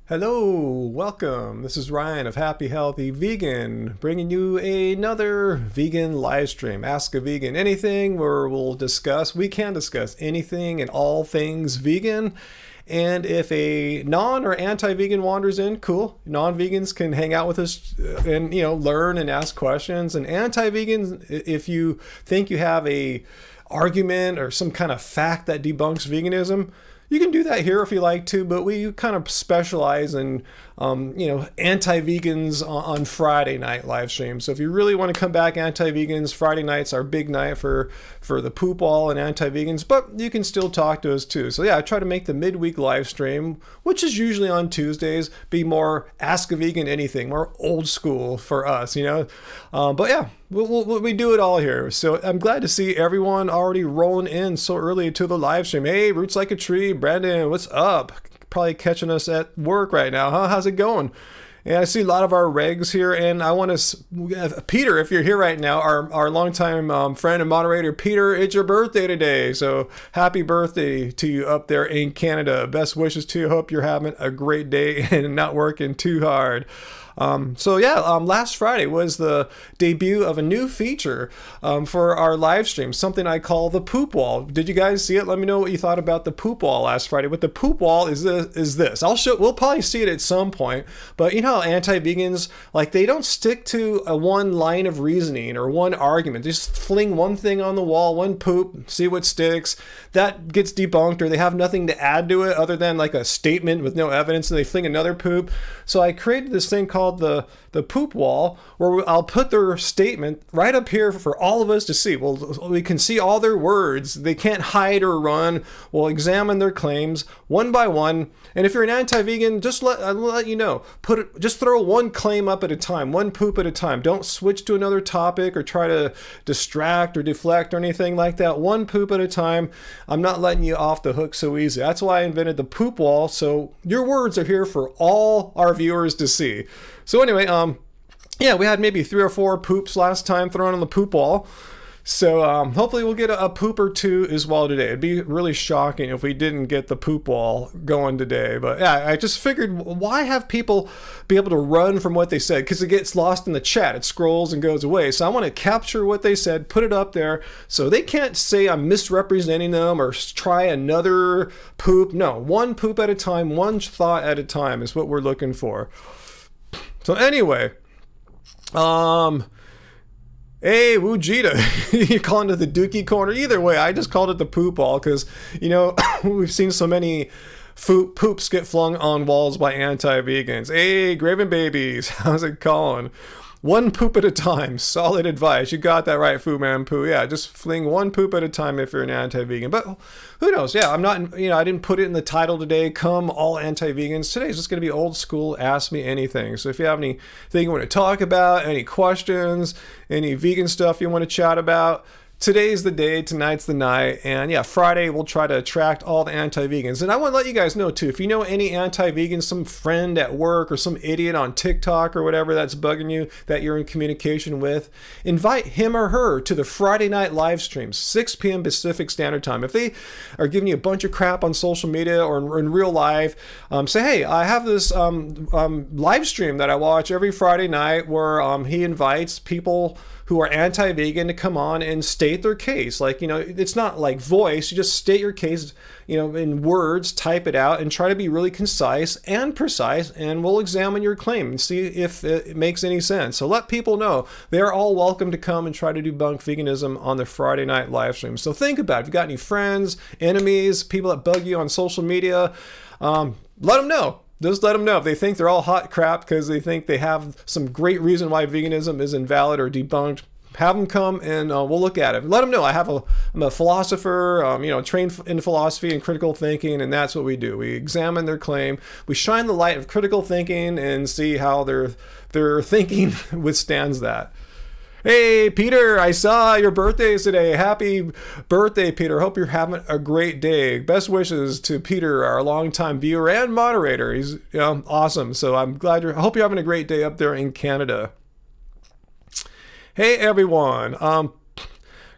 Hello, welcome. This is Ryan of Happy Healthy Vegan, bringing you another vegan live stream. Ask a Vegan Anything, where we can discuss anything and all things vegan. And if a non or anti-vegan wanders in, cool. Non-vegans can hang out with us and learn and ask questions. And anti-vegans, if you think you have a argument or some kind of fact that debunks veganism, you can do that here if you like to, but we kind of specialize in, anti-vegans on Friday night live streams. So if you really want to come back anti-vegans, Friday night's our big night for the poop wall and anti-vegans, but you can still talk to us too. So yeah, I try to make the midweek live stream, which is usually on Tuesdays, be more Ask a Vegan Anything, more old school for us, But yeah, we do it all here. So I'm glad to see everyone already rolling in so early to the live stream. Hey, Roots Like a Tree, Brandon, what's up? Probably catching us at work right now, huh? How's it going? And I see a lot of our regs here, and I want to, Peter, if you're here right now, our longtime friend and moderator, Peter, it's your birthday today. So happy birthday to you up there in Canada. Best wishes to you. Hope you're having a great day and not working too hard. Last Friday was the debut of a new feature for our live stream, something I call the poop wall. Did you guys see it? Let me know what you thought about the poop wall last Friday. What the poop wall is this. We'll probably see it at some point, but you know how anti-vegans, they don't stick to a one line of reasoning or one argument. They just fling one thing on the wall, one poop, see what sticks. That gets debunked, or they have nothing to add to it other than a statement with no evidence, and they fling another poop. So I created this thing called the poop wall, where I'll put their statement right up here for all of us to see. Well, we can see all their words. They can't hide or run. We'll examine their claims one by one. And if you're an anti-vegan, I'll let you know. Just throw one claim up at a time, one poop at a time. Don't switch to another topic or try to distract or deflect or anything like that. One poop at a time. I'm not letting you off the hook so easy. That's why I invented the poop wall. So your words are here for all our viewers to see. So anyway, we had maybe 3 or 4 poops last time thrown on the poop wall. So hopefully we'll get a poop or two as well today. It'd be really shocking if we didn't get the poop wall going today. But yeah, I just figured, why have people be able to run from what they said? Because it gets lost in the chat. It scrolls and goes away. So I want to capture what they said, put it up there, so they can't say I'm misrepresenting them or try another poop. No, one poop at a time, one thought at a time is what we're looking for. So anyway, hey, Wujita, you calling it the Dookie Corner? Either way, I just called it the poop wall because, we've seen so many poops get flung on walls by anti-vegans. Hey, Graven Babies, how's it going? One poop at a time. Solid advice. You got that right, Fu Man Poo. Yeah, just fling one poop at a time if you're an anti-vegan. But who knows? Yeah, I'm not, I didn't put it in the title today. Come all anti-vegans. Today's just going to be old school. Ask me anything. So if you have anything you want to talk about, any questions, any vegan stuff you want to chat about, today's the day, tonight's the night, and yeah, Friday we'll try to attract all the anti-vegans. And I want to let you guys know too, if you know any anti-vegans, some friend at work or some idiot on TikTok or whatever that's bugging you that you're in communication with, invite him or her to the Friday night live streams, 6 p.m. Pacific Standard Time. If they are giving you a bunch of crap on social media or in real life, say, hey, I have this live stream that I watch every Friday night where he invites people who are anti-vegan to come on and state their case. It's not like voice, you just state your case, in words, type it out, and try to be really concise and precise, and we'll examine your claim and see if it makes any sense. So let people know they're all welcome to come and try to debunk veganism on the Friday night live stream. So think about it. If you've got any friends, enemies, people that bug you on social media, let them know. Just let them know if they think they're all hot crap because they think they have some great reason why veganism is invalid or debunked. Have them come and we'll look at it. Let them know I'm a philosopher, trained in philosophy and critical thinking, and that's what we do. We examine their claim. We shine the light of critical thinking and see how their thinking withstands that. Hey, Peter, I saw your birthday is today. Happy birthday, Peter. Hope you're having a great day. Best wishes to Peter, our longtime viewer and moderator. He's awesome. So I hope you're having a great day up there in Canada. Hey, everyone.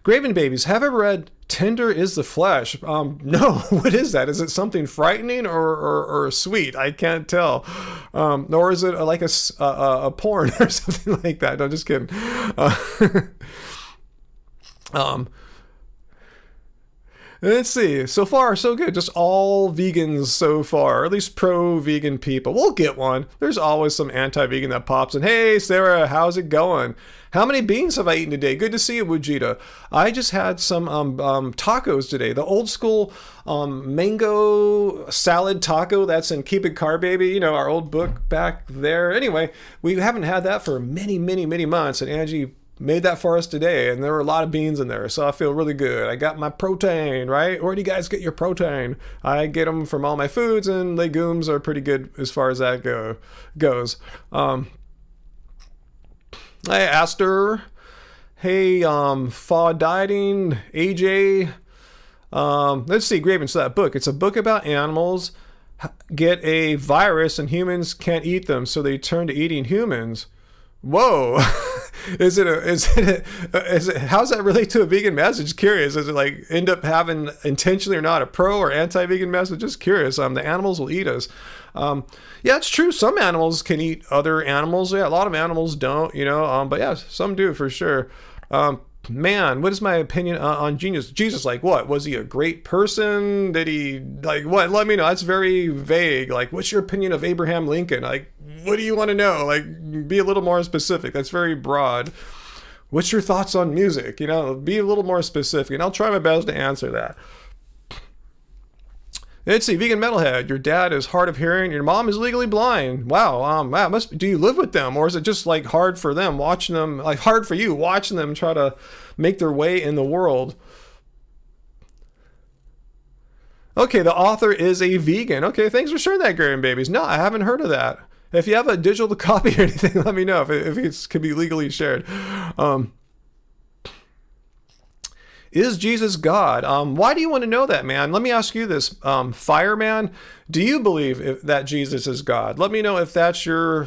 Graven Babies, have I ever read Tender is the flesh. No, what is that? Is it something frightening or sweet? I can't tell. Or is it like a porn or something like that? No, just kidding. Let's see. So far, so good. Just all vegans so far, or at least pro-vegan people. We'll get one. There's always some anti-vegan that pops in. Hey, Sarah, how's it going? How many beans have I eaten today? Good to see you, Wujita. I just had some tacos today. The old school mango salad taco that's in Keep It Car Baby. You know, our old book back there. Anyway, we haven't had that for many, many, many months. And Angie made that for us today. And there were a lot of beans in there. So I feel really good. I got my protein, right? Where do you guys get your protein? I get them from all my foods, and legumes are pretty good as far as that goes. I asked her, hey, Fa Dieting, AJ, let's see, Graven, so that book, it's a book about animals get a virus and humans can't eat them, so they turn to eating humans. Whoa. How's that relate to a vegan message? Curious. Is it like end up having intentionally or not a pro or anti-vegan message? Just curious. The animals will eat us. Yeah, it's true. Some animals can eat other animals. Yeah, a lot of animals don't, but yeah, some do for sure. Man, what is my opinion on Jesus? Like, what? Was he a great person? Did he, like, what? Let me know. That's very vague. Like, what's your opinion of Abraham Lincoln? Like, what do you want to know? Like, be a little more specific. That's very broad. What's your thoughts on music? Be a little more specific, and I'll try my best to answer that. Let's see, vegan metalhead. Your dad is hard of hearing. Your mom is legally blind. Wow. Do you live with them, or is it just like hard for them watching them? Like hard for you watching them try to make their way in the world? Okay, the author is a vegan. Okay, thanks for sharing that, Gary and Babies. No, I haven't heard of that. If you have a digital copy or anything, let me know if it can be legally shared. Is Jesus God? Why do you want to know that, man? Let me ask you this, Fireman. Do you believe that Jesus is God? Let me know if that's your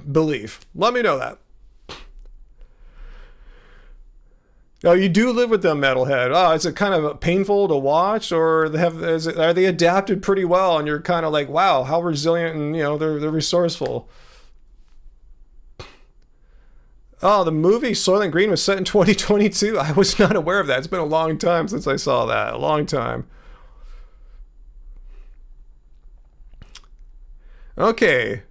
belief. Let me know that. Oh, you do live with them, Metalhead. Oh, is it kind of painful to watch, or are they adapted pretty well, and you're kind of like, wow, how resilient, and they're resourceful. Oh, the movie Soylent Green was set in 2022. I was not aware of that. It's been a long time since I saw that. A long time. Okay.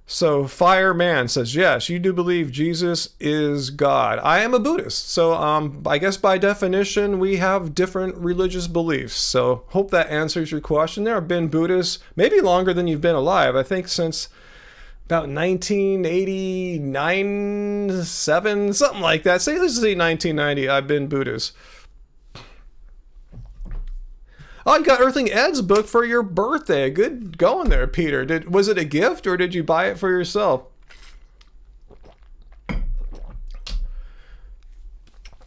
So Fireman says, yes, you do believe Jesus is God. I am a Buddhist. So I guess by definition, we have different religious beliefs. So hope that answers your question there. I've been Buddhist maybe longer than you've been alive. I think since about 1989, 7, something like that. Say this is 1990. I've been Buddhist. Oh, you got Earthling Ed's book for your birthday. Good going there, Peter. Was it a gift, or did you buy it for yourself?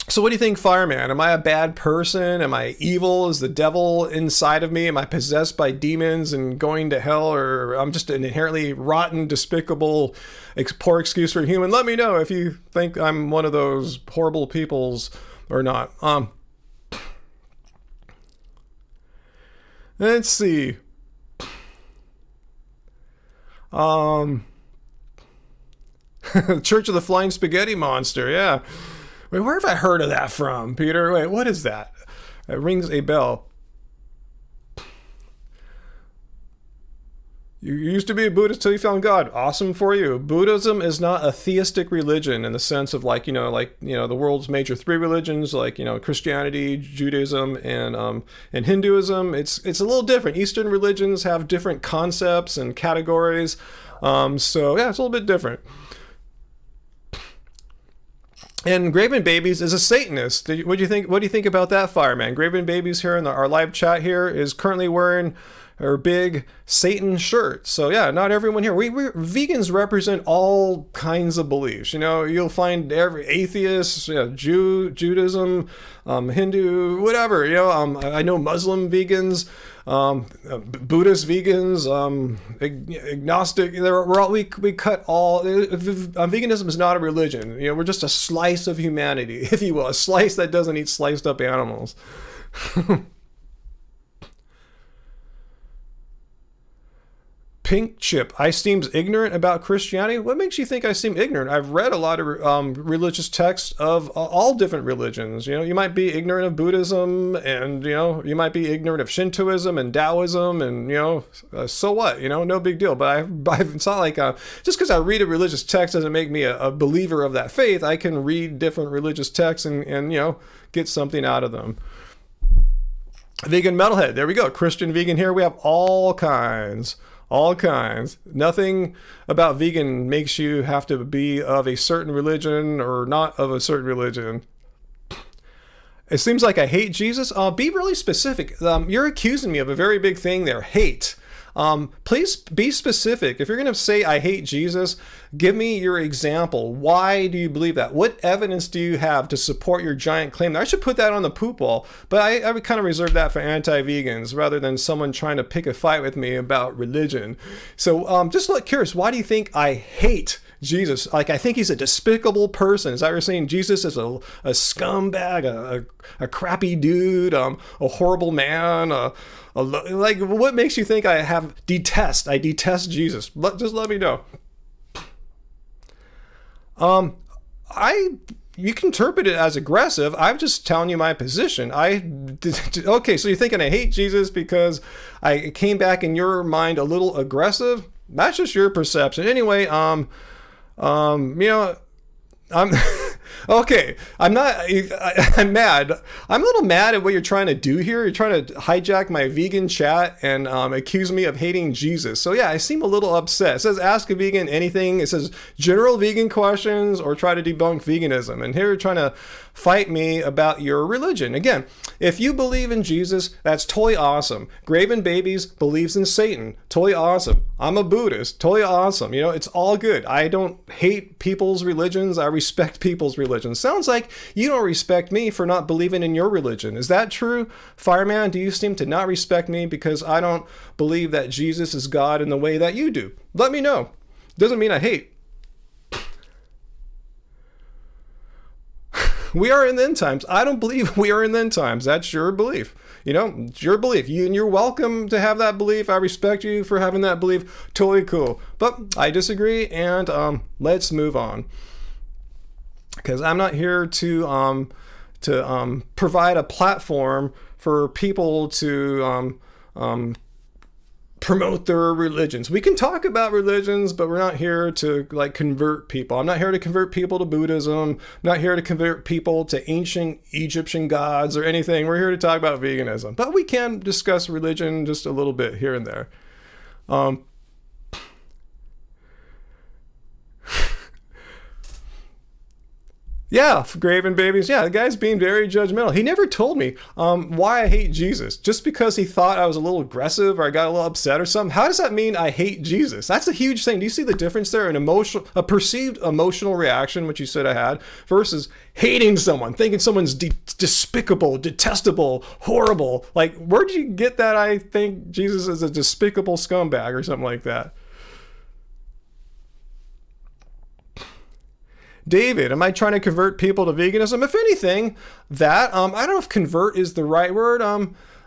So what do you think, Fireman? Am I a bad person? Am I evil? Is the devil inside of me? Am I possessed by demons and going to hell? Or I'm just an inherently rotten, despicable, poor excuse for a human? Let me know if you think I'm one of those horrible peoples or not. Let's see. Church of the Flying Spaghetti Monster, yeah. Wait, where have I heard of that from, Peter? Wait, what is that? It rings a bell. You used to be a Buddhist till you found God. Awesome for you. Buddhism is not a theistic religion in the sense of the world's major three religions, Christianity, Judaism, and Hinduism. It's a little different. Eastern religions have different concepts and categories. So yeah, it's a little bit different. And Graven Babies is a Satanist. What do you think about that, Fireman? Graven Babies here in our live chat here is currently wearing or big Satan shirt. So yeah, not everyone here. We vegans represent all kinds of beliefs. You know, you'll find every atheist, Judaism, Hindu, whatever. You know, I know Muslim vegans, Buddhist vegans, agnostic. We cut all. Veganism is not a religion. You know, we're just a slice of humanity, if you will, a slice that doesn't eat sliced up animals. Pink Chip, I seems ignorant about Christianity. What makes you think I seem ignorant? I've read a lot of religious texts of all different religions. You know, you might be ignorant of Buddhism, and you know, you might be ignorant of Shintoism and Taoism, and you know, so what? You know, no big deal. But it's not like just because I read a religious text doesn't make me a believer of that faith. I can read different religious texts and you know, get something out of them. Vegan metalhead, there we go. Christian vegan here. We have all kinds. All kinds. Nothing about vegan makes you have to be of a certain religion or not of a certain religion. It seems like I hate Jesus. Be really specific. You're accusing me of a very big thing there. Hate. Please be specific. If you're going to say I hate Jesus, give me your example. Why do you believe that? What evidence do you have to support your giant claim? I should put that on the poop wall, but I would kind of reserve that for anti-vegans rather than someone trying to pick a fight with me about religion. So just curious, why do you think I hate Jesus? Like, I think he's a despicable person. Is that what you're saying? Jesus is a scumbag, a crappy dude, a horrible man, like, what makes you think I detest Jesus? Just let me know. You can interpret it as aggressive. I'm just telling you my position. Okay, so you're thinking I hate Jesus because I came back in your mind a little aggressive? That's just your perception. Anyway, you know, I'm okay. I'm mad. I'm a little mad at what you're trying to do here. You're trying to hijack my vegan chat and accuse me of hating Jesus. So yeah, I seem a little upset. It says ask a vegan anything. It says general vegan questions or try to debunk veganism. And here you're trying to fight me about your religion. Again, if you believe in Jesus, that's totally awesome. Graven Babies believes in Satan. Totally awesome. I'm a Buddhist. Totally awesome. You know, it's all good. I don't hate people's religions. I respect people's religions. Sounds like you don't respect me for not believing in your religion. Is that true? Fireman, do you seem to not respect me because I don't believe that Jesus is God in the way that you do? Let me know. Doesn't mean I hate. We are in the end times. I don't believe we are in the end times. That's your belief. You know, it's your belief. And you're welcome to have that belief. I respect you for having that belief. Totally cool. But I disagree, and let's move on. Because I'm not here to provide a platform for people to promote their religions. We can talk about religions, but we're not here to like convert people. I'm not here to convert people to Buddhism. I'm not here to convert people to ancient Egyptian gods or anything. We're here to talk about veganism, but we can discuss religion just a little bit here and there. Yeah, Graven Babies. Yeah, the guy's being very judgmental. He never told me why I hate Jesus. Just because he thought I was a little aggressive or I got a little upset or something. How does that mean I hate Jesus? That's a huge thing. Do you see the difference there? A perceived emotional reaction, which you said I had, versus hating someone, thinking someone's despicable, detestable, horrible. Like, where'd you get that I think Jesus is a despicable scumbag or something like that? David, am I trying to convert people to veganism? If anything, I don't know if convert is the right word.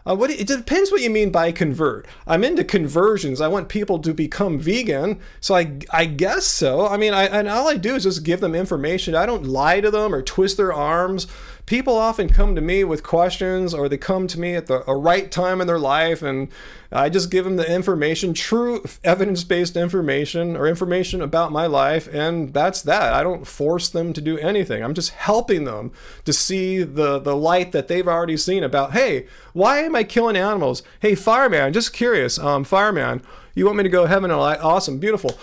It depends what you mean by convert. I'm into conversions. I want people to become vegan. So I guess so. I mean, and all I do is just give them information. I don't lie to them or twist their arms. People often come to me with questions, or they come to me at a right time in their life, and I just give them the information, true evidence-based information or information about my life, and that's that. I don't force them to do anything. I'm just helping them to see the light that they've already seen about, hey, why am I killing animals? Hey, fireman, just curious, fireman, you want me to go heaven and light? Awesome, beautiful.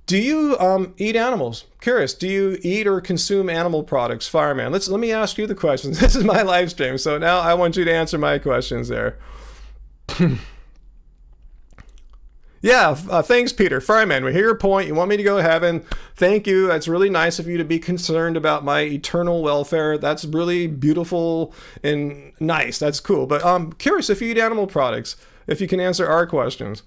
Do you eat animals? Curious, do you eat or consume animal products, fireman? Let me ask you the questions. This is my live stream, so now I want you to answer my questions there. Yeah, thanks, Peter. Fireman, we hear your point. You want me to go to heaven. Thank you. That's really nice of you to be concerned about my eternal welfare. That's really beautiful and nice. That's cool. But I'm curious if you eat animal products, if you can answer our questions.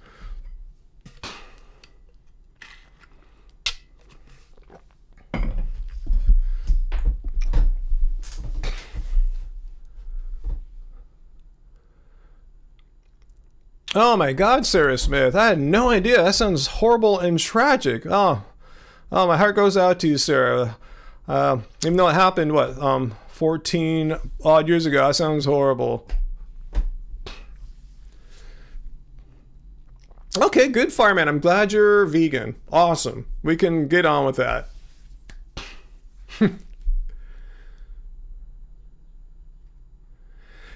Oh my God, Sarah Smith. I had no idea. That sounds horrible and tragic. Oh, my heart goes out to you, Sarah. Even though it happened, 14 odd years ago, that sounds horrible. Okay, good, Fireman. I'm glad you're vegan. Awesome. We can get on with that.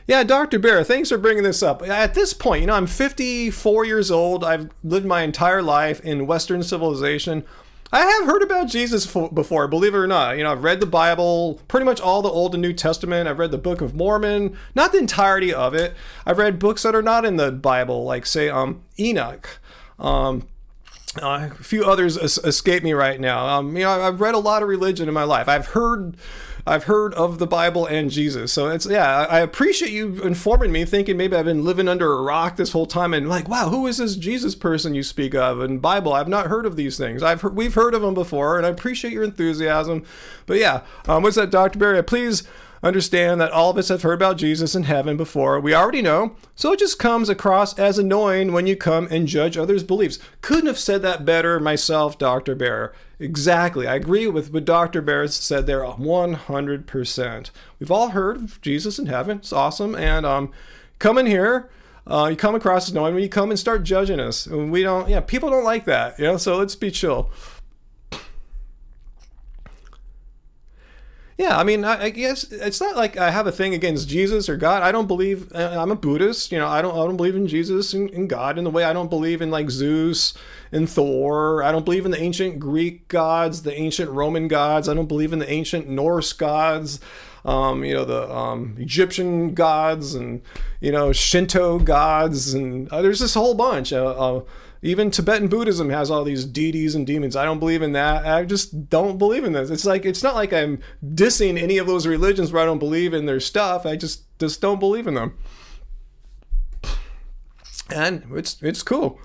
Yeah, Dr. Bear, thanks for bringing this up. At this point, I'm 54 years old. I've lived my entire life in Western civilization. I have heard about Jesus before, believe it or not. I've read the Bible, pretty much all the Old and New Testament. I've read the Book of Mormon, not the entirety of it. I've read books that are not in the Bible, like, say, Enoch. A few others escape me right now. I've read a lot of religion in my life. I've heard of the Bible and Jesus. So I appreciate you informing me, thinking maybe I've been living under a rock this whole time and like, wow, who is this Jesus person you speak of in Bible? I've not heard of these things. We've heard of them before, and I appreciate your enthusiasm. But yeah, what's that, Dr. Barry? Please understand that all of us have heard about Jesus in heaven before. We already know. So it just comes across as annoying when you come and judge others' beliefs. Couldn't have said that better myself, Dr. Bear. Exactly. I agree with what Dr. Bear said there 100%. We've all heard of Jesus in heaven. It's awesome. And come in here. You come across as annoying when you come and start judging us. And people don't like that. So let's be chill. Yeah, I guess it's not like I have a thing against Jesus or God. I don't believe. I'm a Buddhist. I don't believe in Jesus and God in the way I don't believe in like Zeus and Thor. I don't believe in the ancient Greek gods, the ancient Roman gods. I don't believe in the ancient Norse gods. The Egyptian gods and Shinto gods, and there's this whole bunch. Even Tibetan Buddhism has all these deities and demons. I don't believe in that. I just don't believe in this. It's not like I'm dissing any of those religions where I don't believe in their stuff. I just don't believe in them. And it's cool.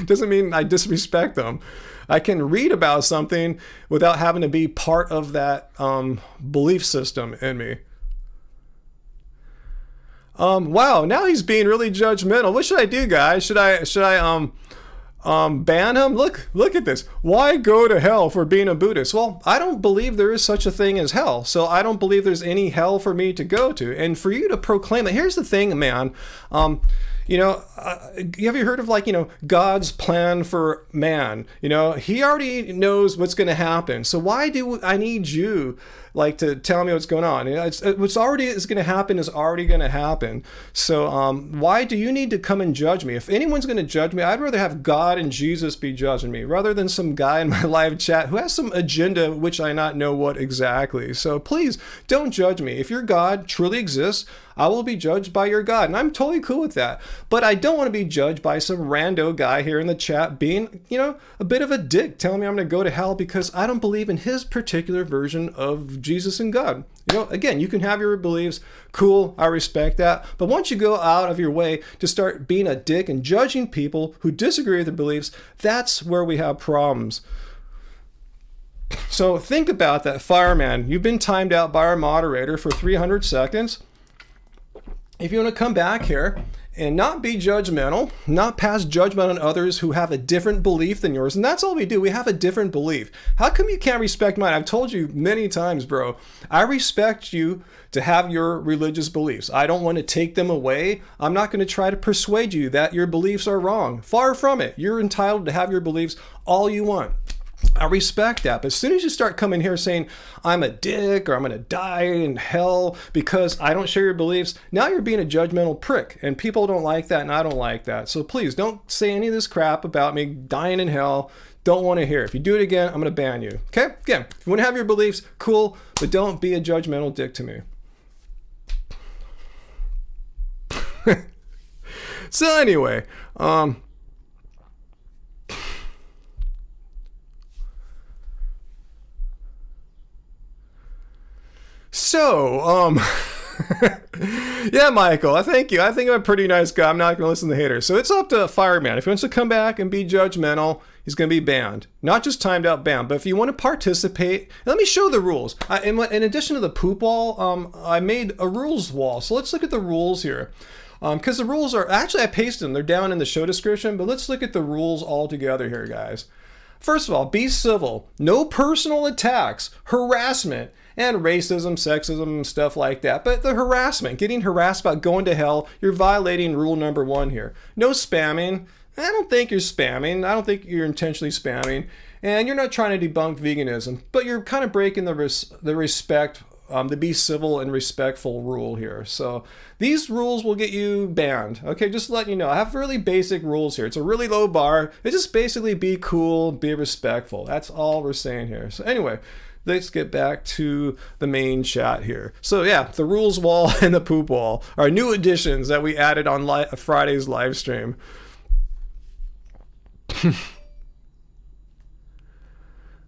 Doesn't mean I disrespect them. I can read about something without having to be part of that belief system in me. Wow, now he's being really judgmental. What should I do, guys? Should I ban him? Look at this. Why go to hell for being a Buddhist? Well, I don't believe there is such a thing as hell. So I don't believe there's any hell for me to go to. And for you to proclaim that, here's the thing, man. Have you heard of God's plan for man? He already knows what's going to happen. So why do I need you to tell me what's going on? What's already is going to happen is already going to happen. So why do you need to come and judge me? If anyone's going to judge me, I'd rather have God and Jesus be judging me rather than some guy in my live chat who has some agenda which I not know what exactly. So please don't judge me. If your God truly exists, I will be judged by your God, and I'm totally cool with that. But I don't want to be judged by some rando guy here in the chat being, a bit of a dick, telling me I'm going to go to hell because I don't believe in his particular version of Jesus and God. Again, you can have your beliefs. Cool, I respect that. But once you go out of your way to start being a dick and judging people who disagree with their beliefs, that's where we have problems. So think about that, Fireman. You've been timed out by our moderator for 300 seconds. If you want to come back here and not be judgmental, not pass judgment on others who have a different belief than yours, and that's all we do. We have a different belief. How come you can't respect mine? I've told you many times, bro. I respect you to have your religious beliefs. I don't want to take them away. I'm not going to try to persuade you that your beliefs are wrong. Far from it. You're entitled to have your beliefs all you want. I respect that. But as soon as you start coming here saying, I'm a dick or I'm going to die in hell because I don't share your beliefs, now you're being a judgmental prick. And people don't like that and I don't like that. So please don't say any of this crap about me dying in hell. Don't want to hear. If you do it again, I'm going to ban you. Okay? Again, if you want to have your beliefs, cool. But don't be a judgmental dick to me. So anyway, So, yeah, Michael, thank you. I think I'm a pretty nice guy. I'm not going to listen to haters. So it's up to Fireman. If he wants to come back and be judgmental, he's going to be banned. Not just timed out banned, but if you want to participate, let me show the rules. In addition to the poop wall, I made a rules wall. So let's look at the rules here. Because the rules are, actually I pasted them. They're down in the show description, but let's look at the rules all together here, guys. First of all, be civil. No personal attacks, harassment, and racism, sexism, stuff like that. But the harassment, getting harassed about going to hell, you're violating rule number 1 here. No spamming. I don't think you're spamming. I don't think you're intentionally spamming. And you're not trying to debunk veganism, but you're kind of breaking the respect, the be civil and respectful rule here. So these rules will get you banned. Okay, just letting you know. I have really basic rules here. It's a really low bar. It's just basically be cool, be respectful. That's all we're saying here. So anyway, let's get back to the main chat here. So yeah, the rules wall and the poop wall are new additions that we added on Friday's live stream.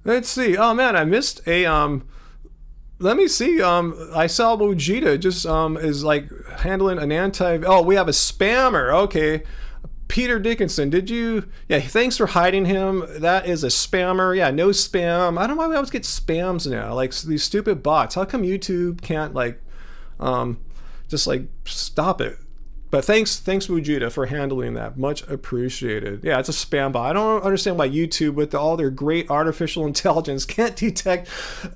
Let's see. Oh man, I missed a let me see. I saw Mojita just is like handling an oh, we have a spammer. Okay. Peter Dickinson, did you? Yeah, thanks for hiding him. That is a spammer. Yeah, no spam. I don't know why we always get spams now. Like these stupid bots. How come YouTube can't like, just like stop it? But thanks Mujita for handling that. Much appreciated. Yeah, it's a spam bot. I don't understand why YouTube, with all their great artificial intelligence, can't detect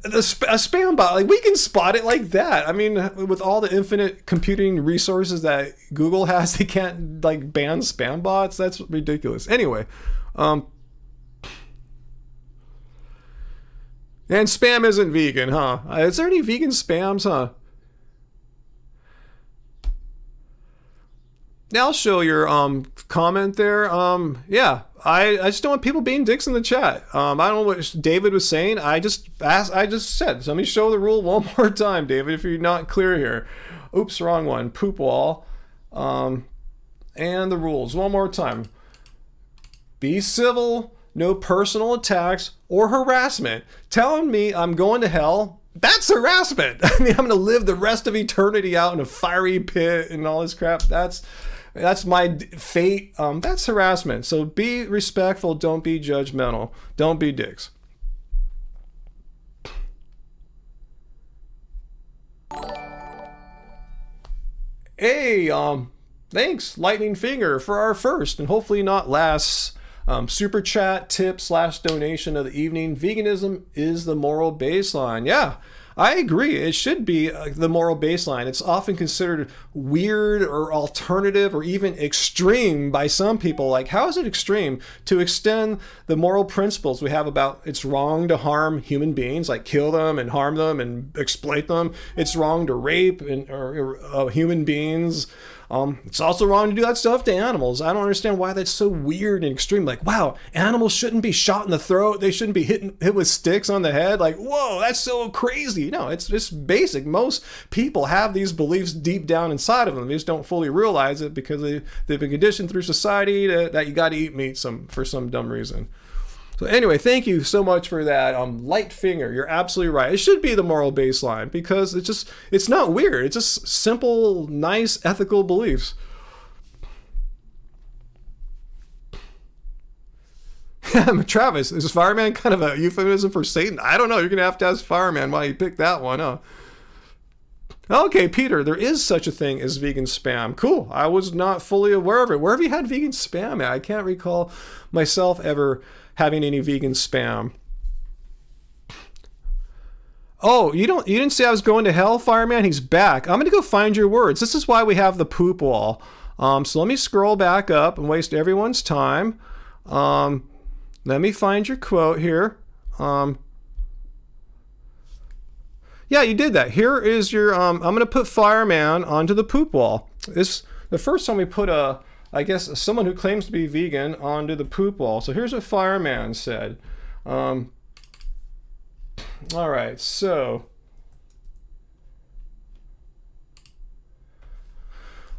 a spam bot. Like we can spot it like that. I mean, with all the infinite computing resources that Google has, they can't like ban spam bots. That's ridiculous. Anyway, and spam isn't vegan, huh? Is there any vegan spams, huh? Now I'll show your comment there. Yeah, I just don't want people being dicks in the chat. I don't know what David was saying. I just said. So let me show the rule one more time, David, if you're not clear here. Oops, wrong one. Poop wall. And the rules one more time. Be civil. No personal attacks or harassment. Telling me I'm going to hell, that's harassment. I mean, I'm going to live the rest of eternity out in a fiery pit and all this crap. That's my fate. That's harassment. So be respectful. Don't be judgmental. Don't be dicks. Hey, thanks, Lightning Finger, for our first and hopefully not last super chat tip / donation of the evening. Veganism is the moral baseline. Yeah, I agree. It should be the moral baseline. It's often considered weird or alternative or even extreme by some people. Like, how is it extreme to extend the moral principles we have about it's wrong to harm human beings, like kill them and harm them and exploit them. It's wrong to rape or human beings. It's also wrong to do that stuff to animals. I don't understand why that's so weird and extreme. Like, wow, animals shouldn't be shot in the throat. They shouldn't be hit with sticks on the head. Like, whoa, that's so crazy. No, it's just basic. Most people have these beliefs deep down inside of them. They just don't fully realize it because they've been conditioned through society that you got to eat meat for some dumb reason. So anyway, thank you so much for that. Light finger, you're absolutely right. It should be the moral baseline because it's not weird. It's just simple, nice, ethical beliefs. Travis, is fireman kind of a euphemism for Satan? I don't know. You're going to have to ask fireman why he picked that one, huh? Okay, Peter, there is such a thing as vegan spam. Cool. I was not fully aware of it. Where have you had vegan spam at? I can't recall myself ever having any vegan spam. Oh, you didn't say I was going to hell, fireman? He's back. I'm going to go find your words. This is why we have the poop wall. So let me scroll back up and waste everyone's time. Let me find your quote here. Yeah, you did that. Here is your, I'm going to put fireman onto the poop wall. The first time we put I guess someone who claims to be vegan onto the poop wall. So here's what fireman said. All right, so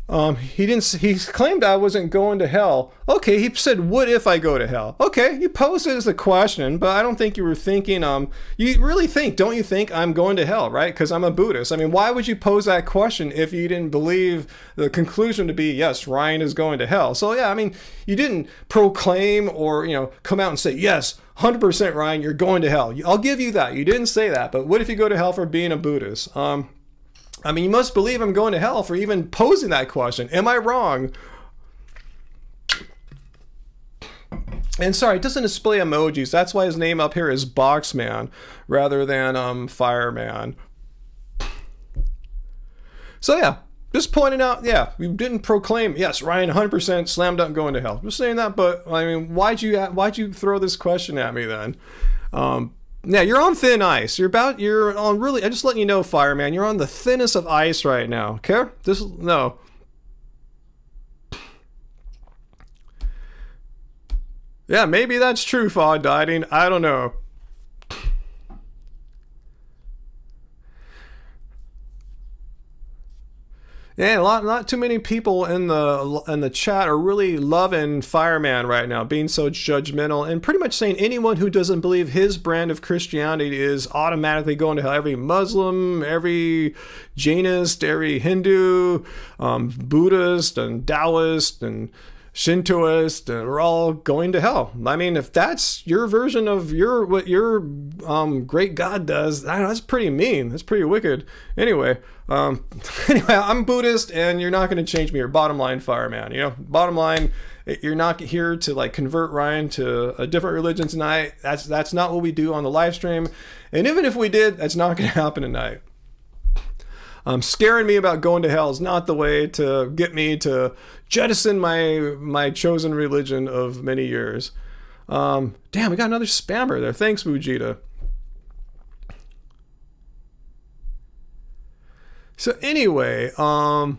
He didn't. He claimed I wasn't going to hell. Okay, he said, "What if I go to hell?" Okay, you posed it as a question, but I don't think you were thinking. You really think, don't you think I'm going to hell, right? Because I'm a Buddhist. I mean, why would you pose that question if you didn't believe the conclusion to be yes, Ryan is going to hell? So yeah, I mean, you didn't proclaim or come out and say yes, 100% Ryan, you're going to hell. I'll give you that. You didn't say that, but what if you go to hell for being a Buddhist? I mean, you must believe I'm going to hell for even posing that question. Am I wrong? And sorry, it doesn't display emojis. That's why his name up here is Boxman rather than Fireman. So yeah, just pointing out, yeah, you didn't proclaim, yes, Ryan 100% slam dunk going to hell. Just saying that, but I mean, why'd you throw this question at me then? Yeah, you're on thin ice. You're on really, I'm just letting you know, Fireman, you're on the thinnest of ice right now. Okay? No. Yeah, maybe that's true, Fog Dieting. I don't know. Yeah, not too many people in the chat are really loving Fireman right now, being so judgmental and pretty much saying anyone who doesn't believe his brand of Christianity is automatically going to hell. Every Muslim, every Jainist, every Hindu, Buddhist, and Taoist, and Shintoist, are all going to hell. I mean, if that's your version of what your great God does, I know, that's pretty mean. That's pretty wicked. Anyway, I'm Buddhist, and you're not going to change me. Your bottom line, Fireman. Bottom line, you're not here to like convert Ryan to a different religion tonight. That's not what we do on the live stream. And even if we did, that's not going to happen tonight. Scaring me about going to hell is not the way to get me to jettison my chosen religion of many years. Damn, we got another spammer there. Thanks, Mujita. So anyway, now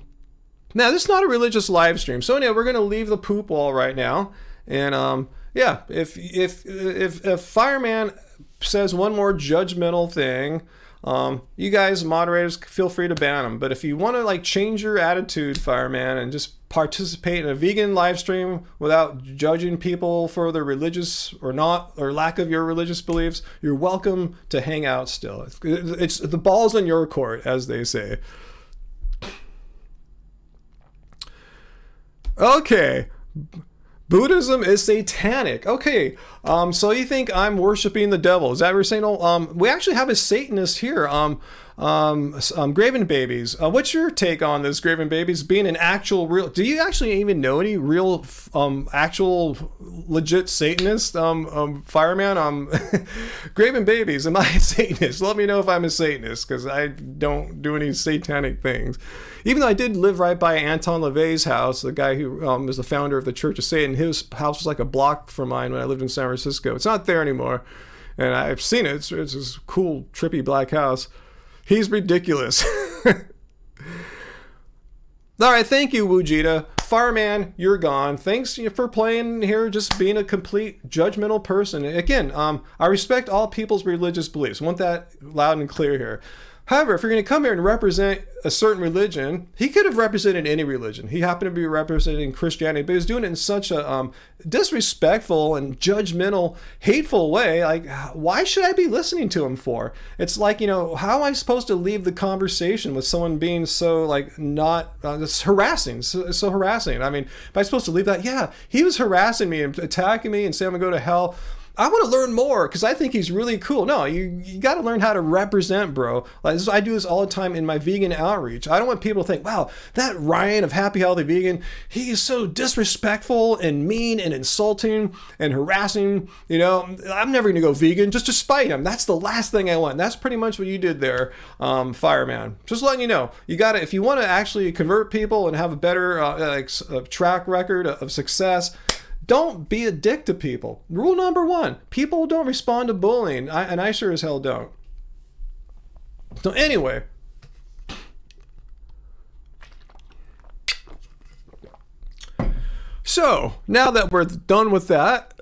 this is not a religious live stream. So anyway, we're gonna leave the poop wall right now, and yeah, if Fireman says one more judgmental thing, you guys moderators feel free to ban him. But if you want to like change your attitude, Fireman, and just participate in a vegan live stream without judging people for their religious or lack of your religious beliefs, you're welcome to hang out still. It's the ball's in your court, as they say. Okay. Buddhism is satanic. Okay, so you think I'm worshiping the devil? Is that what you're saying? Oh, we actually have a Satanist here. Graven Babies. What's your take on this, Graven Babies? Being an actual real? Do you actually even know any real, actual, legit Satanist? Fireman. Graven Babies. Am I a Satanist? Let me know if I'm a Satanist, because I don't do any satanic things. Even though I did live right by Anton LaVey's house, the guy who was the founder of the Church of Satan. His house was like a block from mine when I lived in San Francisco. It's not there anymore, and I've seen it. It's this cool, trippy black house. He's ridiculous. All right, thank you, Wujita. Fireman, you're gone. Thanks for playing here, just being a complete judgmental person. Again, I respect all people's religious beliefs. I want that loud and clear here. However, if you're going to come here and represent a certain religion, he could have represented any religion. He happened to be representing Christianity, but he was doing it in such a disrespectful and judgmental, hateful way. Like, why should I be listening to him for? It's like, how am I supposed to leave the conversation with someone being so, like, not, it's harassing, so harassing. I mean, am I supposed to leave that? Yeah, he was harassing me and attacking me and saying I'm going to go to hell. I want to learn more because I think he's really cool. No, you got to learn how to represent, bro. Like I do this all the time in my vegan outreach. I don't want people to think, wow, that Ryan of Happy Healthy Vegan, he's so disrespectful and mean and insulting and harassing. I'm never going to go vegan just to spite him. That's the last thing I want. That's pretty much what you did there, Fireman. Just letting you know, you got to, if you want to actually convert people and have a better track record of success, don't be a dick to people. Rule number 1, people don't respond to bullying, and I sure as hell don't. So anyway, so now that we're done with that,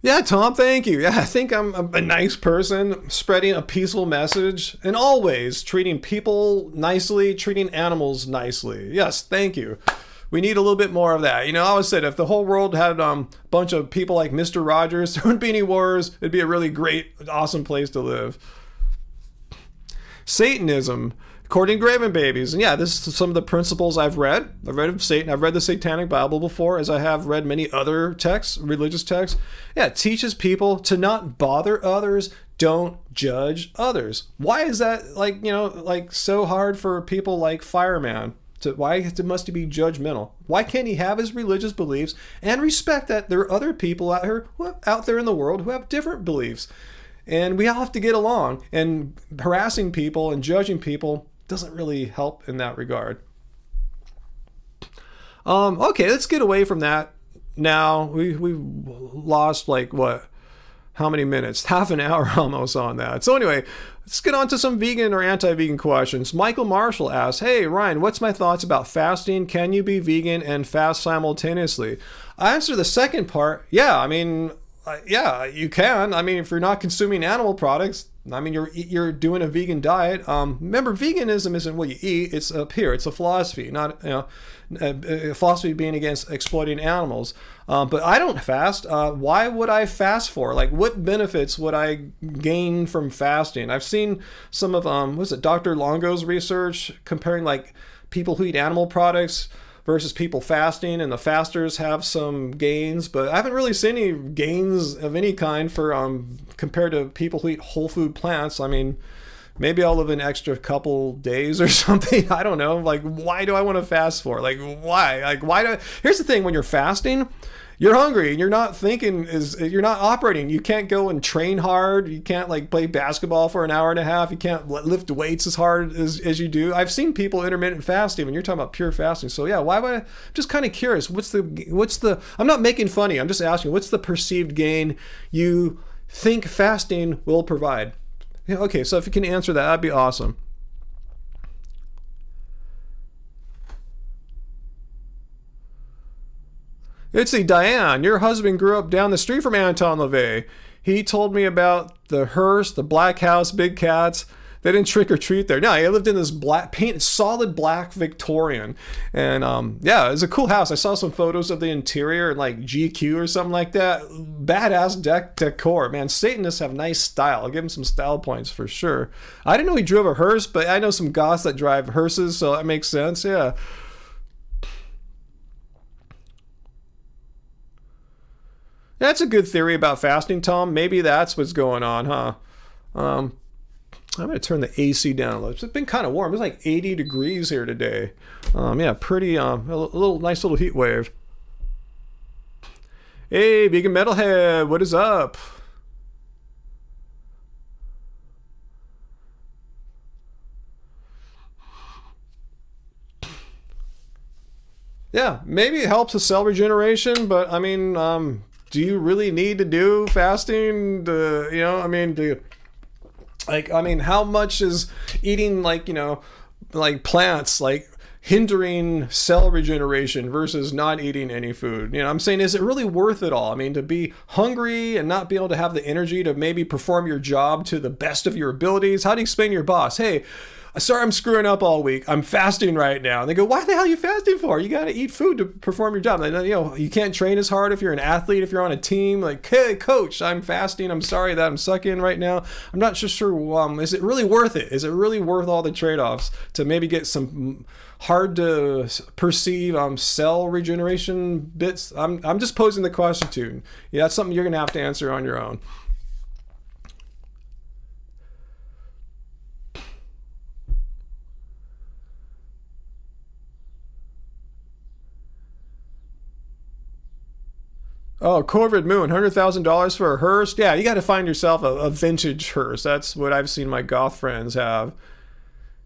Yeah, Tom, thank you. Yeah, I think I'm a nice person, spreading a peaceful message, and always treating people nicely, treating animals nicely. Yes, thank you. We need a little bit more of that. I always said if the whole world had a bunch of people like Mr. Rogers, there wouldn't be any wars. It'd be a really great, awesome place to live. Satanism, according to Graven Babies. And yeah, this is some of the principles I've read. I've read of Satan. I've read the Satanic Bible before, as I have read many other texts, religious texts. Yeah, it teaches people to not bother others. Don't judge others. Why is that so hard for people like Fireman? Why must he be judgmental? Why can't he have his religious beliefs and respect that there are other people out there in the world who have different beliefs? And we all have to get along, and harassing people and judging people doesn't really help in that regard. Okay, let's get away from that now. We lost how many minutes? Half an hour almost on that. So anyway, let's get on to some vegan or anti-vegan questions. Michael Marshall asks, hey, Ryan, what's my thoughts about fasting? Can you be vegan and fast simultaneously? I answer the second part. Yeah, yeah, you can. If you're not consuming animal products, you're doing a vegan diet. Remember, veganism isn't what you eat. It's up here. It's a philosophy, not a philosophy being against exploiting animals. But I don't fast. Why would I fast for? What benefits would I gain from fasting? I've seen some of Dr. Longo's research comparing people who eat animal products versus people fasting, and the fasters have some gains, but I haven't really seen any gains of any kind for compared to people who eat whole food plants. Maybe I'll live an extra couple days or something. I don't know. Why do I want to fast for? Why? Here's the thing: when you're fasting, you're hungry and you're not thinking, you're not operating. You can't go and train hard. You can't play basketball for an hour and a half. You can't lift weights as hard as you do. I've seen people intermittent fasting when you're talking about pure fasting. So yeah, why would I'm just kind of curious. What's the, I'm not making fun of you. I'm just asking, what's the perceived gain you think fasting will provide? Yeah, okay, so if you can answer that, that'd be awesome. Let's see, Diane, your husband grew up down the street from Anton LaVey. He told me about the hearse, the black house, big cats. They didn't trick or treat there. No, he lived in this solid black Victorian. And yeah, it was a cool house. I saw some photos of the interior in GQ or something like that. Badass decor. Man, Satanists have nice style. I'll give him some style points for sure. I didn't know he drove a hearse, but I know some goths that drive hearses, so that makes sense, yeah. That's a good theory about fasting, Tom. Maybe that's what's going on, huh? I'm going to turn the AC down a little. It's been kind of warm. It's 80 degrees here today. Yeah, pretty, a little nice little heat wave. Hey, Vegan Metalhead, what is up? Yeah, maybe it helps with cell regeneration, but do you really need to do fasting? How much is eating plants hindering cell regeneration versus not eating any food? I'm saying, is it really worth it all? To be hungry and not be able to have the energy to maybe perform your job to the best of your abilities? How do you explain to your boss, hey, sorry, I'm screwing up all week. I'm fasting right now. And they go, why the hell are you fasting for? You got to eat food to perform your job. You can't train as hard if you're an athlete, if you're on a team. Hey, coach, I'm fasting. I'm sorry that I'm sucking right now. I'm not just sure. Is it really worth it? Is it really worth all the trade-offs to maybe get some hard to perceive cell regeneration bits? I'm just posing the question to you. Yeah, that's something you're going to have to answer on your own. Oh, Corvid Moon, $100,000 for a hearse? Yeah, you got to find yourself a vintage hearse. That's what I've seen my goth friends have.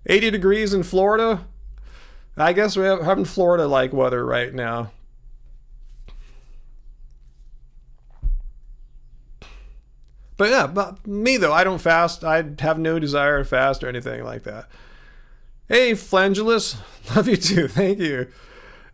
80 degrees in Florida? I guess we're having Florida-like weather right now. But yeah, but me though, I don't fast. I have no desire to fast or anything like that. Hey, Flangulus, love you too. Thank you.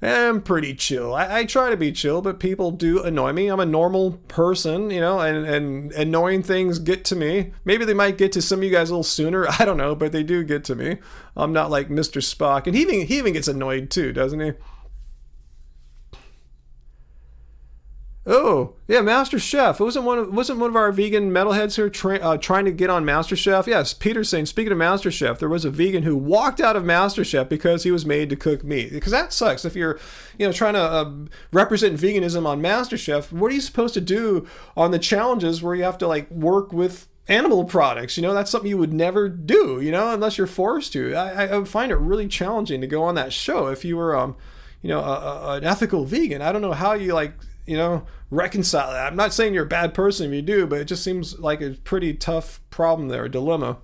I'm pretty chill. I try to be chill, but people do annoy me. I'm a normal person, you know, and annoying things get to me. Maybe they might get to some of you guys a little sooner. I don't know, but they do get to me. I'm not like Mr. Spock. And he even gets annoyed too, doesn't he? Oh, yeah, Master Chef. It wasn't one of our vegan metalheads here trying to get on Master Chef? Yes, Peter's saying, speaking of Master Chef, there was a vegan who walked out of Master Chef because he was made to cook meat. Because that sucks. If you're, trying to represent veganism on Master Chef, what are you supposed to do on the challenges where you have to like work with animal products? That's something you would never do, unless you're forced to. I would find it really challenging to go on that show if you were, an ethical vegan. I don't know how you reconcile that. I'm not saying you're a bad person if you do, but it just seems like a pretty tough problem there, a dilemma.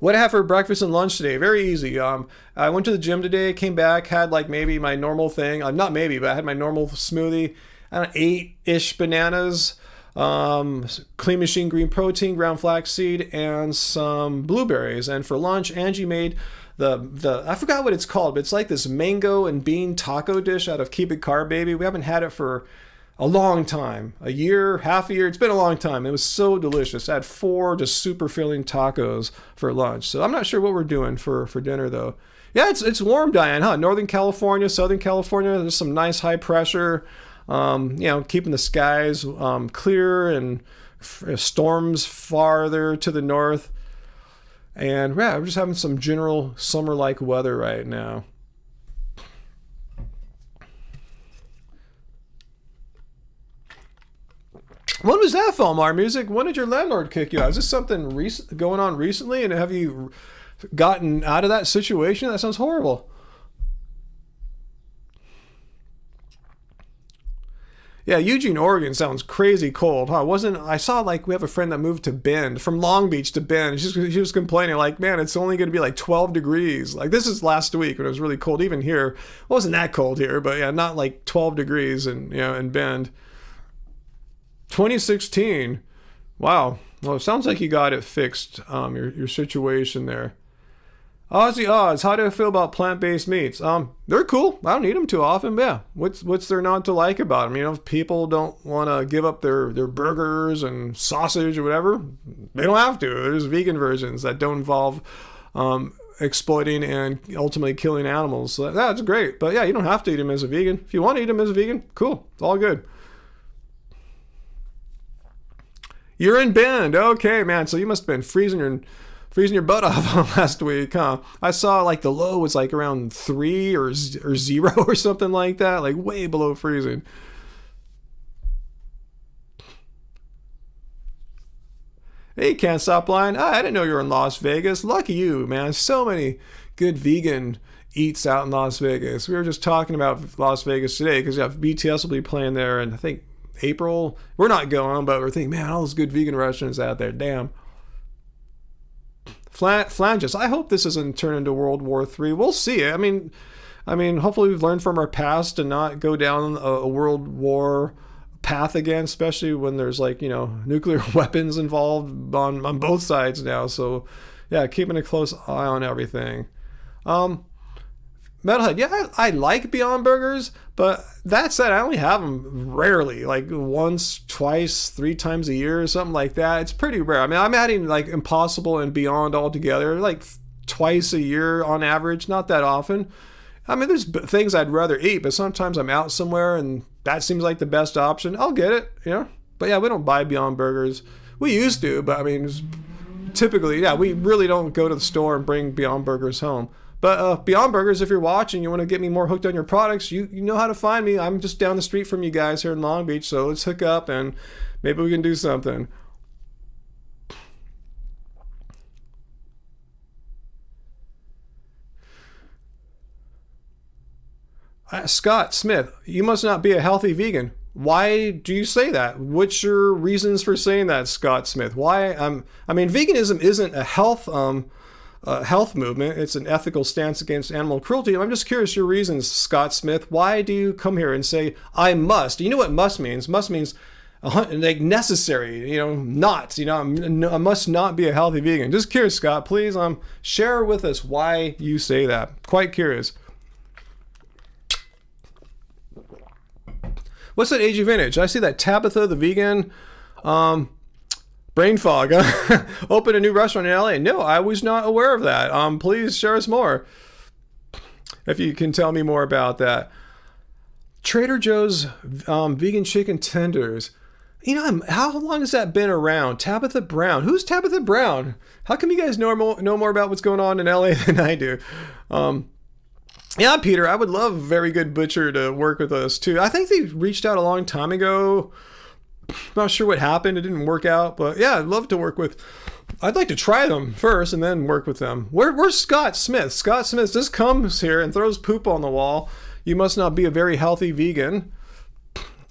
What I have for breakfast and lunch today? Very easy. I went to the gym today, came back, had like maybe my normal thing. Not maybe, but I had my normal smoothie. I don't know, 8-ish bananas, clean machine green protein, ground flaxseed, and some blueberries. And for lunch, Angie made the I forgot what it's called, but it's like this mango and bean taco dish out of Keep It Carb Baby. We haven't had it for a long time, a year, half a year. It's been a long time. It was so delicious. I had 4 just super filling tacos for lunch. So I'm not sure what we're doing for dinner though. Yeah, it's warm, Diane, huh? Northern California, Southern California, there's some nice high pressure, keeping the skies clear and storms farther to the north. And yeah, we're just having some general summer-like weather right now. When was that, Felmar Music? When did your landlord kick you out? Is this something going on recently? And have you gotten out of that situation? That sounds horrible. Yeah, Eugene, Oregon sounds crazy cold, huh? I saw like we have a friend that moved to Bend, from Long Beach to Bend. She was complaining like, man, it's only going to be like 12 degrees. Like this is last week when it was really cold. Even here, it wasn't that cold here, but yeah, not like 12 degrees in Bend. 2016. Wow. Well, it sounds like you got it fixed. Your situation there. Aussie Oz, how do I feel about plant-based meats? They're cool. I don't eat them too often. Yeah, what's there not to like about them? If people don't want to give up their burgers and sausage or whatever, they don't have to. There's vegan versions that don't involve exploiting and ultimately killing animals. So that's great. But yeah, you don't have to eat them as a vegan. If you want to eat them as a vegan, cool. It's all good. You're in Bend. Okay, man. So you must have been freezing your butt off last week, huh? I saw like the low was like around 3 or 0 or something like that, like way below freezing. Hey, Can't Stop Lying. I didn't know you were in Las Vegas. Lucky you, man. So many good vegan eats out in Las Vegas. We were just talking about Las Vegas today because BTS will be playing there in I think April. We're not going, but we're thinking, man, all those good vegan restaurants out there. Damn. Flanges. I hope this doesn't turn into World War III. We'll see. I mean, hopefully we've learned from our past to not go down a world war path again, especially when there's like, nuclear weapons involved on both sides now. So yeah, keeping a close eye on everything. Metalhead, yeah, I like Beyond Burgers, but that said, I only have them rarely, like once, twice, 3 times a year or something like that. It's pretty rare. I mean, I'm adding like Impossible and Beyond all together, like twice a year on average, not that often. I mean, there's things I'd rather eat, but sometimes I'm out somewhere and that seems like the best option. I'll get it, But yeah, we don't buy Beyond Burgers. We used to, but I mean, typically, yeah, we really don't go to the store and bring Beyond Burgers home. But Beyond Burgers, if you're watching, you want to get me more hooked on your products, you know how to find me. I'm just down the street from you guys here in Long Beach, so let's hook up and maybe we can do something. Scott Smith, you must not be a healthy vegan. Why do you say that? What's your reasons for saying that, Scott Smith? Why? I mean, veganism isn't a health movement. It's an ethical stance against animal cruelty. I'm just curious your reasons, Scott Smith. Why do you come here and say, I must? You know what must means? Must means like necessary, not, I must not be a healthy vegan. Just curious, Scott, please share with us why you say that. Quite curious. What's that AG Vintage? I see that Tabitha the vegan. Brain fog. Open a new restaurant in LA. No, I was not aware of that. Please share us more if you can tell me more about that. Trader Joe's vegan chicken tenders. How long has that been around? Tabitha Brown. Who's Tabitha Brown? How come you guys know more about what's going on in LA than I do? Yeah, Peter, I would love Very Good Butcher to work with us too. I think they reached out a long time ago. Not sure what happened. It didn't work out, but yeah, I'd love to work with. I'd like to try them first and then work with them. Where's Scott Smith? Scott Smith just comes here and throws poop on the wall. You must not be a very healthy vegan.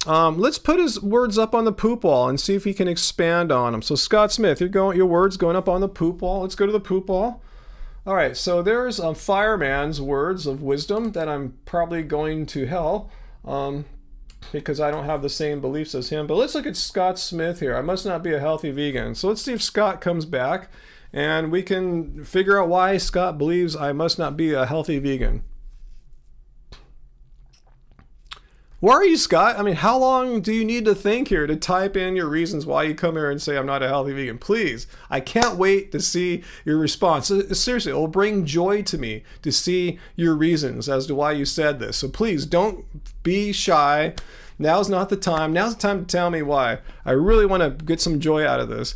Let's put his words up on the poop wall and see if he can expand on them. So Scott Smith, your words going up on the poop wall. Let's go to the poop wall. All right, so there's Fireman's words of wisdom that I'm probably going to hell. Because I don't have the same beliefs as him. But let's look at Scott Smith here. I must not be a healthy vegan. So let's see if Scott comes back and we can figure out why Scott believes I must not be a healthy vegan. Where are you, Scott? I mean, how long do you need to think here to type in your reasons why you come here and say I'm not a healthy vegan? Please, I can't wait to see your response. Seriously, it will bring joy to me to see your reasons as to why you said this. So please don't be shy. Now's not the time. Now's the time to tell me why. I really want to get some joy out of this.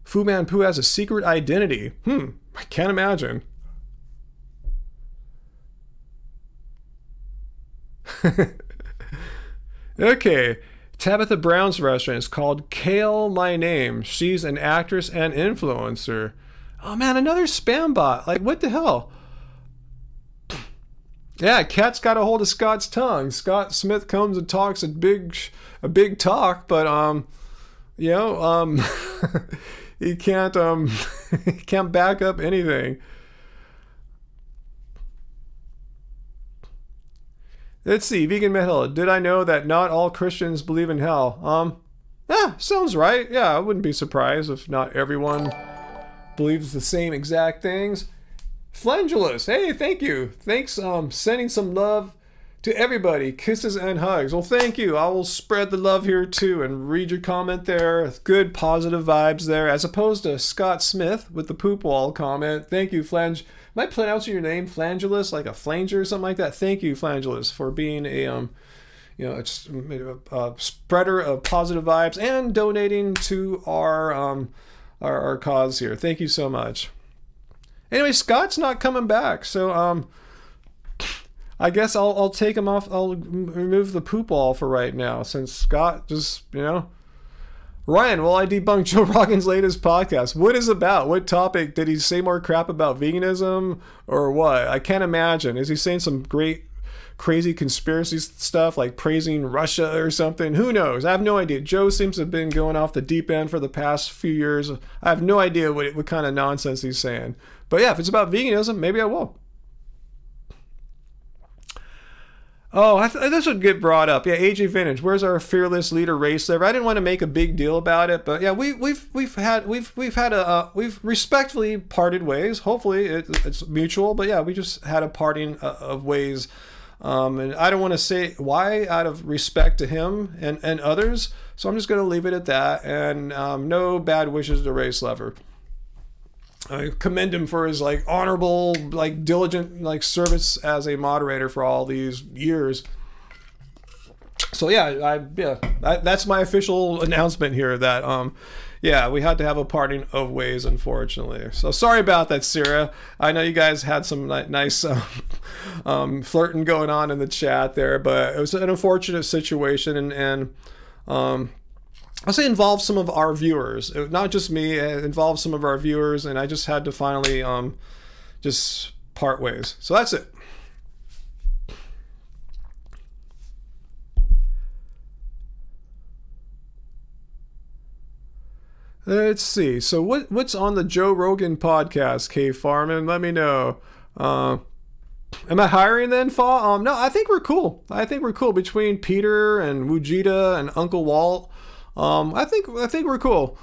Fu Manchu has a secret identity. I can't imagine. Okay, Tabitha Brown's restaurant is called Kale My Name. She's an actress and influencer. Oh man, another spam bot. Like, what the hell? Yeah, Cat's got a hold of Scott's tongue. Scott Smith comes and talks a big talk, but he can't he can't back up anything. Let's see, vegan metal. Did I know that not all Christians believe in hell? Yeah, sounds right. Yeah, I wouldn't be surprised if not everyone believes the same exact things. Flangulus, hey, thank you. Thanks, sending some love to everybody. Kisses and hugs. Well, thank you. I will spread the love here too and read your comment there. Good positive vibes there, as opposed to Scott Smith with the poop wall comment. Thank you, Flange. Am I pronouncing your name Flangulus, like a flanger or something like that? Thank you, Flangulus, for being a spreader of positive vibes and donating to our cause here. Thank you so much. Anyway, Scott's not coming back, so I guess I'll take him off. I'll remove the poop wall for right now, since Scott just Ryan, will I debunk Joe Rogan's latest podcast? What is it about? What topic? Did he say more crap about veganism or what? I can't imagine. Is he saying some great, crazy conspiracy stuff like praising Russia or something? Who knows? I have no idea. Joe seems to have been going off the deep end for the past few years. I have no idea what kind of nonsense he's saying. But yeah, if it's about veganism, maybe I will. Oh, this would get brought up. Yeah, AJ Vintage. Where's our fearless leader race there? I didn't want to make a big deal about it, but yeah, we've respectfully parted ways. Hopefully it's mutual, but yeah, we just had a parting of ways, and I don't want to say why out of respect to him and others. So I'm just going to leave it at that, and no bad wishes to Race Lover. I commend him for his honorable, diligent service as a moderator for all these years. So yeah, that's my official announcement here that we had to have a parting of ways, unfortunately. So sorry about that, Sarah. I know you guys had some nice flirting going on in the chat there, but it was an unfortunate situation, and I'll say involved some of our viewers, not just me. It involved some of our viewers, and I just had to finally just part ways. So that's it. Let's see. So what's on the Joe Rogan podcast, K Farman? Let me know. Am I hiring then, Fa? No, I think we're cool. Between Peter and Wujita and Uncle Walt. I think we're cool.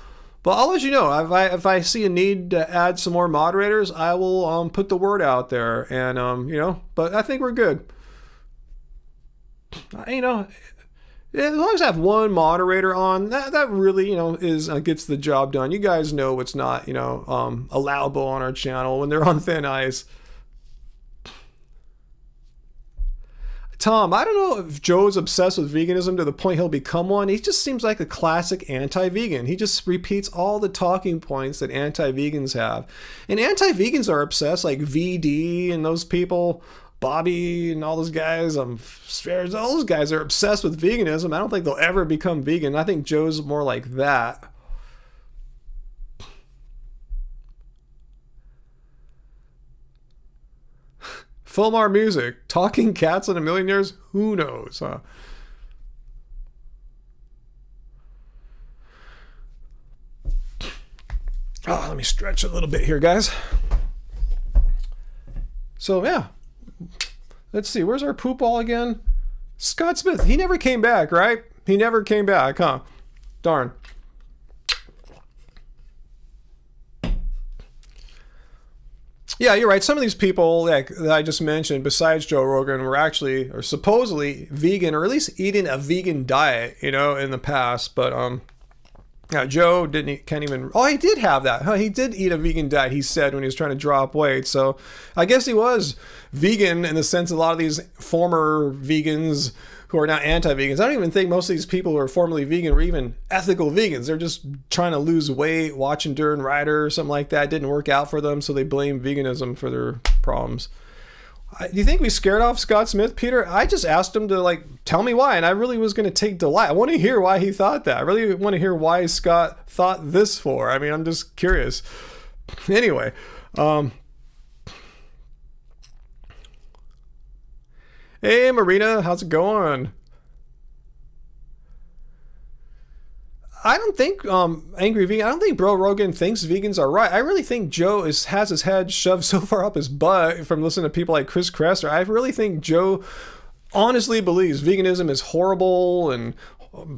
But I'll let you know if I see a need to add some more moderators. I will put the word out there, and But I think we're good. As long as I have one moderator on, that really is gets the job done. You guys know what's not allowable on our channel when they're on thin ice. Tom, I don't know if Joe's obsessed with veganism to the point he'll become one. He just seems like a classic anti-vegan. He just repeats all the talking points that anti-vegans have. And anti-vegans are obsessed, like VD and those people, Bobby and all those guys, all those guys are obsessed with veganism. I don't think they'll ever become vegan. I think Joe's more like that. Fulmar Music, talking cats in a million years? Who knows, huh? Oh, let me stretch a little bit here, guys. So, yeah. Let's see, where's our poop ball again? Scott Smith, he never came back, right? He never came back, huh? Darn. Yeah, you're right. Some of these people that I just mentioned, besides Joe Rogan, were actually or supposedly vegan, or at least eating a vegan diet, in the past. But Joe can't even. Oh, he did have that. He did eat a vegan diet, he said, when he was trying to drop weight. So I guess he was vegan in the sense a lot of these former vegans who are now anti-vegans. I don't even think most of these people who are formerly vegan were even ethical vegans. They're just trying to lose weight, watching Duran Rider or something like that. It didn't work out for them, so they blame veganism for their problems. Do you think we scared off Scott Smith, Peter? I just asked him to tell me why, and I really was going to take delight. I want to hear why he thought that. I really want to hear why Scott thought this for. I mean, I'm just curious. Anyway, hey Marina, how's it going? I don't think Angry Vegan, I don't think Bro Rogan thinks vegans are right. I really think Joe has his head shoved so far up his butt from listening to people like Chris Kresser. I really think Joe honestly believes veganism is horrible and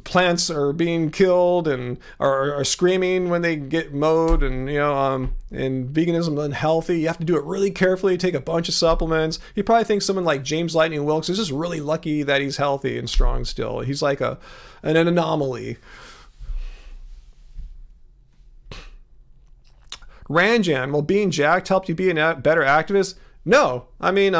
plants are being killed and are screaming when they get mowed, and and veganism is unhealthy. You have to do it really carefully, take a bunch of supplements. He probably thinks someone like James Lightning Wilkes is just really lucky that he's healthy and strong still. He's like an anomaly. Ranjan, well, being jacked helped you be a better activist? No. I mean,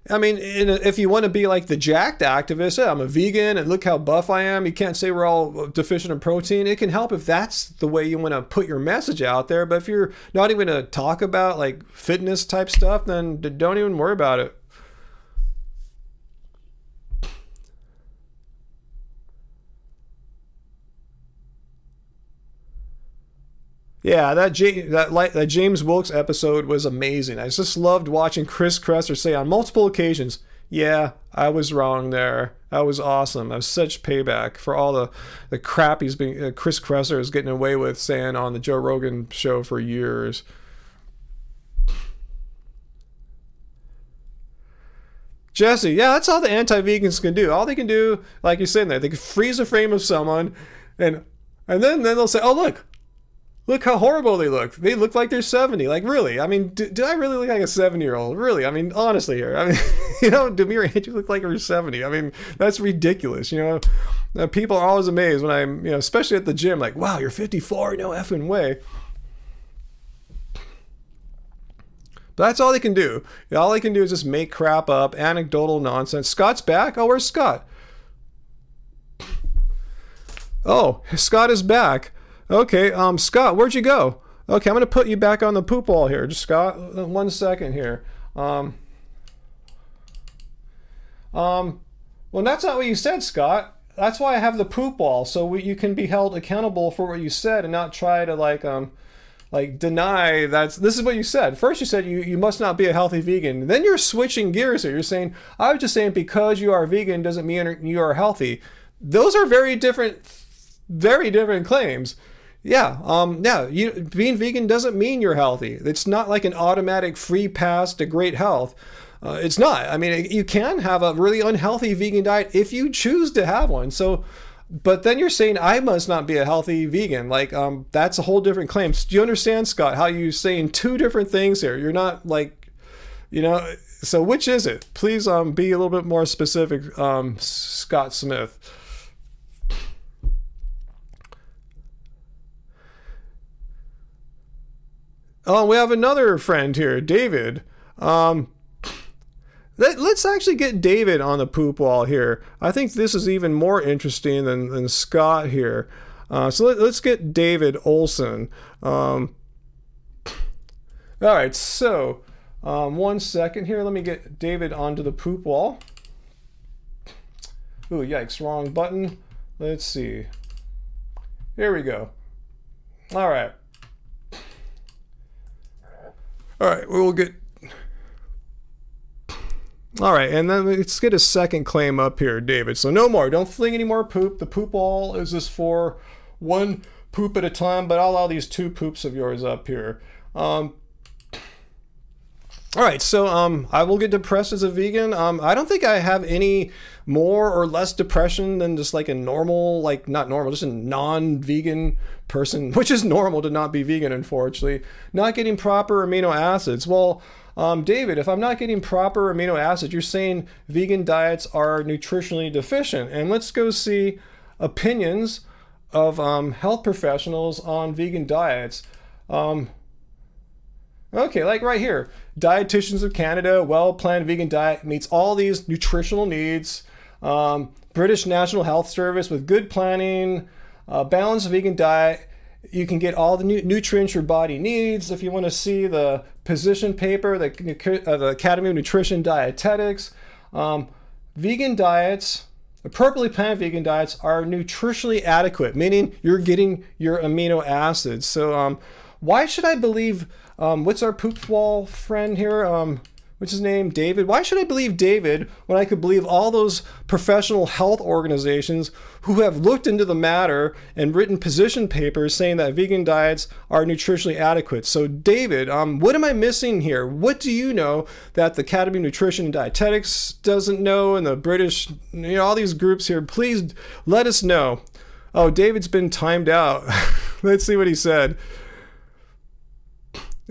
if you want to be like the jacked activist, yeah, I'm a vegan and look how buff I am. You can't say we're all deficient in protein. It can help if that's the way you want to put your message out there. But if you're not even going to talk about like fitness type stuff, then don't even worry about it. Yeah, that James Wilkes episode was amazing. I just loved watching Chris Kresser say on multiple occasions, yeah, I was wrong there. That was awesome. That was such payback for all the crap Chris Kresser is getting away with saying on the Joe Rogan show for years. Jesse, yeah, that's all the anti-vegans can do. All they can do, like you're saying there, they can freeze a frame of someone and then they'll say, oh, look how horrible they look. They look like they're 70. Like, really? I mean, do I really look like a 70-year-old? Really? I mean, honestly here. I mean, Demir and Andrew look like they're 70. I mean, that's ridiculous, People are always amazed when I'm, especially at the gym, like, wow, you're 54? No effing way. But that's all they can do. All they can do is just make crap up, anecdotal nonsense. Scott's back? Oh, where's Scott? Oh, Scott is back. Okay, Scott, where'd you go? Okay, I'm going to put you back on the poop ball here. Just, Scott, 1 second here. Well, that's not what you said, Scott. That's why I have the poop ball, so you can be held accountable for what you said and not try to, deny that this is what you said. First, you said you must not be a healthy vegan. Then you're switching gears here. You're saying, I was just saying because you are vegan doesn't mean you are healthy. Those are very different claims. Yeah, being vegan doesn't mean you're healthy. It's not like an automatic free pass to great health. It's not. I mean, you can have a really unhealthy vegan diet if you choose to have one. So But then you're saying I must not be a healthy vegan. Like, that's a whole different claim. Do you understand, Scott, how you're saying two different things here? You're not like, so which is it? Please be a little bit more specific, Scott Smith. Oh, we have another friend here, David. Let's actually get David on the poop wall here. I think this is even more interesting than Scott here. So let's get David Olson. All right, so 1 second here. Let me get David onto the poop wall. Ooh, yikes, wrong button. Let's see. Here we go. All right. All right, we'll get... All right, and then let's get a second claim up here, David. So no more. Don't fling any more poop. The poop wall is just for one poop at a time, but I'll allow these two poops of yours up here. All right, so I will get depressed as a vegan. I don't think I have any more or less depression than just like a normal, like not normal, just a non-vegan person, which is normal to not be vegan, unfortunately. Not getting proper amino acids. Well, David, if I'm not getting proper amino acids, you're saying vegan diets are nutritionally deficient. And let's go see opinions of health professionals on vegan diets. Okay, like right here. Dietitians of Canada, well-planned vegan diet meets all these nutritional needs. British National Health Service with good planning, balanced vegan diet. You can get all the nutrients your body needs. If you want to see the position paper, the Academy of Nutrition Dietetics, vegan diets, appropriately planned vegan diets are nutritionally adequate, meaning you're getting your amino acids. So why should I believe, what's our poop wall friend here? What's his name? David. Why should I believe David when I could believe all those professional health organizations who have looked into the matter and written position papers saying that vegan diets are nutritionally adequate? So David, what am I missing here? What do you know that the Academy of Nutrition and Dietetics doesn't know, and the British, all these groups here? Please let us know. Oh, David's been timed out. Let's see what he said.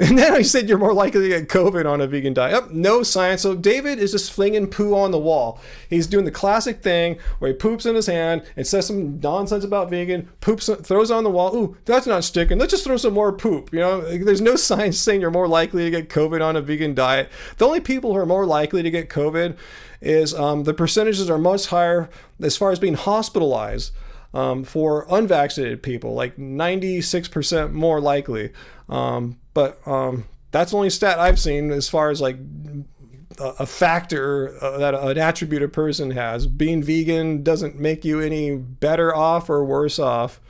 And then I said you're more likely to get COVID on a vegan diet. Oh, no science. So David is just flinging poo on the wall. He's doing the classic thing where he poops in his hand and says some nonsense about vegan, poops, throws on the wall. Ooh, that's not sticking. Let's just throw some more poop. There's no science saying you're more likely to get COVID on a vegan diet. The only people who are more likely to get COVID is the percentages are much higher as far as being hospitalized. For unvaccinated people, like 96% more likely. But that's the only stat I've seen as far as like a factor that an attribute a person has. Being vegan doesn't make you any better off or worse off.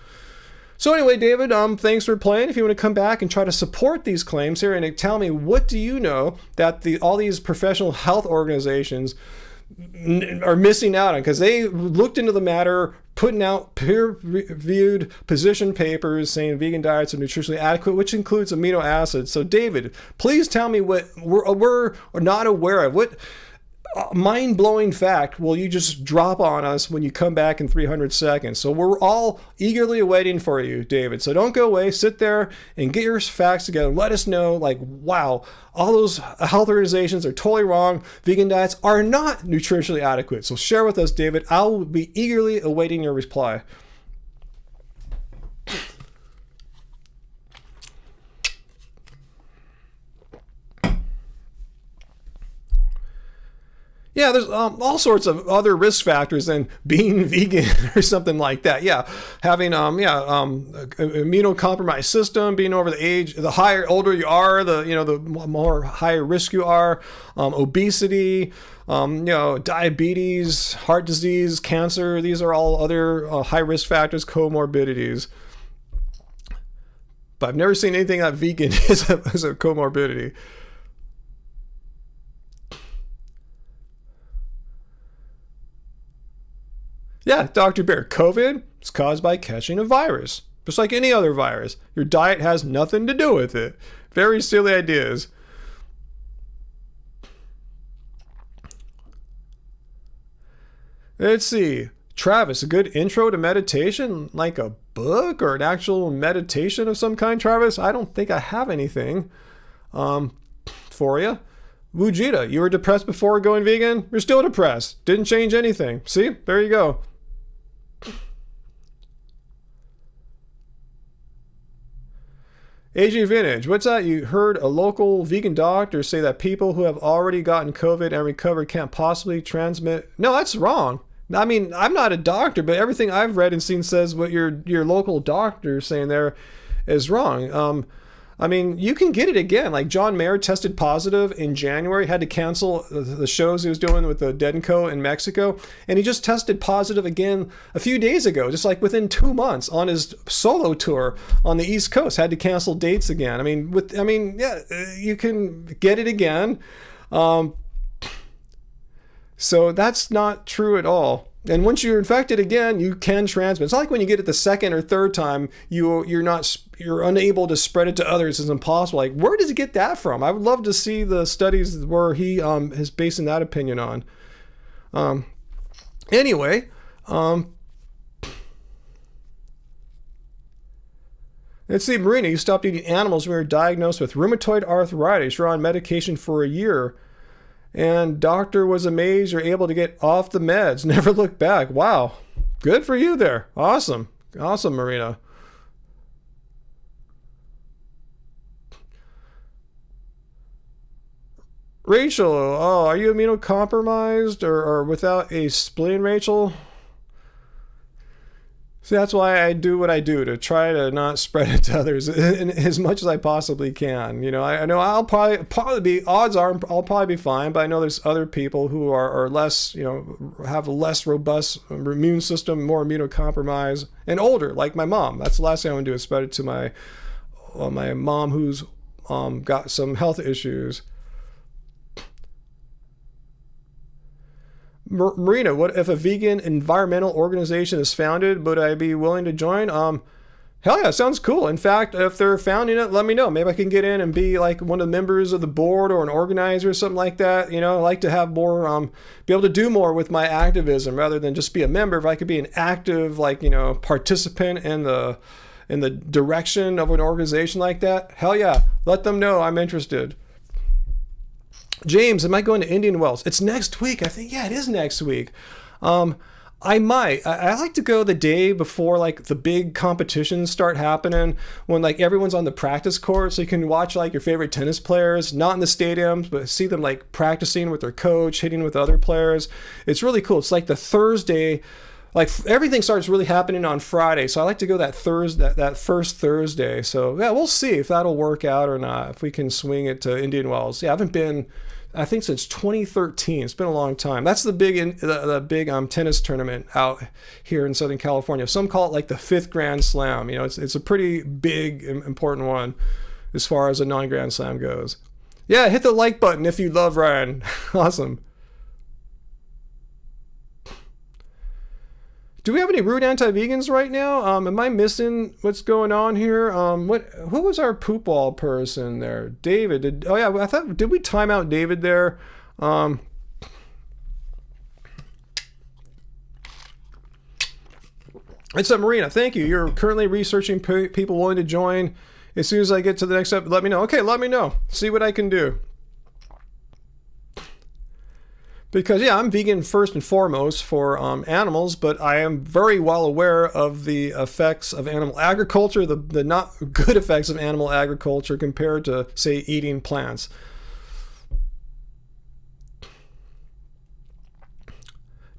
So anyway, David, thanks for playing. If you want to come back and try to support these claims here and tell me, what do you know that all these professional health organizations are missing out on? Because they looked into the matter, putting out peer-reviewed position papers saying vegan diets are nutritionally adequate, which includes amino acids. So David, please tell me what we're not aware of. What mind-blowing fact will you just drop on us when you come back in 300 seconds? So we're all eagerly awaiting for you, David. So don't go away. Sit there and get your facts together. Let us know, like, wow, all those health organizations are totally wrong. Vegan diets are not nutritionally adequate. So share with us, David. I'll be eagerly awaiting your reply. Yeah, there's all sorts of other risk factors than being vegan or something like that. Yeah, having immunocompromised system, being over the age, the older you are, the more higher risk you are. Obesity, diabetes, heart disease, cancer. These are all other high risk factors, comorbidities. But I've never seen anything that vegan is a comorbidity. Yeah, Dr. Bear, COVID is caused by catching a virus, just like any other virus. Your diet has nothing to do with it. Very silly ideas. Let's see. Travis, a good intro to meditation, like a book or an actual meditation of some kind, Travis? I don't think I have anything for you. Wujita, you were depressed before going vegan? You're still depressed. Didn't change anything. See? There you go. AG Vintage, what's that? You heard a local vegan doctor say that people who have already gotten COVID and recovered can't possibly transmit. No, that's wrong. I mean, I'm not a doctor, but everything I've read and seen says what your local doctor is saying there is wrong. I mean, you can get it again. Like John Mayer tested positive in January, had to cancel the shows he was doing with the Dead & Co. in Mexico, and he just tested positive again a few days ago, just like within 2 months on his solo tour on the East Coast. Had to cancel dates again. I mean, yeah, you can get it again. So that's not true at all. And once you're infected again, you can transmit. It's not like when you get it the second or third time, you're unable to spread it to others. It's impossible. Like, where does he get that from? I would love to see the studies where he is basing that opinion on. Anyway, let's see, Marina, you stopped eating animals when you were diagnosed with rheumatoid arthritis. You're on medication for a year. And doctor was amazed you're able to get off the meds. Never look back. Wow. Good for you there. Awesome. Awesome, Marina. Rachel, oh, are you immunocompromised or without a spleen, Rachel? See, that's why I do what I do, to try to not spread it to others as much as I possibly can. You know, I know I'll probably be, odds are I'll probably be fine, but I know there's other people who are less, you know, have a less robust immune system, more immunocompromised, and older, like my mom. That's the last thing I want to do is spread it to my mom who's got some health issues. Marina, what if a vegan environmental organization is founded? Would I be willing to join? Hell yeah, sounds cool. In fact, if they're founding it, let me know. Maybe I can get in and be like one of the members of the board or an organizer or something like that. You know, I like to have more, be able to do more with my activism rather than just be a member. If I could be an active, like, you know, participant in the direction of an organization like that, hell yeah, let them know I'm interested. James, am I going to Indian Wells? It's next week. I think, yeah, it is next week. I might. I like to go the day before like the big competitions start happening, when like everyone's on the practice court, so you can watch like your favorite tennis players, not in the stadiums, but see them like practicing with their coach, hitting with other players. It's really cool. It's like the Thursday, like everything starts really happening on Friday. So I like to go that first Thursday. So yeah, we'll see if that'll work out or not, if we can swing it to Indian Wells. Yeah, I haven't been, I think, since 2013. It's been a long time. That's the big tennis tournament out here in Southern California. Some call it like the 5th Grand Slam. You know, it's a pretty big, important one as far as a non-Grand Slam goes. Yeah, hit the like button if you love Ryan. Awesome. Do we have any rude anti-vegans right now? Am I missing what's going on here? Who was our poop ball person there? David. Did we time out David there? It's a Marina. Thank you. You're currently researching people willing to join. As soon as I get to the next step, let me know. Okay, let me know. See what I can do. Because, yeah, I'm vegan first and foremost for animals, but I am very well aware of the effects of animal agriculture, the not good effects of animal agriculture compared to, say, eating plants.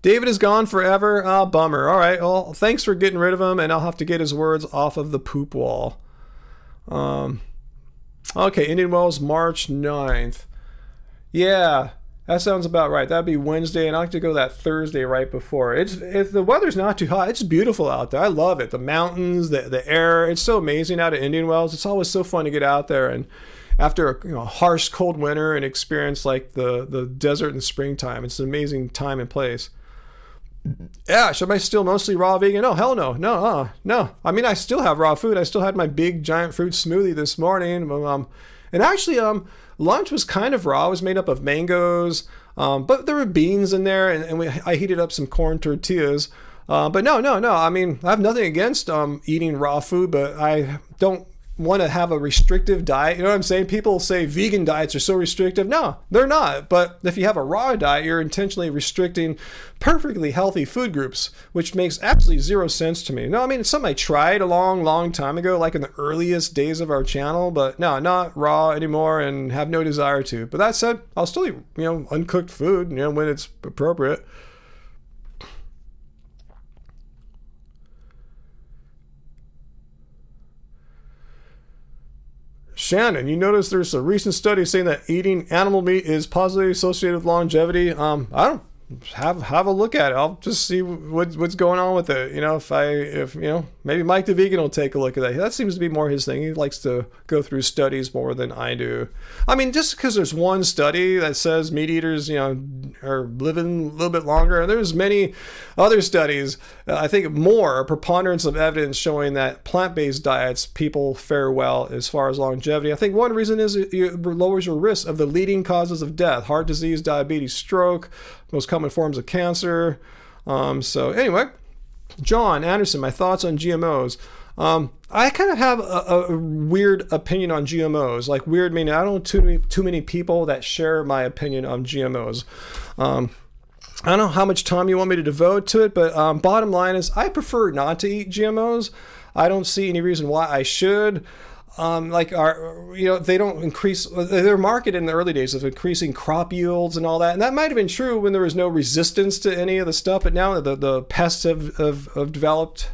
David is gone forever. Ah, bummer. All right, well, thanks for getting rid of him, and I'll have to get his words off of the poop wall. Okay, Indian Wells, March 9th. Yeah. That sounds about right. That'd be Wednesday, and I like to go that Thursday right before. If the weather's not too hot, it's beautiful out there. I love it. The mountains, the air. It's so amazing out at Indian Wells. It's always so fun to get out there and after a harsh, cold winter and experience like the desert in the springtime. It's an amazing time and place. Ash, am I still mostly raw vegan? Oh, hell no. No. I mean, I still have raw food. I still had my big giant fruit smoothie this morning. And actually, lunch was kind of raw. It was made up of mangoes, but there were beans in there, and I heated up some corn tortillas. But no. I mean, I have nothing against eating raw food, but I don't want to have a restrictive diet. You know what I'm saying? People say vegan diets are so restrictive. No, they're not. But if you have a raw diet, you're intentionally restricting perfectly healthy food groups, which makes absolutely zero sense to me. No, I mean, it's something I tried a long time ago, like in the earliest days of our channel, but no, not raw anymore and have no desire to. But that said, I'll still eat, uncooked food, when it's appropriate. Shannon, you notice there's a recent study saying that eating animal meat is positively associated with longevity. I don't have a look at it. I'll just see what's going on with it. If maybe Mike the Vegan will take a look at that. That seems to be more his thing. He likes to go through studies more than I do. I mean, just because there's one study that says meat eaters, are living a little bit longer, and there's many other studies, I think a preponderance of evidence showing that plant-based diets, people fare well as far as longevity. I think one reason is it lowers your risk of the leading causes of death: heart disease, diabetes, stroke, most common forms of cancer. So anyway, John Anderson, my thoughts on GMOs. I kind of have a weird opinion on GMOs. Like weird meaning I don't know too many people that share my opinion on GMOs. I don't know how much time you want me to devote to it, but bottom line is I prefer not to eat GMOs. I don't see any reason why I should. They don't increase, they're marketed in the early days of increasing crop yields and all that. And that might have been true when there was no resistance to any of the stuff, but now the pests have developed,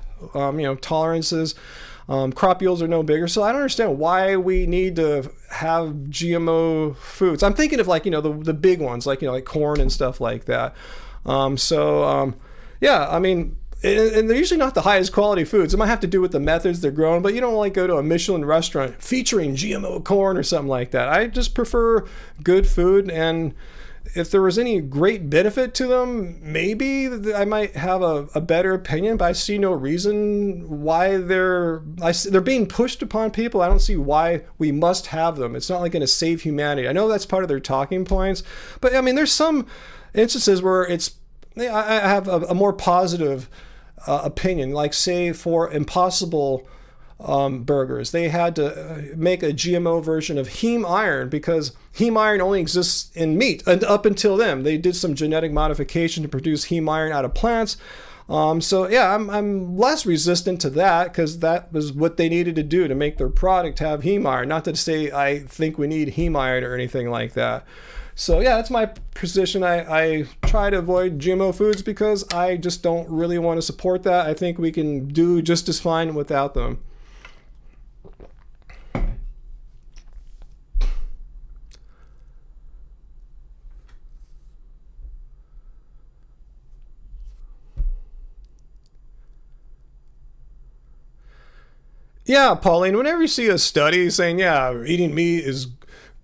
tolerances. Crop yields are no bigger. So I don't understand why we need to have GMO foods. I'm thinking of the big ones, like corn and stuff like that. And they're usually not the highest quality foods. It might have to do with the methods they're grown, but you don't go to a Michelin restaurant featuring GMO corn or something like that. I just prefer good food, and if there was any great benefit to them, maybe I might have a better opinion, but I see no reason why they're being pushed upon people. I don't see why we must have them. It's not going to save humanity. I know that's part of their talking points, but I mean, there's some instances where I have a more positive opinion, like say for Impossible burgers, they had to make a GMO version of heme iron because heme iron only exists in meat, and up until then they did some genetic modification to produce heme iron out of plants. I'm less resistant to that because that was what they needed to do to make their product have heme iron. Not to say I think we need heme iron or anything like that. So yeah, that's my position. I try to avoid GMO foods because I just don't really want to support that. I think we can do just as fine without them. Yeah, Pauline, whenever you see a study saying, eating meat is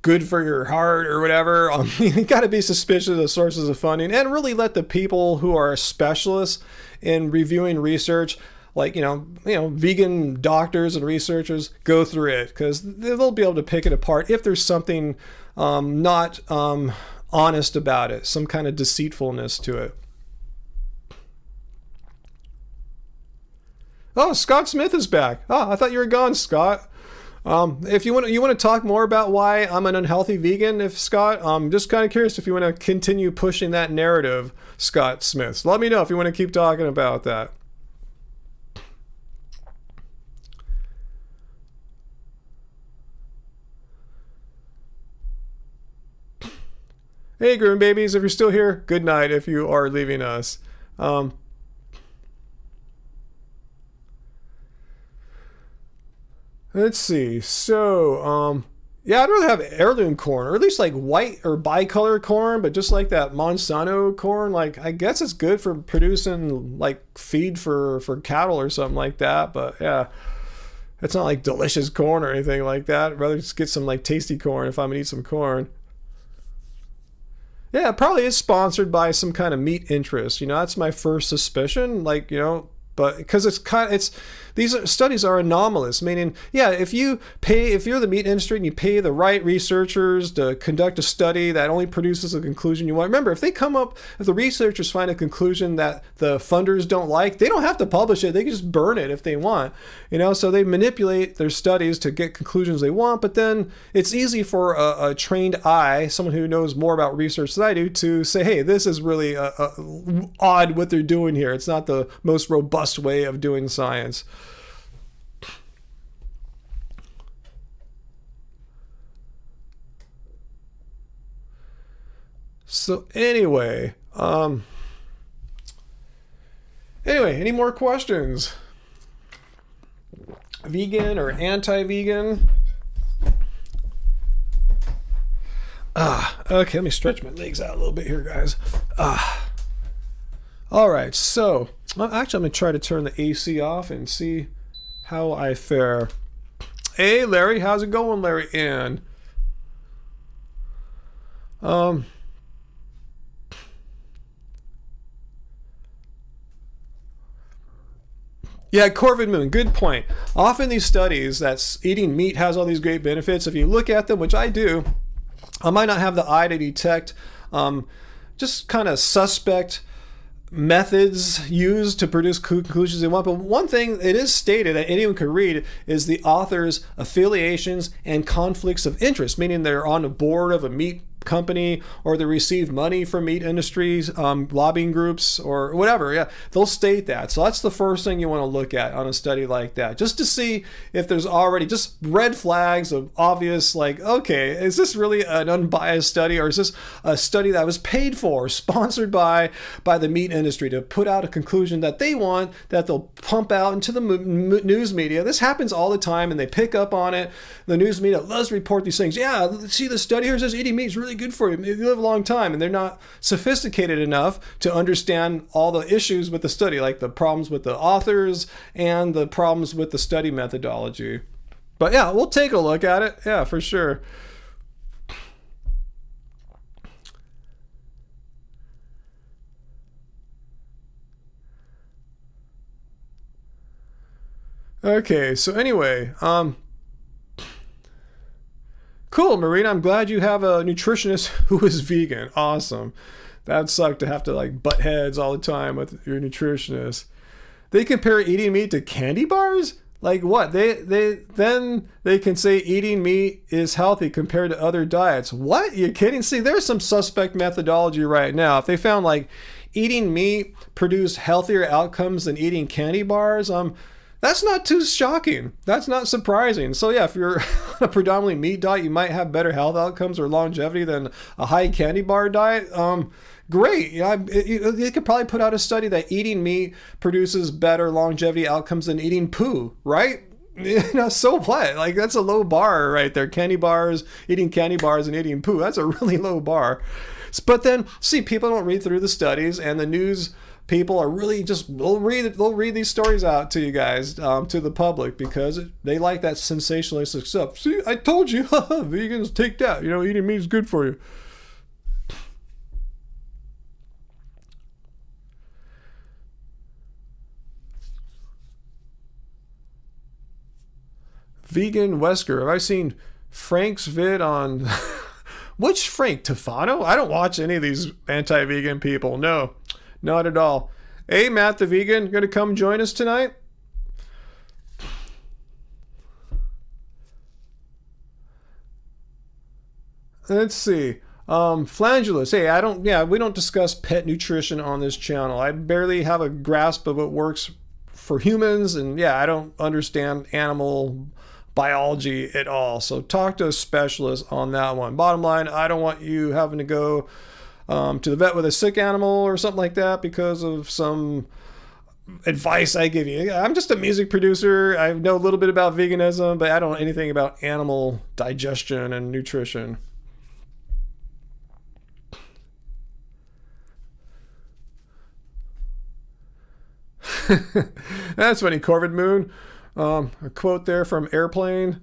good for your heart or whatever, you got to be suspicious of the sources of funding and really let the people who are specialists in reviewing research, like, vegan doctors and researchers, go through it, because they'll be able to pick it apart if there's something not honest about it, some kind of deceitfulness to it. Oh, Scott Smith is back. Oh, I thought you were gone, Scott. If you want to talk more about why I'm an unhealthy vegan, Scott, I'm just kind of curious if you want to continue pushing that narrative, Scott Smith. So let me know if you want to keep talking about that. Hey, Groom Babies, if you're still here, good night if you are leaving us. Let's see. So, I'd rather have heirloom corn, or at least like white or bicolor corn, but just like that Monsanto corn. Like, I guess it's good for producing like feed for cattle or something like that. But yeah, it's not like delicious corn or anything like that. I'd rather just get some like tasty corn if I'm gonna eat some corn. Yeah, it probably is sponsored by some kind of meat interest. That's my first suspicion. Like, but but because these studies are anomalous, meaning, yeah, if you're the meat industry and you pay the right researchers to conduct a study that only produces a conclusion you want. Remember, if the researchers find a conclusion that the funders don't like, they don't have to publish it. They can just burn it if they want, so they manipulate their studies to get conclusions they want. But then it's easy for a trained eye, someone who knows more about research than I do, to say, hey, this is really odd what they're doing here. It's not the most robust way of doing science. So anyway, any more questions? Vegan or anti-vegan? Okay, let me stretch my legs out a little bit here, guys. All right, so actually I'm going to try to turn the AC off and see how I fare. Hey, Larry, how's it going, Larry Ann? Yeah, Corvid Moon, good point. Often these studies that eating meat has all these great benefits, if you look at them, which I do, I might not have the eye to detect just kind of suspect methods used to produce conclusions they want. But one thing it is stated that anyone can read is the author's affiliations and conflicts of interest, meaning they're on the board of a meat company or they receive money from meat industries, lobbying groups or whatever. Yeah, they'll state that. So that's the first thing you want to look at on a study like that, just to see if there's already just red flags of obvious, like, okay, is this really an unbiased study, or is this a study that was paid for, sponsored by the meat industry to put out a conclusion that they want, that they'll pump out into the news media. This happens all the time and they pick up on it. The news media loves to report these things. Yeah, see, the study here says eating meat is really good for you. You live a long time. And they're not sophisticated enough to understand all the issues with the study, like the problems with the authors and the problems with the study methodology. But yeah, we'll take a look at it. Yeah, for sure. Okay, so anyway, cool, Marina. I'm glad you have a nutritionist who is vegan. Awesome. That'd suck to have to like butt heads all the time with your nutritionist. They compare eating meat to candy bars? Like what? They can say eating meat is healthy compared to other diets. What? You kidding? See, there's some suspect methodology right now. If they found like eating meat produced healthier outcomes than eating candy bars, that's not too shocking. That's not surprising. So yeah, if you're on a predominantly meat diet, you might have better health outcomes or longevity than a high candy bar diet. Great. Yeah, you could probably put out a study that eating meat produces better longevity outcomes than eating poo, right? So what? Like, that's a low bar right there. Eating candy bars and eating poo. That's a really low bar. But then, see, people don't read through the studies, and the news people are really just, they'll read these stories out to you guys, to the public, because they like that sensationalistic stuff. See, I told you, vegans take that. Eating meat is good for you. Vegan Wesker. Have I seen Frank's vid on... Which Frank? Tefano? I don't watch any of these anti-vegan people. No, not at all. Hey, Matt the Vegan, gonna come join us tonight? Let's see. Flangulus. Hey, we don't discuss pet nutrition on this channel. I barely have a grasp of what works for humans, and yeah, I don't understand animal biology at all. So talk to a specialist on that one. Bottom line, I don't want you having to go to the vet with a sick animal or something like that because of some advice I give you. I'm just a music producer. I know a little bit about veganism, but I don't know anything about animal digestion and nutrition. That's funny, Corvid Moon. A quote there from Airplane.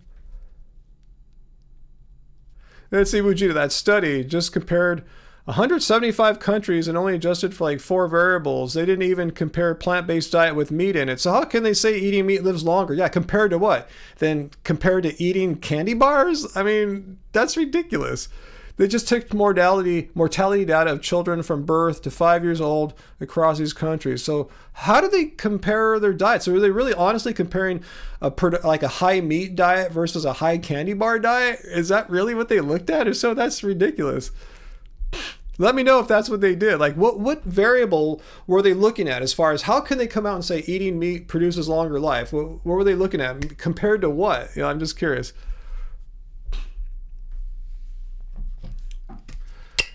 Let's see, Wujita, that study just compared 175 countries and only adjusted for like 4 variables. They didn't even compare plant-based diet with meat in it. So how can they say eating meat lives longer? Yeah, compared to what? Then compared to eating candy bars? I mean, that's ridiculous. They just took mortality data of children from birth to 5 years old across these countries. So how do they compare their diets? So are they really honestly comparing like a high meat diet versus a high candy bar diet? Is that really what they looked at? If so, that's ridiculous. Let me know if that's what they did. Like what variable were they looking at as far as how can they come out and say eating meat produces longer life? What were they looking at compared to what? You know, I'm just curious.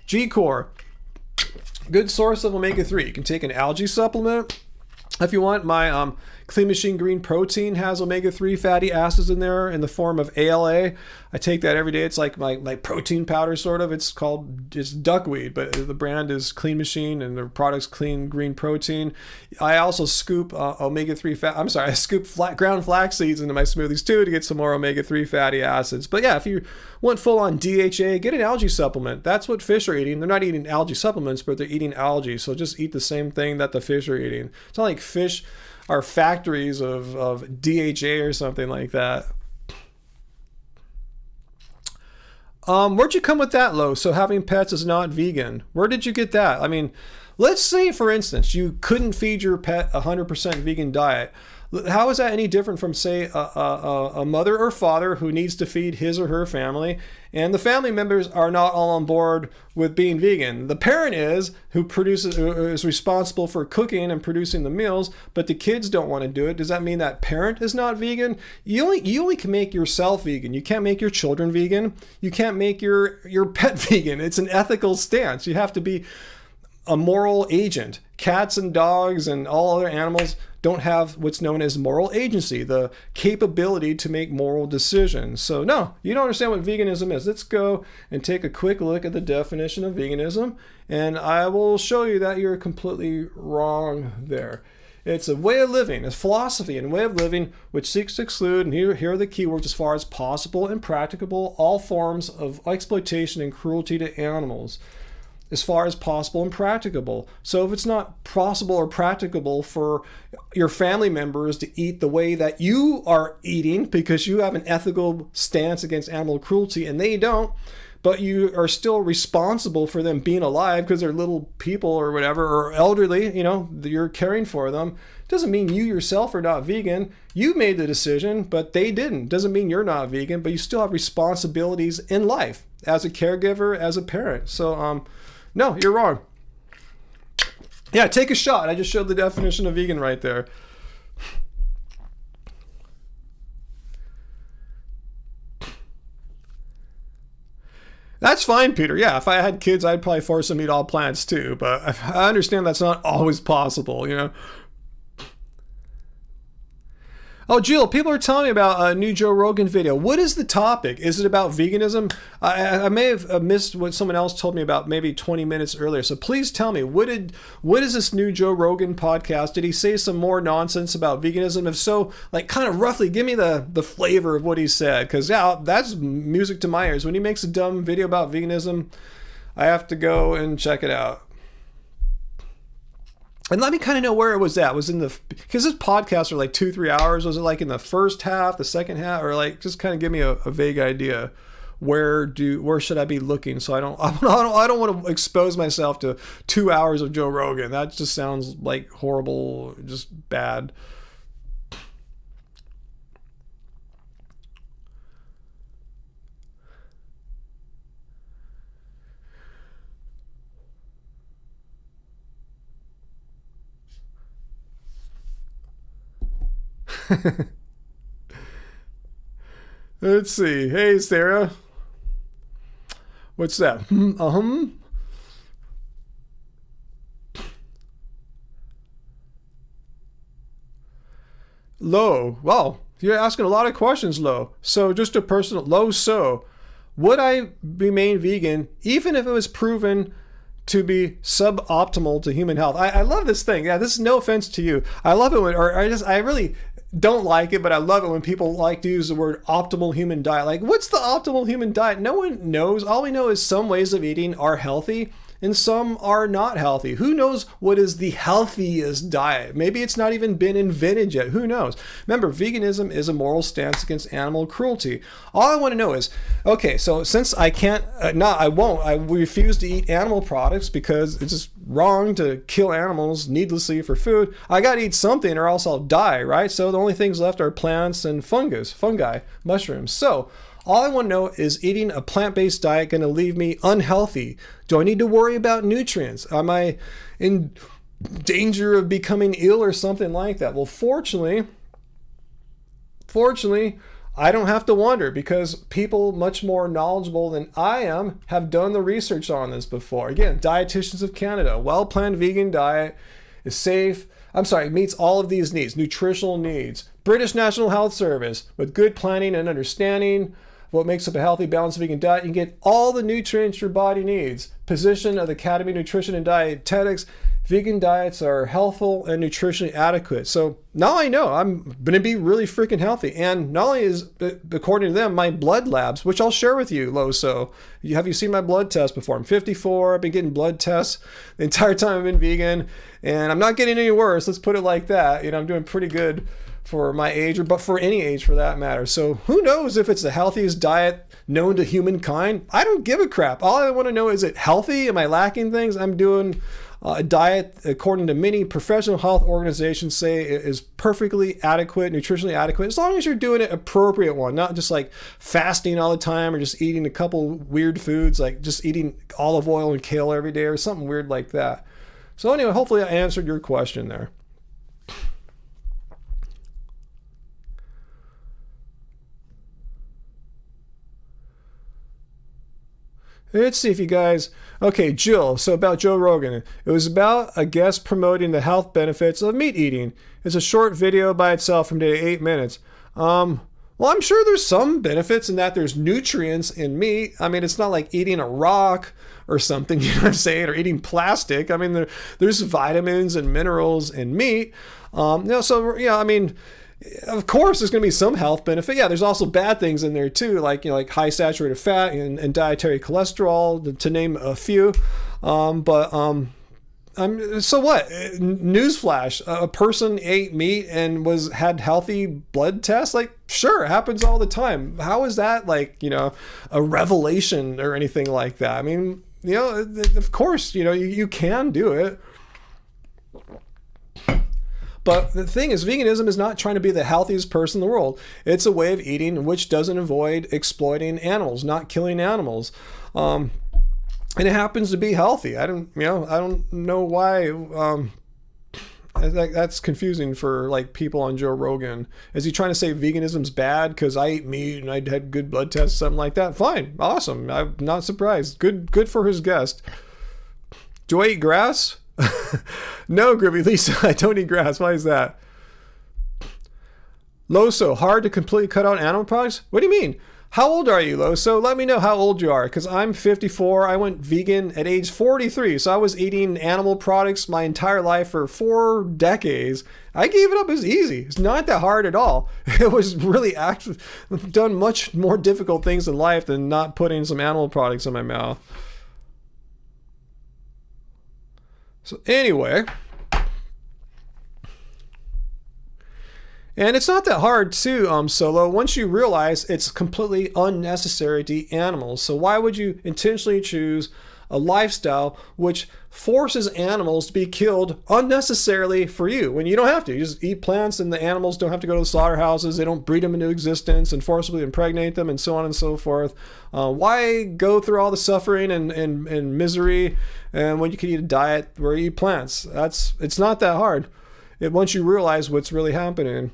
G-Core, good source of omega-3. You can take an algae supplement if you want. My Clean Machine Green Protein has omega-3 fatty acids in there in the form of ALA. I take that every day. It's like my protein powder, sort of. It's duckweed, but the brand is Clean Machine and the product's Clean Green Protein. I also scoop omega-3 fat. I'm sorry, I scoop ground flax seeds into my smoothies too to get some more omega-3 fatty acids. But yeah, if you want full-on DHA, get an algae supplement. That's what fish are eating. They're not eating algae supplements, but they're eating algae. So just eat the same thing that the fish are eating. It's not like fish are factories of DHA or something like that. Where'd you come with that, Lo? So having pets is not vegan. Where did you get that? I mean, let's say, for instance, you couldn't feed your pet 100% vegan diet. How is that any different from, say, a mother or father who needs to feed his or her family, and the family members are not all on board with being vegan? The parent is is responsible for cooking and producing the meals, but the kids don't want to do it. Does that mean that parent is not vegan? You only can make yourself vegan. You can't make your children vegan. You can't make your pet vegan. It's an ethical stance. You have to be a moral agent. Cats and dogs and all other animals don't have what's known as moral agency, the capability to make moral decisions. So no, you don't understand what veganism is. Let's go and take a quick look at the definition of veganism, and I will show you that you're completely wrong there. It's a way of living, a philosophy and way of living which seeks to exclude, and here are the keywords, as far as possible and practicable, all forms of exploitation and cruelty to animals. As far as possible and practicable. So if it's not possible or practicable for your family members to eat the way that you are eating because you have an ethical stance against animal cruelty and they don't, but you are still responsible for them being alive because they're little people or whatever, or elderly, you know, you're caring for them, doesn't mean you yourself are not vegan. You made the decision, but they didn't. Doesn't mean you're not vegan, but you still have responsibilities in life as a caregiver, as a parent. So, no, you're wrong. Yeah, take a shot. I just showed the definition of vegan right there. That's fine, Peter. Yeah, if I had kids, I'd probably force them to eat all plants too. But I understand that's not always possible, you know. Oh, Jill, people are telling me about a new Joe Rogan video. What is the topic? Is it about veganism? I may have missed what someone else told me about maybe 20 minutes earlier. So please tell me, what is this new Joe Rogan podcast? Did he say some more nonsense about veganism? If so, like kind of roughly give me the flavor of what he said. Because yeah, that's music to my ears. When he makes a dumb video about veganism, I have to go and check it out. And let me kind of know where it was at. Was in because this podcast are like 2-3 hours. Was it like in the first half, the second half, or like just kind of give me a vague idea? Where should I be looking? So I don't want to expose myself to 2 hours of Joe Rogan. That just sounds like horrible, just bad. Let's see. Hey, Sarah. What's that? Lo. Well, you're asking a lot of questions, Lo. So just a personal Lo. So would I remain vegan even if it was proven to be suboptimal to human health? I love this thing. Yeah, this is no offense to you. I love it when, I really don't like it, but I love it when people like to use the word optimal human diet. Like, what's the optimal human diet? No one knows. All we know is some ways of eating are healthy and some are not healthy. Who knows what is the healthiest diet? Maybe it's not even been invented yet. Who knows? Remember, veganism is a moral stance against animal cruelty. All I want to know is, okay, so since I can't, I refuse to eat animal products because it's just wrong to kill animals needlessly for food. I got to eat something or else I'll die, right? So the only things left are plants and fungi, mushrooms. So all I want to know is, eating a plant-based diet going to leave me unhealthy? Do I need to worry about nutrients? Am I in danger of becoming ill or something like that? Well, fortunately, I don't have to wonder, because people much more knowledgeable than I am have done the research on this before. Again, Dietitians of Canada, well-planned vegan diet is safe. Meets all of these needs, nutritional needs. British National Health Service, with good planning and understanding what makes up a healthy, balanced vegan diet, you can get all the nutrients your body needs. Position of the Academy of Nutrition and Dietetics, vegan diets are healthful and nutritionally adequate. So now I know I'm going to be really freaking healthy. And not only is, according to them, my blood labs, which I'll share with you, Loso. Have you seen my blood test before? I'm 54. I've been getting blood tests the entire time I've been vegan, and I'm not getting any worse. Let's put it like that. I'm doing pretty good for my age, but for any age for that matter. So who knows if it's the healthiest diet known to humankind? I don't give a crap. All I want to know is, it healthy? Am I lacking things? I'm doing a diet, according to many professional health organizations, say it is perfectly adequate, nutritionally adequate, as long as you're doing it appropriate one, not just like fasting all the time or just eating a couple weird foods, like just eating olive oil and kale every day or something weird like that. So anyway, hopefully I answered your question there. Let's see if you guys... Okay, Jill, so about Joe Rogan. It was about a guest promoting the health benefits of meat eating. It's a short video by itself from 8 minutes. Well, I'm sure there's some benefits in that there's nutrients in meat. I mean, it's not like eating a rock or something, you know what I'm saying, or eating plastic. I mean, there's vitamins and minerals in meat. I mean... Of course, there's going to be some health benefit. Yeah, there's also bad things in there too, like like high saturated fat and dietary cholesterol, to name a few. So what? Newsflash: a person ate meat and had healthy blood tests. Like, sure, it happens all the time. How is that a revelation or anything like that? I mean, of course, you can do it. But the thing is, veganism is not trying to be the healthiest person in the world. It's a way of eating which doesn't avoid exploiting animals, not killing animals. And it happens to be healthy. I don't know why that's confusing for people on Joe Rogan. Is he trying to say veganism's bad because I ate meat and I had good blood tests, something like that? Fine, awesome. I'm not surprised. Good for his guest. Do I eat grass? No, Groovy Lisa, I don't eat grass. Why is that? Loso, hard to completely cut out animal products? What do you mean? How old are you, Loso? Let me know how old you are, because I'm 54. I went vegan at age 43, so I was eating animal products my entire life for 4 decades. I gave it up. It was easy. It's not that hard at all. It was really done much more difficult things in life than not putting some animal products in my mouth. So anyway, and it's not that hard too, Solo, once you realize it's completely unnecessary to eat animals. So why would you intentionally choose a lifestyle which forces animals to be killed unnecessarily for you when you don't have to? You just eat plants and the animals don't have to go to the slaughterhouses. They don't breed them into existence and forcibly impregnate them and so on and so forth. Why go through all the suffering and misery when you can eat a diet where you eat plants? It's not that hard once you realize what's really happening.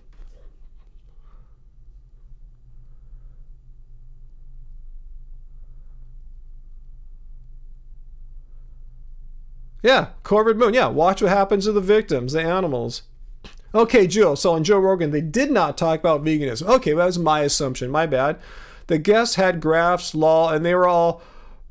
Yeah, Corvid Moon. Yeah, watch what happens to the victims, the animals. Okay, Jill. So on Joe Rogan, they did not talk about veganism. Okay, that was my assumption. My bad. The guests had graphs, law, and they were all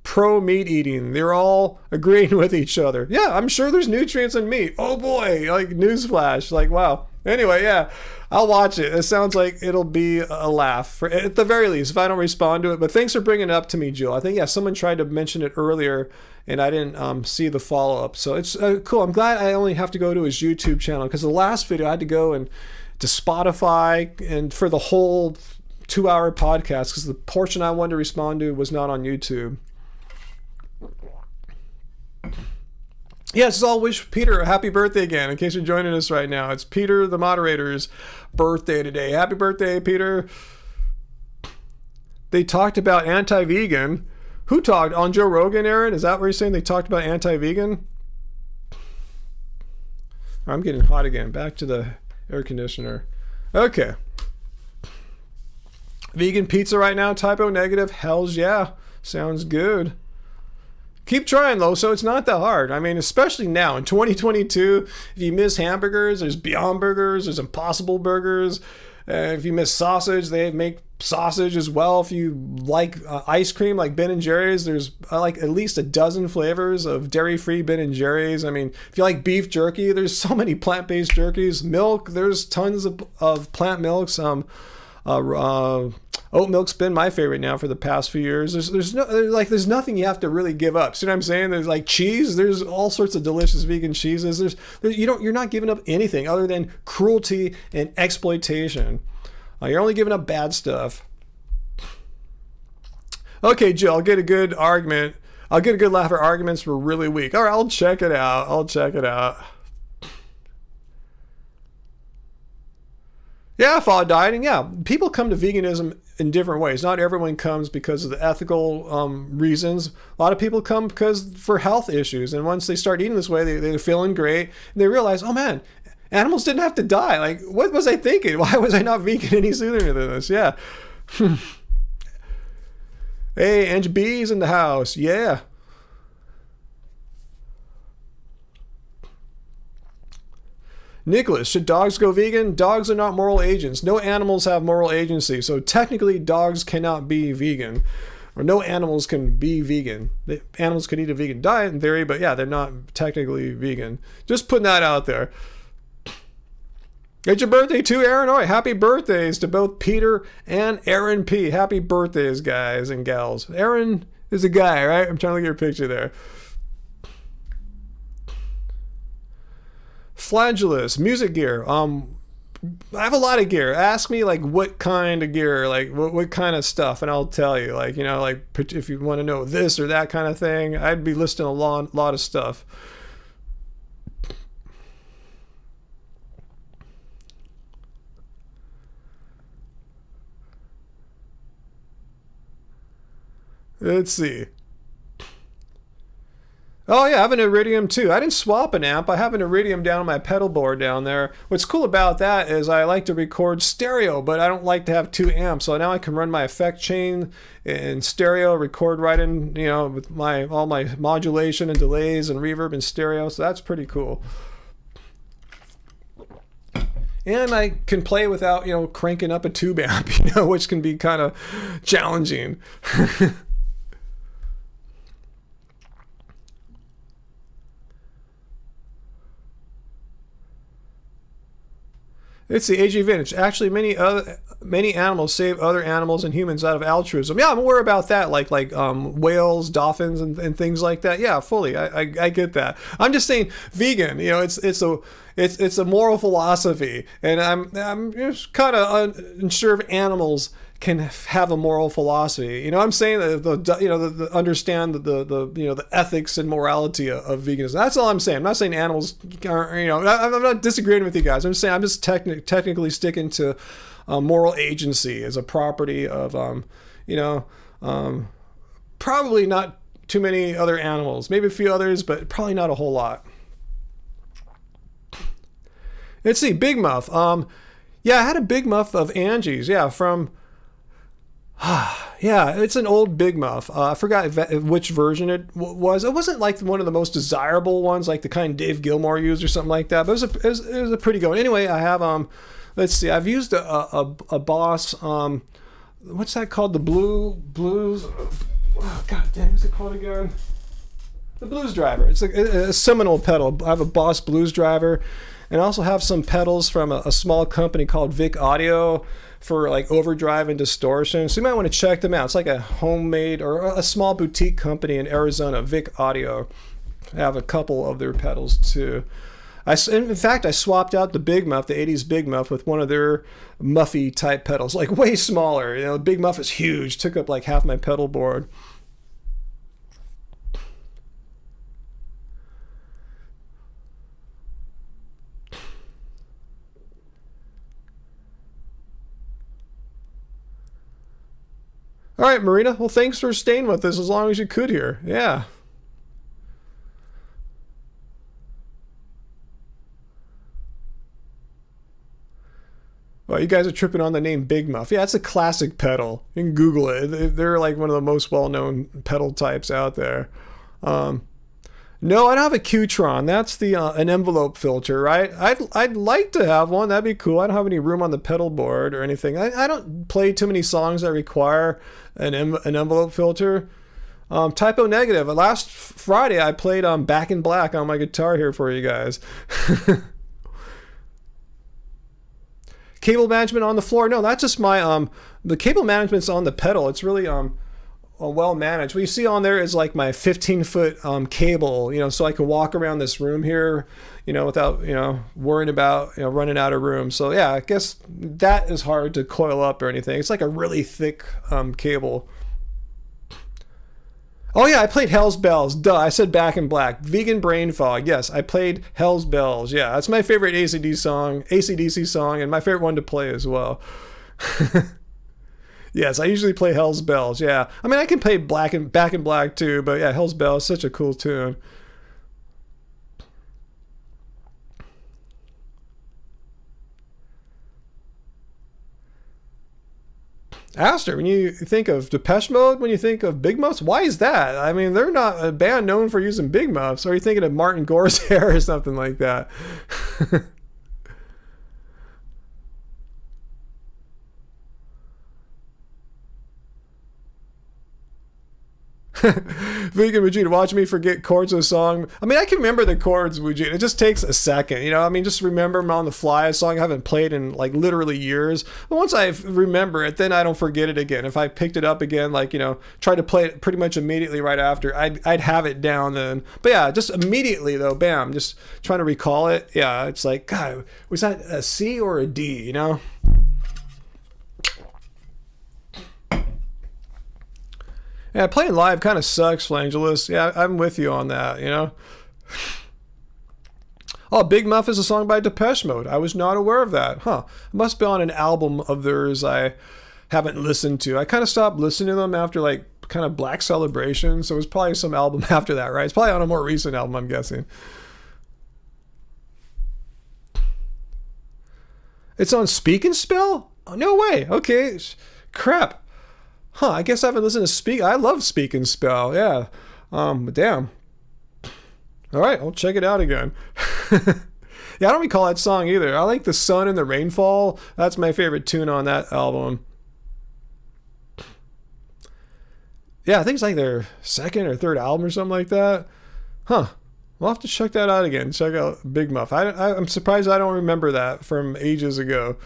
pro meat eating. They were all agreeing with each other. Yeah, I'm sure there's nutrients in meat. Oh boy, newsflash. Wow. Anyway, yeah, I'll watch it. It sounds like it'll be a laugh, at the very least, if I don't respond to it. But thanks for bringing it up to me, Jill. I think, yeah, someone tried to mention it earlier, and I didn't see the follow-up. So it's cool. I'm glad I only have to go to his YouTube channel, because the last video I had to go to Spotify and for the whole 2-hour podcast, because the portion I wanted to respond to was not on YouTube. Yes, I'll wish Peter a happy birthday again, in case you're joining us right now. It's Peter, the moderator's birthday today. Happy birthday, Peter. They talked about anti-vegan. Who talked? On Joe Rogan, Aaron? Is that what you're saying? They talked about anti-vegan? I'm getting hot again. Back to the air conditioner. Okay. Vegan pizza right now, typo negative. Hells yeah. Sounds good. Keep trying though, so it's not that hard. I mean, especially now in 2022, if you miss hamburgers, there's Beyond Burgers, there's Impossible Burgers. If you miss sausage, they make sausage as well. If you like ice cream, like Ben & Jerry's, there's like at least a dozen flavors of dairy-free Ben & Jerry's. I mean, if you like beef jerky, there's so many plant-based jerkies. Milk, there's tons of plant milks. Oat milk's been my favorite now for the past few years. There's nothing you have to really give up. See what I'm saying? There's like cheese. There's all sorts of delicious vegan cheeses. You're not giving up anything other than cruelty and exploitation. You're only giving up bad stuff. Okay, Jill, I'll get a good argument. I'll get a good laugh. Our arguments were really weak. All right, I'll check it out. Yeah, I follow dieting. Yeah, people come to veganism in different ways. Not everyone comes because of the ethical reasons. A lot of people come because for health issues. And once they start eating this way, they're feeling great. And they realize, oh man, animals didn't have to die. Like, what was I thinking? Why was I not vegan any sooner than this? Yeah. Hey, Ange B's in the house. Yeah. Nicholas, should dogs go vegan? Dogs are not moral agents. No animals have moral agency, so technically dogs cannot be vegan. Or no animals can be vegan. Animals could eat a vegan diet in theory, but yeah, they're not technically vegan. Just putting that out there. It's your birthday too, Aaron? All right, happy birthdays to both Peter and Aaron P. Happy birthdays, guys and gals. Aaron is a guy, right? I'm trying to look at your picture there. Flagellus, music gear. I have a lot of gear. Ask me like what kind of gear, like what kind of stuff, and I'll tell you. Like, you know, like if you want to know this or that kind of thing, I'd be listing a lot of stuff. Let's see. Oh yeah, I have an Iridium too. I didn't swap an amp. I have an Iridium down on my pedal board down there. What's cool about that is I like to record stereo, but I don't like to have 2 amps. So now I can run my effect chain in stereo, record right in, you know, with all my modulation and delays and reverb in stereo. So that's pretty cool. And I can play without, you know, cranking up a tube amp, you know, which can be kind of challenging. It's the AG Vintage. Actually, many animals save other animals and humans out of altruism. Yeah, I'm aware about that, like whales, dolphins, and things like that. Yeah, fully. I get that. I'm just saying, vegan. You know, it's a moral philosophy, and I'm just kind of unsure if animals can have a moral philosophy. You know, I'm saying that the understand the ethics and morality of veganism. That's all I'm saying. I'm not saying animals aren't, you know, I'm not disagreeing with you guys. I'm saying I'm just technically sticking to moral agency as a property of probably not too many other animals, maybe a few others, but probably not a whole lot. Let's see, Big Muff. Yeah, I had a Big Muff of Angie's. Yeah, from yeah, it's an old Big Muff. I forgot which version it was. It wasn't like one of the most desirable ones, like the kind Dave Gilmore used or something like that. But it was a pretty good one. Anyway, I have let's see. I've used a Boss. What's that called? The Blues. Oh, God damn, what's it called again? The Blues Driver. It's a Seminole pedal. I have a Boss Blues Driver. And I also have some pedals from a small company called Vic Audio for like overdrive and distortion. So you might want to check them out. It's like a homemade or a small boutique company in Arizona, Vic Audio. I have a couple of their pedals too. In fact, I swapped out the Big Muff, the 80s Big Muff, with one of their Muffy type pedals, like way smaller. You know, the Big Muff is huge, took up like half my pedal board. All right, Marina. Well, thanks for staying with us as long as you could here. Yeah. Well, you guys are tripping on the name Big Muff. Yeah, it's a classic pedal. You can Google it. They're like one of the most well-known pedal types out there. No, I don't have a Qtron. That's the an envelope filter, right? I'd like to have one. That'd be cool. I don't have any room on the pedal board or anything. I don't play too many songs that require an envelope filter. Typo negative. Last Friday, I played Back in Black on my guitar here for you guys. Cable management on the floor. No, that's just my the cable management's on the pedal. It's really well managed. What you see on there is like my 15-foot cable, you know, so I can walk around this room here, you know, without, you know, worrying about, you know, running out of room. So yeah, I guess that is hard to coil up or anything. It's like a really thick cable. Oh yeah, I played Hell's Bells. Duh, I said Back in Black. Vegan Brain Fog. Yes, I played Hell's Bells. Yeah, that's my favorite AC/DC song, and my favorite one to play as well. Yes, I usually play Hell's Bells. Yeah, I mean I can play Back in Black too, but yeah, Hell's Bells, such a cool tune. Aster, when you think of Depeche Mode, when you think of Big Muffs, why is that? I mean, they're not a band known for using Big Muffs. Or are you thinking of Martin Gore's hair or something like that? Vegan Vegeta, watch me forget chords of a song. I mean, I can remember the chords, Vegeta. It just takes a second, you know. I mean, just remember them on the fly. A song I haven't played in like literally years. But once I remember it, then I don't forget it again. If I picked it up again, like, you know, tried to play it pretty much immediately right after, I'd have it down then. But yeah, just immediately though, bam, just trying to recall it. Yeah, it's like, God, was that a C or a D? You know. Yeah, playing live kind of sucks, Flangelus. Yeah, I'm with you on that, you know. Oh, Big Muff is a song by Depeche Mode. I was not aware of that. Huh. It must be on an album of theirs I haven't listened to. I kind of stopped listening to them after, like, kind of Black Celebration, so it was probably some album after that, right? It's probably on a more recent album, I'm guessing. It's on Speak and Spell? Oh, no way. Okay. Crap. Huh, I guess I haven't listened to Speak. I love Speak and Spell, yeah. But damn. All right, I'll check it out again. Yeah, I don't recall that song either. I like The Sun and the Rainfall. That's my favorite tune on that album. Yeah, I think it's like their second or third album or something like that. Huh. We'll have to check that out again. Check out Big Muff. I'm surprised I don't remember that from ages ago.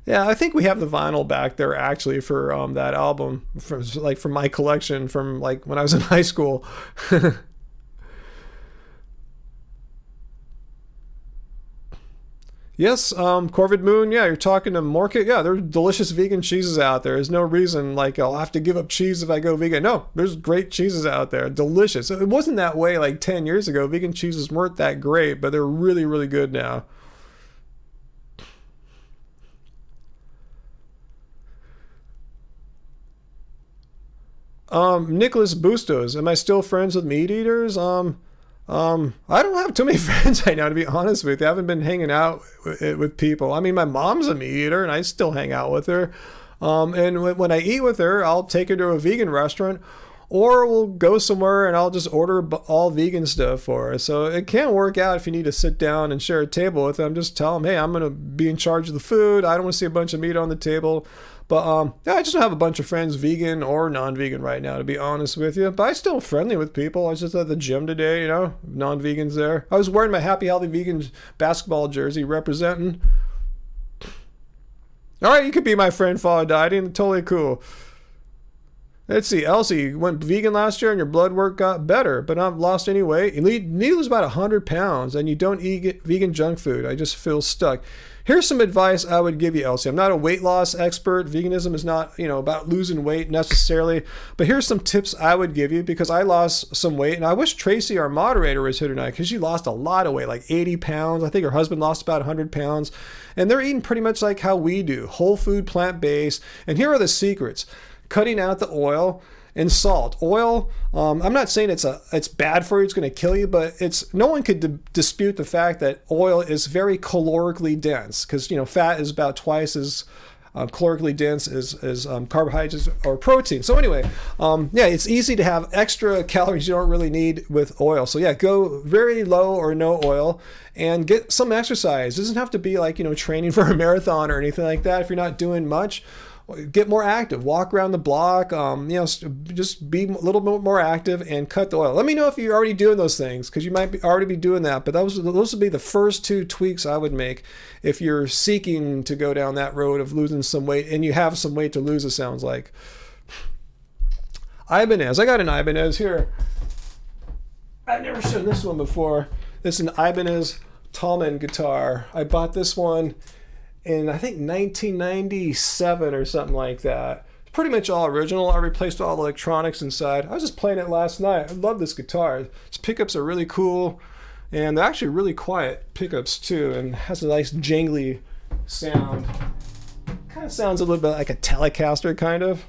Yeah, I think we have the vinyl back there actually for that album from my collection from like when I was in high school. Yes, Corvid Moon, yeah, you're talking to Morkit. Yeah, there's delicious vegan cheeses out there. There's no reason like I'll have to give up cheese if I go vegan. No, there's great cheeses out there. Delicious. It wasn't that way like 10 years ago. Vegan cheeses weren't that great, but they're really, really good now. Nicholas Bustos, am I still friends with meat eaters? I don't have too many friends right now, to be honest with you. I haven't been hanging out with people. I mean, my mom's a meat eater, and I still hang out with her. And when I eat with her, I'll take her to a vegan restaurant, or we'll go somewhere and I'll just order all vegan stuff for her. So it can work out if you need to sit down and share a table with them. Just tell them, hey, I'm going to be in charge of the food. I don't want to see a bunch of meat on the table. But yeah, I just don't have a bunch of friends, vegan or non-vegan right now, to be honest with you. But I'm still friendly with people. I was just at the gym today, you know, non-vegans there. I was wearing my Happy Healthy Vegan basketball jersey representing. All right, you could be my friend, follow dieting. Totally cool. Let's see, Elsie, you went vegan last year and your blood work got better, but not lost any weight. You need to lose about 100 pounds and you don't eat vegan junk food. I just feel stuck. Here's some advice I would give you, Elsie. I'm not a weight loss expert. Veganism is not, you know, about losing weight necessarily. But here's some tips I would give you because I lost some weight. And I wish Tracy, our moderator, was here tonight because she lost a lot of weight, like 80 pounds. I think her husband lost about 100 pounds. And they're eating pretty much like how we do, whole food, plant-based. And here are the secrets. Cutting out the oil and salt. Oil, I'm not saying it's bad for you, it's going to kill you, but no one could dispute the fact that oil is very calorically dense because, you know, fat is about twice as calorically dense as carbohydrates or protein. So anyway, yeah, it's easy to have extra calories you don't really need with oil. So yeah, go very low or no oil and get some exercise. It doesn't have to be like, you know, training for a marathon or anything like that if you're not doing much. Get more active, walk around the block, you know, just be a little bit more active and cut the oil. Let me know if you're already doing those things because you might already be doing that. But those would be the first 2 tweaks I would make if you're seeking to go down that road of losing some weight and you have some weight to lose, it sounds like. Ibanez. I got an Ibanez here. I've never shown this one before. This is an Ibanez Tallman guitar. I bought this one in I think 1997 or something like that. It's pretty much all original. I replaced all the electronics inside. I was just playing it last night. I love this guitar. Its pickups are really cool and they're actually really quiet pickups too and has a nice jangly sound. Kind of sounds a little bit like a Telecaster kind of.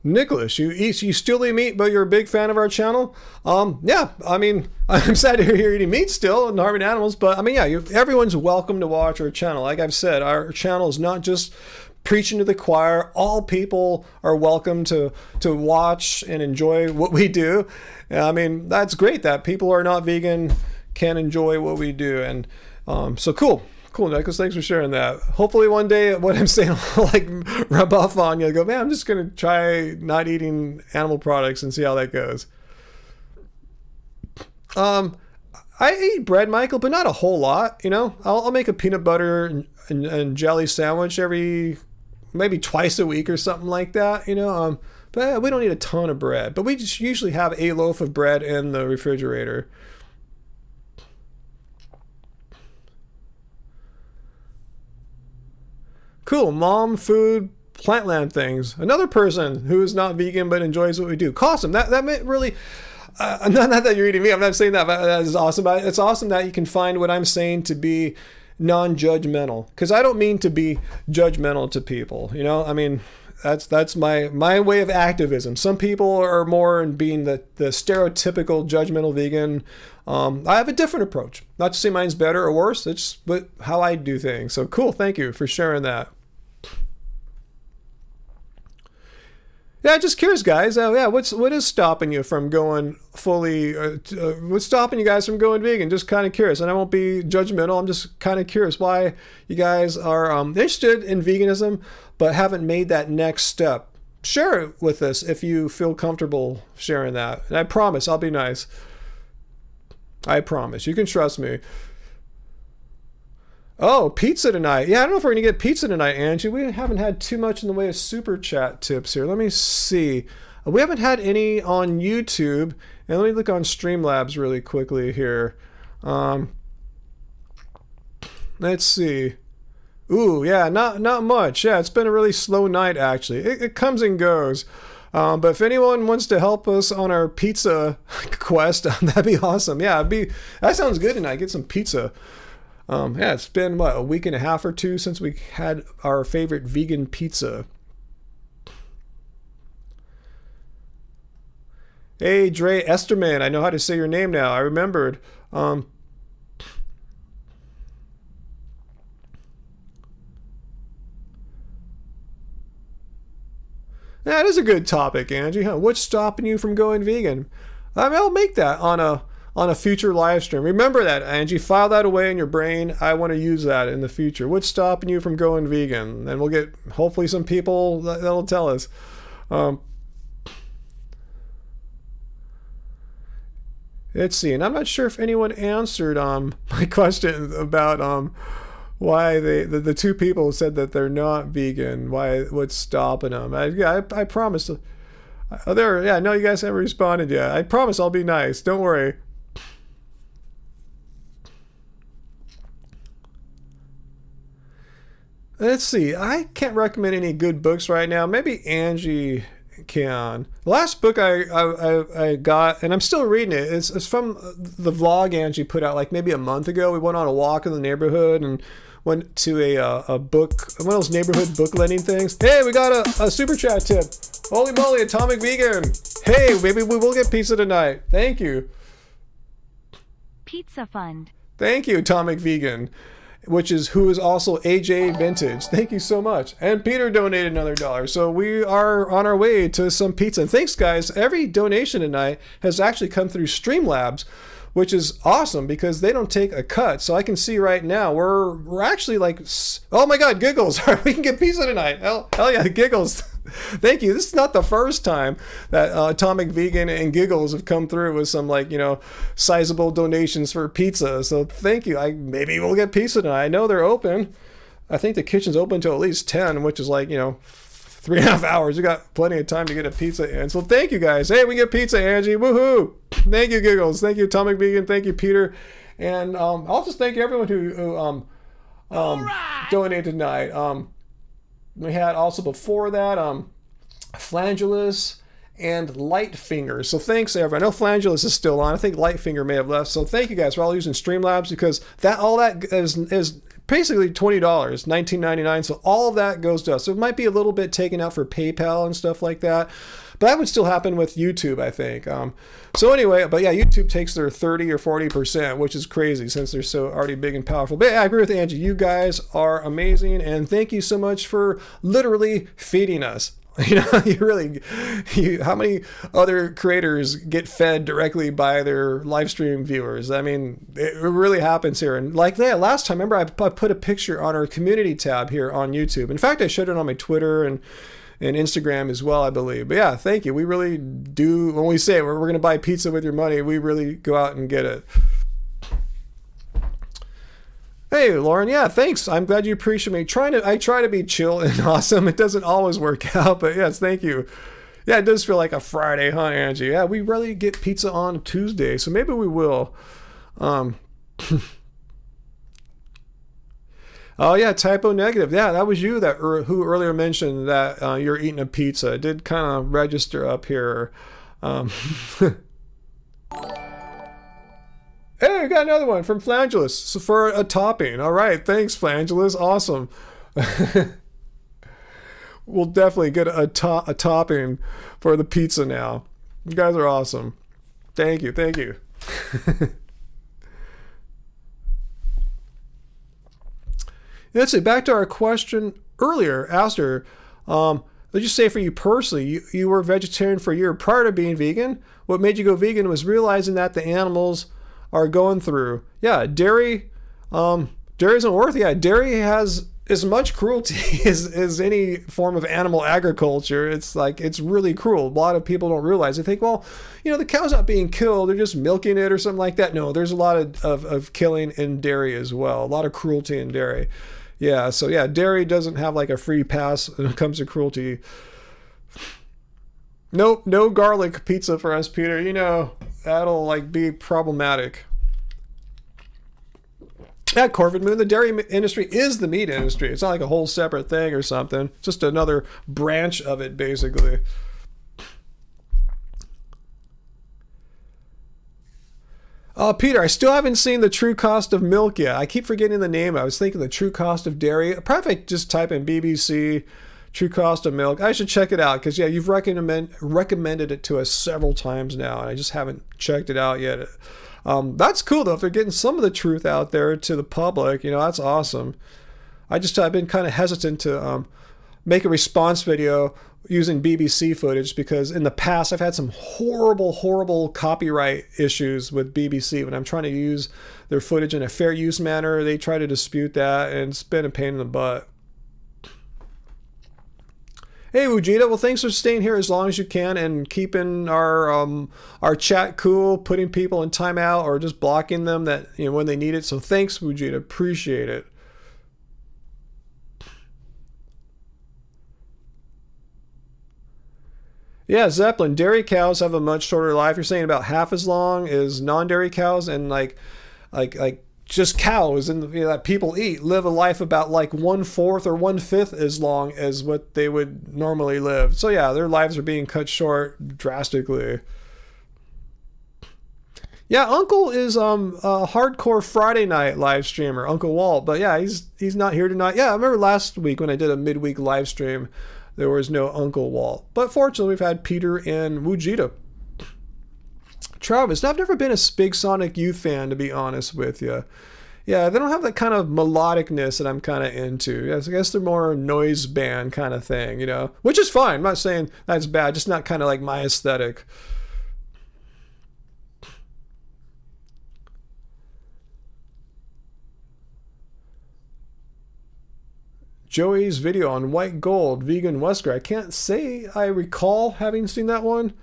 Nicholas, you still eat meat, but you're a big fan of our channel? Yeah, I mean, I'm sad to hear you're eating meat still and harming animals, but I mean, yeah, everyone's welcome to watch our channel. Like I've said, our channel is not just preaching to the choir. All people are welcome to watch and enjoy what we do. I mean, that's great that people who are not vegan can enjoy what we do, and so cool. Cool, Nicholas. Thanks for sharing that. Hopefully one day what I'm saying will like rub off on you. Go, man, I'm just going to try not eating animal products and see how that goes. I eat bread, Michael, but not a whole lot. You know, I'll make a peanut butter and jelly sandwich maybe twice a week or something like that. You know, but we don't eat a ton of bread. But we just usually have a loaf of bread in the refrigerator. Cool, mom, food, Plantland things. Another person who is not vegan but enjoys what we do. Awesome. That meant really, not that you're eating meat. I'm not saying that, but that is awesome. It's awesome that you can find what I'm saying to be non-judgmental. Because I don't mean to be judgmental to people. You know, I mean, that's my way of activism. Some people are more in being the stereotypical judgmental vegan. I have a different approach. Not to say mine's better or worse. It's how I do things. So cool. Thank you for sharing that. Yeah, just curious, guys. Yeah, what is stopping you from going fully? What's stopping you guys from going vegan? Just kind of curious, and I won't be judgmental. I'm just kind of curious why you guys are interested in veganism but haven't made that next step. Share it with us if you feel comfortable sharing that, and I promise I'll be nice. I promise. You can trust me. Oh, pizza tonight. Yeah, I don't know if we're going to get pizza tonight, Angie. We haven't had too much in the way of super chat tips here. Let me see. We haven't had any on YouTube. And let me look on Streamlabs really quickly here. Let's see. Ooh, yeah, not much. Yeah, it's been a really slow night, actually. It comes and goes. But if anyone wants to help us on our pizza quest, that'd be awesome. Yeah, that sounds good tonight. Get some pizza. Yeah, it's been, a week and a half or two since we had our favorite vegan pizza. Hey, Dre Esterman. I know how to say your name now. I remembered. That is a good topic, Angie. Huh? What's stopping you from going vegan? I mean, I'll make that on a future live stream. Remember that, Angie. File that away in your brain. I want to use that in the future. What's stopping you from going vegan? And we'll get hopefully some people that'll tell us. Let's see. And I'm not sure if anyone answered my question about why the two people said that they're not vegan. What's stopping them? I promise. Yeah, no, you guys haven't responded yet. I promise I'll be nice. Don't worry. Let's see. I can't recommend any good books right now. Maybe Angie can. The last book I got, and I'm still reading it, it's from the vlog Angie put out like maybe a month ago. We went on a walk in the neighborhood and went to a book, one of those neighborhood book lending things. Hey, we got a super chat tip. Holy moly, Atomic Vegan. Hey, maybe we will get pizza tonight. Thank you. Pizza Fund. Thank you, Atomic Vegan, who is also AJ Vintage. Thank you so much. And Peter donated another $1. So we are on our way to some pizza. And thanks, guys. Every donation tonight has actually come through Streamlabs, which is awesome because they don't take a cut. So I can see right now we're actually like, oh my God, Giggles. We can get pizza tonight. Hell yeah, Giggles. Thank you. This is not the first time that Atomic Vegan and Giggles have come through with some sizable donations for pizza. So thank you. Maybe we'll get pizza tonight. I know they're open. I think the kitchen's open until at least 10, which is 3.5 hours. We got plenty of time to get a pizza in. So thank you guys. Hey, we get pizza, Angie. Woohoo! Thank you, Giggles. Thank you, Atomic Vegan. Thank you, Peter. And I'll just thank everyone who donated tonight. We had also before that Flangulus and Lightfinger. So thanks everyone. I know Flangulus is still on. I think Lightfinger may have left. So thank you guys for all using Streamlabs because all that is basically $20, $19.99. So all of that goes to us. So it might be a little bit taken out for PayPal and stuff like that. But that would still happen with YouTube, I think. So anyway, but yeah, YouTube takes their 30 or 40%, which is crazy since they're so already big and powerful. But yeah, I agree with Angie. You guys are amazing. And thank you so much for literally feeding us. How many other creators get fed directly by their live stream viewers? I mean, it really happens here. And like that last time, remember I put a picture on our community tab here on YouTube. In fact, I showed it on my Twitter and Instagram as well, I believe. But yeah, thank you. We really do. When we say we're going to buy pizza with your money, we really go out and get it. Hey, Lauren. Yeah, thanks. I'm glad you appreciate me. I try to be chill and awesome. It doesn't always work out, but yes, thank you. Yeah, it does feel like a Friday, huh, Angie? Yeah, we rarely get pizza on Tuesday, so maybe we will. Oh yeah, typo negative. Yeah, that was you who earlier mentioned that you're eating a pizza. It did kind of register up here. Hey, we got another one from Flangulus. So for a topping. All right, thanks, Flangulus. Awesome. We'll definitely get a topping for the pizza now. You guys are awesome. Thank you. Let's see, back to our question earlier. Asked her, let's just say for you personally, you were vegetarian for a year prior to being vegan. What made you go vegan was realizing that the animals are going through. Yeah, dairy isn't worth it. Yeah, dairy has as much cruelty as any form of animal agriculture. It's really cruel. A lot of people don't realize. They think, well, the cow's not being killed. They're just milking it or something like that. No, there's a lot of killing in dairy as well. A lot of cruelty in dairy. Yeah, so yeah, dairy doesn't have a free pass when it comes to cruelty. Nope, no garlic pizza for us, Peter. That'll be problematic. Yeah, Corvid Moon, the dairy industry is the meat industry. It's not like a whole separate thing or something. Just another branch of it, basically. Peter, I still haven't seen The True Cost of Milk yet. I keep forgetting the name. I was thinking The True Cost of Dairy. Probably just type in BBC True Cost of Milk. I should check it out because, yeah, you've recommended it to us several times now, and I just haven't checked it out yet. That's cool, though. If they're getting some of the truth out there to the public, that's awesome. I've been kind of hesitant to make a response video using BBC footage, because in the past I've had some horrible copyright issues with BBC when I'm trying to use their footage in a fair use manner. They try to dispute that, and it's been a pain in the butt. Hey Wujita, well, thanks for staying here as long as you can and keeping our chat cool, putting people in timeout or just blocking them that, you know, when they need it. So thanks, Wujita, appreciate it. Yeah, Zeppelin, dairy cows have a much shorter life. You're saying about half as long as non-dairy cows, and like just cows and, you know, that people eat live a life about like 1/4 or 1/5 as long as what they would normally live. So yeah, their lives are being cut short drastically. Yeah, Uncle is a hardcore Friday night live streamer, Uncle Walt. But yeah, he's not here tonight. Yeah, I remember last week when I did a midweek live stream, there was no Uncle Walt. But fortunately, we've had Peter and Wujita. Travis, I've never been a big Sonic Youth fan, to be honest with you. Yeah, they don't have that kind of melodicness that I'm kind of into. Yes, I guess they're more noise band kind of thing, you know, which is fine. I'm not saying that's bad, just not kind of like my aesthetic. Joey's video on white gold, vegan Wesker. I can't say I recall having seen that one.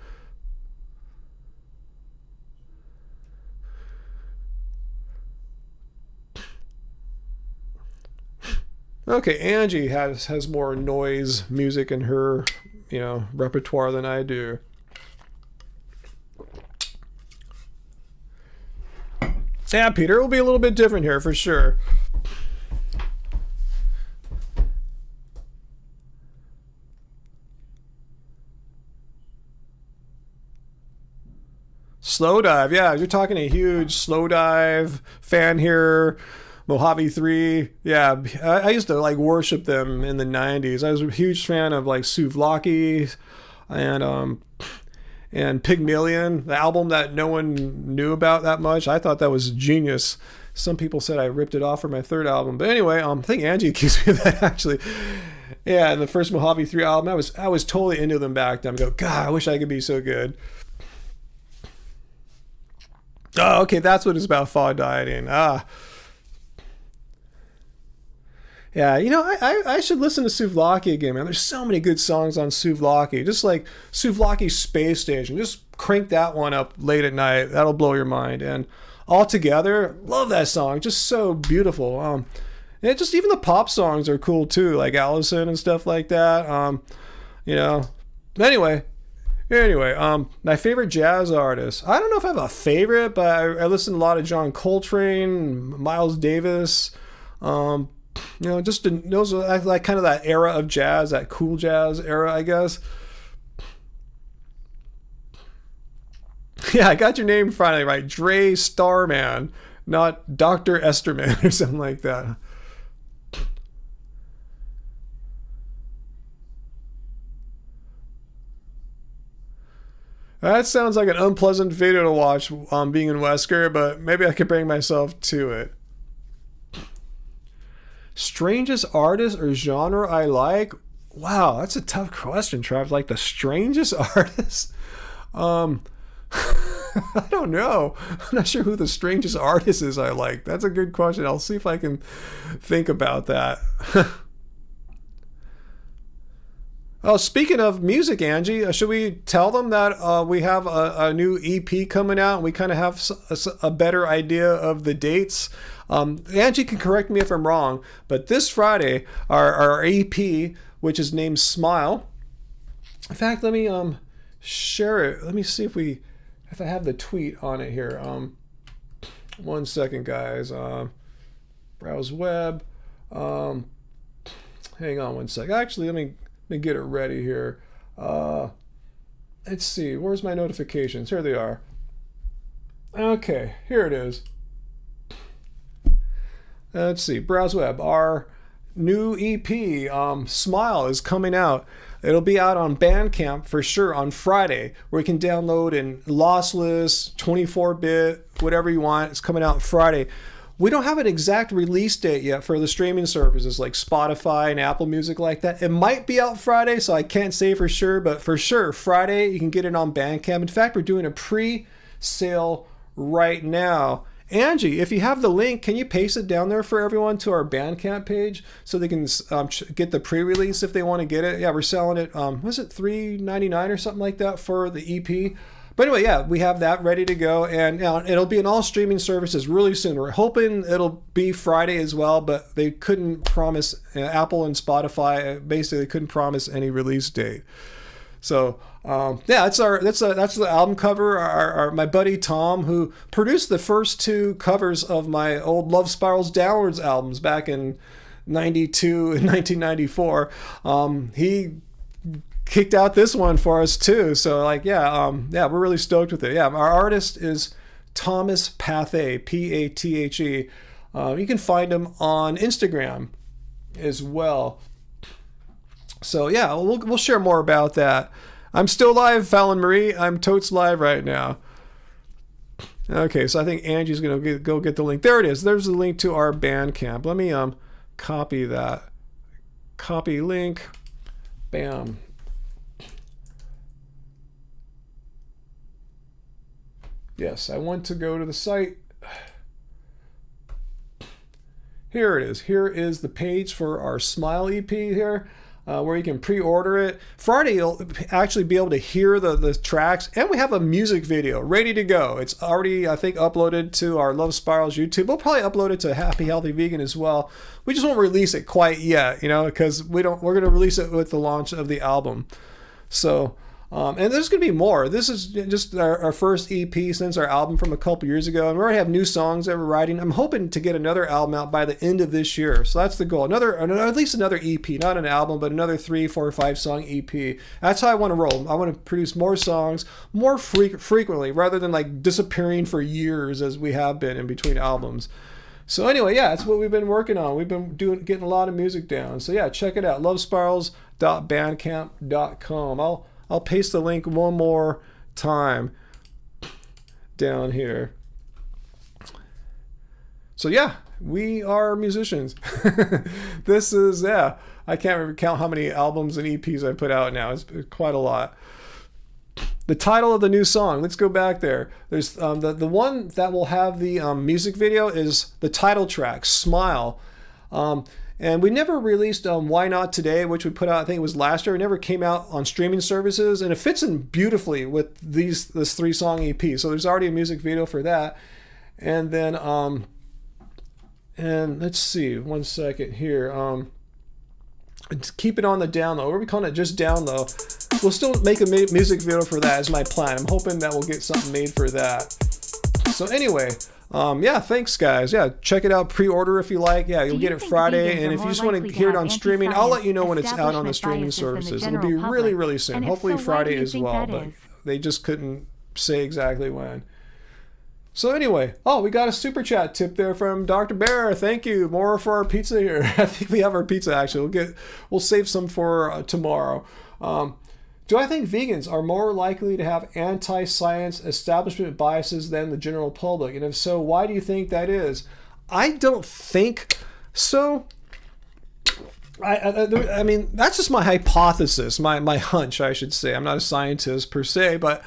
Okay, Angie has more noise music in her, you know, repertoire than I do. Yeah, Peter, it will be a little bit different here for sure. Slow dive, yeah, you're talking a huge slow dive fan here. Mojave 3, yeah, I used to like worship them in the 90s. I was a huge fan of like Souvlaki and Pygmalion, the album that no one knew about that much. I thought that was genius. Some people said I ripped it off for my third album, but anyway, I think Angie accused me of that actually. Yeah, and the first Mojave 3 album, I was totally into them back then. I go, God, I wish I could be so good. Oh, okay, that's what it's about, fog dieting. Yeah, you know, I should listen to Souvlaki again, man. There's so many good songs on Souvlaki. Just like Souvlaki Space Station. Just crank that one up late at night. That'll blow your mind. And Altogether, love that song. Just so beautiful. And just even the pop songs are cool too, like Allison and stuff like that. You know. Anyway, my favorite jazz artist. I don't know if I have a favorite, but I listen to a lot of John Coltrane, Miles Davis. You know, just those are like kind of that era of jazz, that cool jazz era, I guess. Yeah, I got your name finally right. Dre Starman, not Dr. Esterman or something like that. That sounds like an unpleasant video to watch being in Wesker, but maybe I could bring myself to it. Strangest artist or genre I like? Wow, that's a tough question, Trav. Like the strangest artist? I don't know. I'm not sure who the strangest artist is I like. That's a good question. I'll see if I can think about that. Oh, speaking of music, Angie, should we tell them that we have a new EP coming out and we kind of have a better idea of the dates? Angie can correct me if I'm wrong, but this Friday, our EP, which is named Smile. In fact, let me share it. Let me see if I have the tweet on it here. 1 second, guys. Browse web. Hang on 1 sec. Actually, let me get it ready here. Let's see. Where's my notifications? Here they are. Okay, here it is. Let's see. Browse web. Our new EP, Smile, is coming out. It'll be out on Bandcamp for sure on Friday, where you can download in lossless, 24-bit, whatever you want. It's coming out Friday. We don't have an exact release date yet for the streaming services like Spotify and Apple Music like that. It might be out Friday, so I can't say for sure, but for sure, Friday, you can get it on Bandcamp. In fact, we're doing a pre-sale right now. Angie, if you have the link, can you paste it down there for everyone to our Bandcamp page so they can get the pre-release if they want to get it? Yeah, we're selling it, was it $3.99 or something like that for the EP? But anyway, yeah, we have that ready to go, and it'll be in all streaming services really soon. We're hoping it'll be Friday as well, but they couldn't promise, Apple and Spotify basically couldn't promise any release date. So yeah, that's the album cover. My buddy Tom, who produced the first two covers of my old Love Spirals Downwards albums back in '92 and 1994, he kicked out this one for us too. So like, yeah, we're really stoked with it. Yeah, our artist is Thomas Pathe, Pathe. You can find him on Instagram as well. So yeah, we'll share more about that. I'm still live, Fallon Marie. I'm totes live right now. Okay, so I think Angie's gonna go get the link. There it is. There's the link to our Bandcamp. Let me copy that. Copy link. Bam. Yes, I want to go to the site. Here it is. Here is the page for our Smile EP here, where you can pre-order it. Friday, you'll actually be able to hear the tracks, and we have a music video ready to go. It's already, I think, uploaded to our Love Spirals YouTube. We'll probably upload it to Happy Healthy Vegan as well. We just won't release it quite yet, because we're going to release it with the launch of the album. So, and there's going to be more. This is just our first EP since our album from a couple years ago, and we already have new songs that we're writing. I'm hoping to get another album out by the end of this year. So that's the goal. At least another EP, not an album, but another 3, 4, or 5 song EP. That's how I want to roll. I want to produce more songs more frequently rather than like disappearing for years as we have been in between albums. So anyway, yeah, that's what we've been working on. We've been getting a lot of music down. So yeah, check it out. lovespirals.bandcamp.com. I'll paste the link one more time down here. So yeah, we are musicians. This is, yeah, I can't even count how many albums and EPs I put out now. It's quite a lot. The title of the new song, let's go back there. There's the one that will have the music video is the title track, Smile. And we never released Why Not Today, which we put out, I think it was last year. It never came out on streaming services, and it fits in beautifully with this 3-song EP. So there's already a music video for that. And then, and let's see, one second here. Keep it on the down low. What are we calling it? Just down low. We'll still make a music video for that, is my plan. I'm hoping that we'll get something made for that. So anyway, yeah, thanks guys. Yeah, check it out, pre-order if you like. Yeah, you'll get it Friday, and if you just want to hear it on streaming, I'll let you know when it's out on the streaming services. It'll be really, really soon. Hopefully Friday as well, but they just couldn't say exactly when. So anyway, we got a super chat tip there from Dr. Bear. Thank you. More for our pizza here. I think we have our pizza actually. We'll save some for tomorrow. Do I think vegans are more likely to have anti-science establishment biases than the general public? And if so, why do you think that is? I don't think so. I mean, that's just my hypothesis, my hunch, I should say. I'm not a scientist per se, but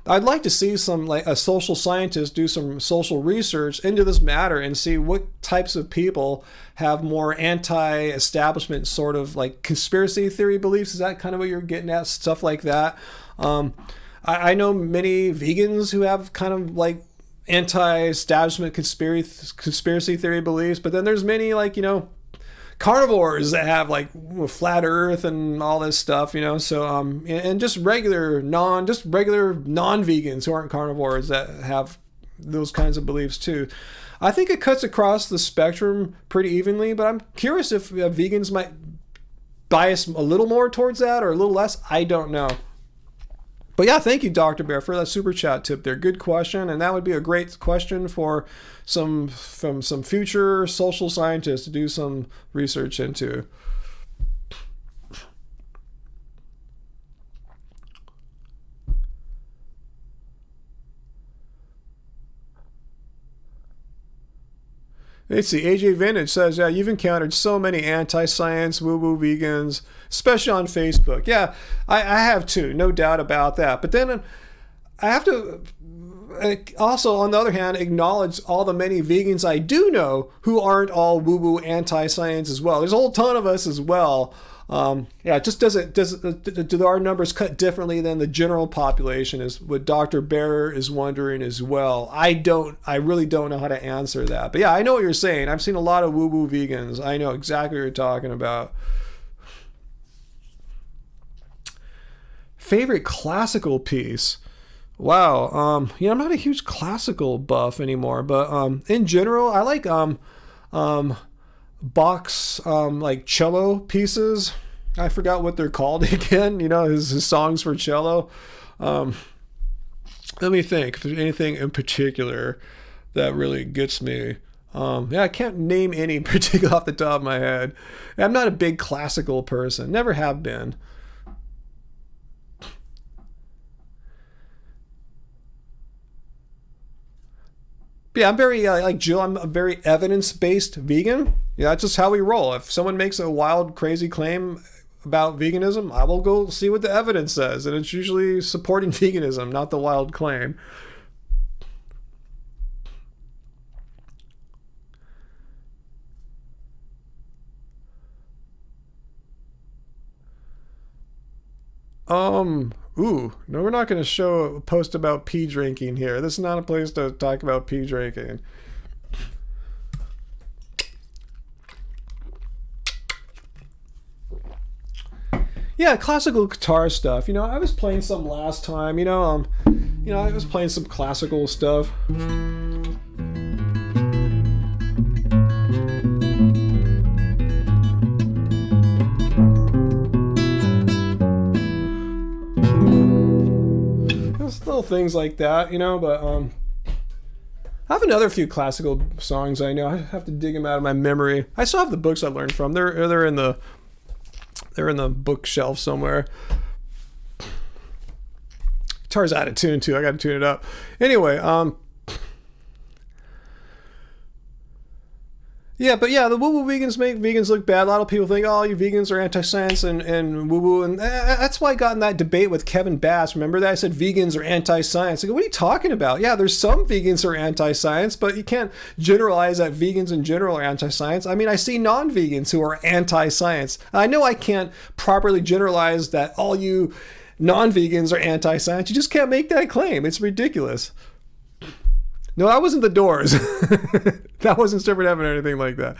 I'd like to see a social scientist do some social research into this matter and see what types of people have more anti-establishment sort of like conspiracy theory beliefs. Is that kind of what you're getting at? Stuff like that. I know many vegans who have kind of like anti-establishment conspiracy theory beliefs, but then there's many carnivores that have like flat earth and all this stuff, so and just regular non-vegans who aren't carnivores that have those kinds of beliefs too. I think it cuts across the spectrum pretty evenly, but I'm curious if vegans might bias a little more towards that or a little less. I don't know. But yeah, thank you, Dr. Bear, for that super chat tip there. Good question, and that would be a great question for some future social scientists to do some research into. Let's see. AJ Vintage says, yeah, you've encountered so many anti-science, woo-woo vegans, especially on Facebook. Yeah, I have too, no doubt about that. But then I have to also, on the other hand, acknowledge all the many vegans I do know who aren't all woo-woo anti-science as well. There's a whole ton of us as well. It just do our numbers cut differently than the general population, is what Dr. Bearer is wondering as well. I really don't know how to answer that. But yeah, I know what you're saying. I've seen a lot of woo-woo vegans. I know exactly what you're talking about. Favorite classical piece? Wow. I'm not a huge classical buff anymore, but in general, I like Bach's like cello pieces. I forgot what they're called again. His songs for cello. Let me think if there's anything in particular that really gets me. I can't name any particular off the top of my head. I'm not a big classical person. Never have been. Yeah, I'm very, like Jill, I'm a very evidence-based vegan. Yeah, that's just how we roll. If someone makes a wild, crazy claim about veganism, I will go see what the evidence says. And it's usually supporting veganism, not the wild claim. No, we're not going to show a post about pee drinking here. This is not a place to talk about pee drinking. Yeah, classical guitar stuff. I was playing some last time. I was playing some classical stuff. Little things like that, but I have another few classical songs I know. I have to dig them out of my memory. I still have the books I learned from. They're in the bookshelf somewhere. Guitar's out of tune too. I got to tune it up. Anyway, the woo-woo vegans make vegans look bad. A lot of people think, oh, you vegans are anti-science and woo-woo. And that's why I got in that debate with Kevin Bass. Remember that? I said vegans are anti-science. I go, what are you talking about? Yeah, there's some vegans who are anti-science, but you can't generalize that vegans in general are anti-science. I mean, I see non-vegans who are anti-science. I know I can't properly generalize that all you non-vegans are anti-science. You just can't make that claim. It's ridiculous. No, that wasn't the Doors. That wasn't Stupid Heaven or anything like that.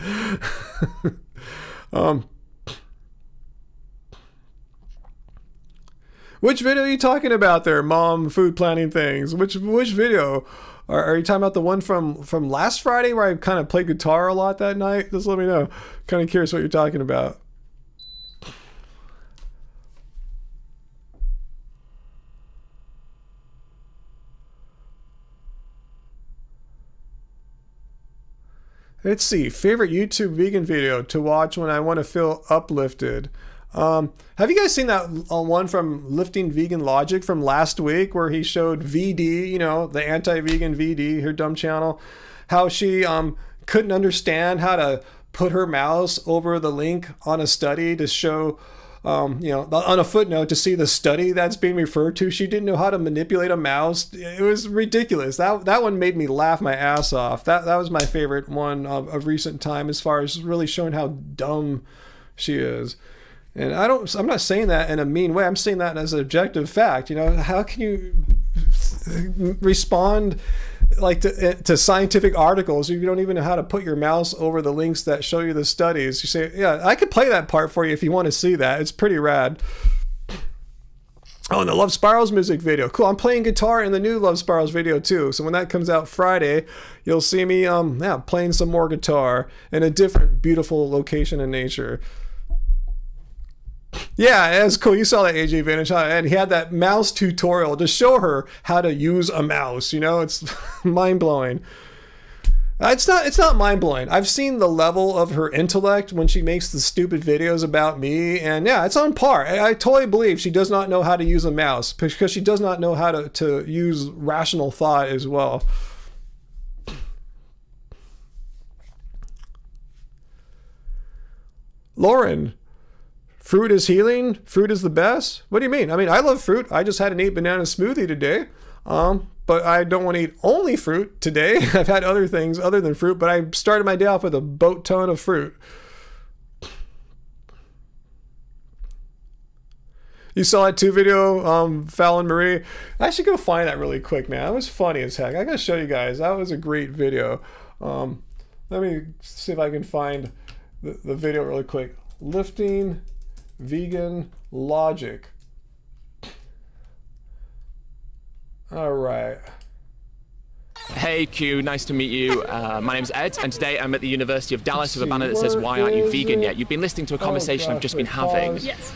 Which video are you talking about there, Mom? Food planning things. Which video? Are you talking about the one from last Friday where I kind of played guitar a lot that night? Just let me know. Kind of curious what you're talking about. Let's see. Favorite YouTube vegan video to watch when I want to feel uplifted. Have you guys seen that one from Lifting Vegan Logic from last week where he showed VD, the anti-vegan VD, her dumb channel, how she couldn't understand how to put her mouse over the link on a study to show, on a footnote to see the study that's being referred to. She didn't know how to manipulate a mouse. It was ridiculous. That one made me laugh my ass off. That was my favorite one of recent time as far as really showing how dumb she is. And I'm not saying that in a mean way. I'm saying that as an objective fact. How can you respond like to scientific articles if you don't even know how to put your mouse over the links that show you the studies? You say, yeah, I could play that part for you if you want to see that. It's pretty rad. Oh, and the Love Spirals music video. Cool. I'm playing guitar in the new Love Spirals video too. So when that comes out Friday, you'll see me playing some more guitar in a different beautiful location in nature. Yeah, it was cool. You saw that AJ Vintage, and he had that mouse tutorial to show her how to use a mouse. It's mind-blowing. It's not mind-blowing. I've seen the level of her intellect when she makes the stupid videos about me, and yeah, it's on par. I totally believe she does not know how to use a mouse because she does not know how to use rational thought as well. Lauren, fruit is healing. Fruit is the best. What do you mean? I mean, I love fruit. I just had an 8 banana smoothie today. But I don't want to eat only fruit today. I've had other things other than fruit, but I started my day off with a boat ton of fruit. You saw that too video, Fallon Marie? I should go find that really quick, man. That was funny as heck. I gotta show you guys. That was a great video. Let me see if I can find the video really quick. Lifting vegan logic. All right. Hey Q, nice to meet you. My name's Ed, and today I'm at the University of Dallas with a banner that says, "Why aren't you vegan yet?" You've been listening to a conversation I've just been having. Yes.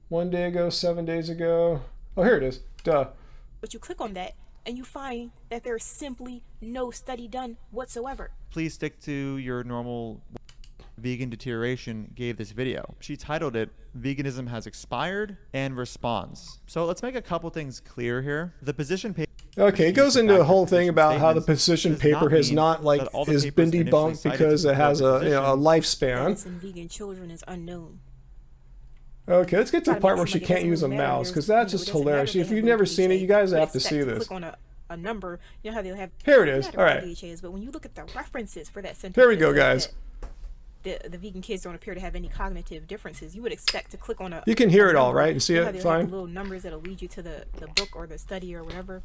1 day ago, 7 days ago. Oh, here it is. Duh. But you click on that, and you find that there's simply no study done whatsoever. Please stick to your normal. Vegan Deterioration gave this video. She titled it, "Veganism Has Expired and Responds." So let's make a couple things clear here. The position paper. Okay, it goes into a whole thing about how the position paper has not has been debunked because it has a lifespan. In vegan children is unknown. Okay, let's get to the part where she can't use a mouse, because that's just hilarious. If you've never seen it, you guys have to see this. Click on a number, you know how they'll have. Here it is. All right. But when you look at the references for that sentence, here we go, guys. The vegan kids don't appear to have any cognitive differences. You would expect to click on a. You can hear it all, right? And see it fine. Little numbers that'll lead you to the book or the study or whatever.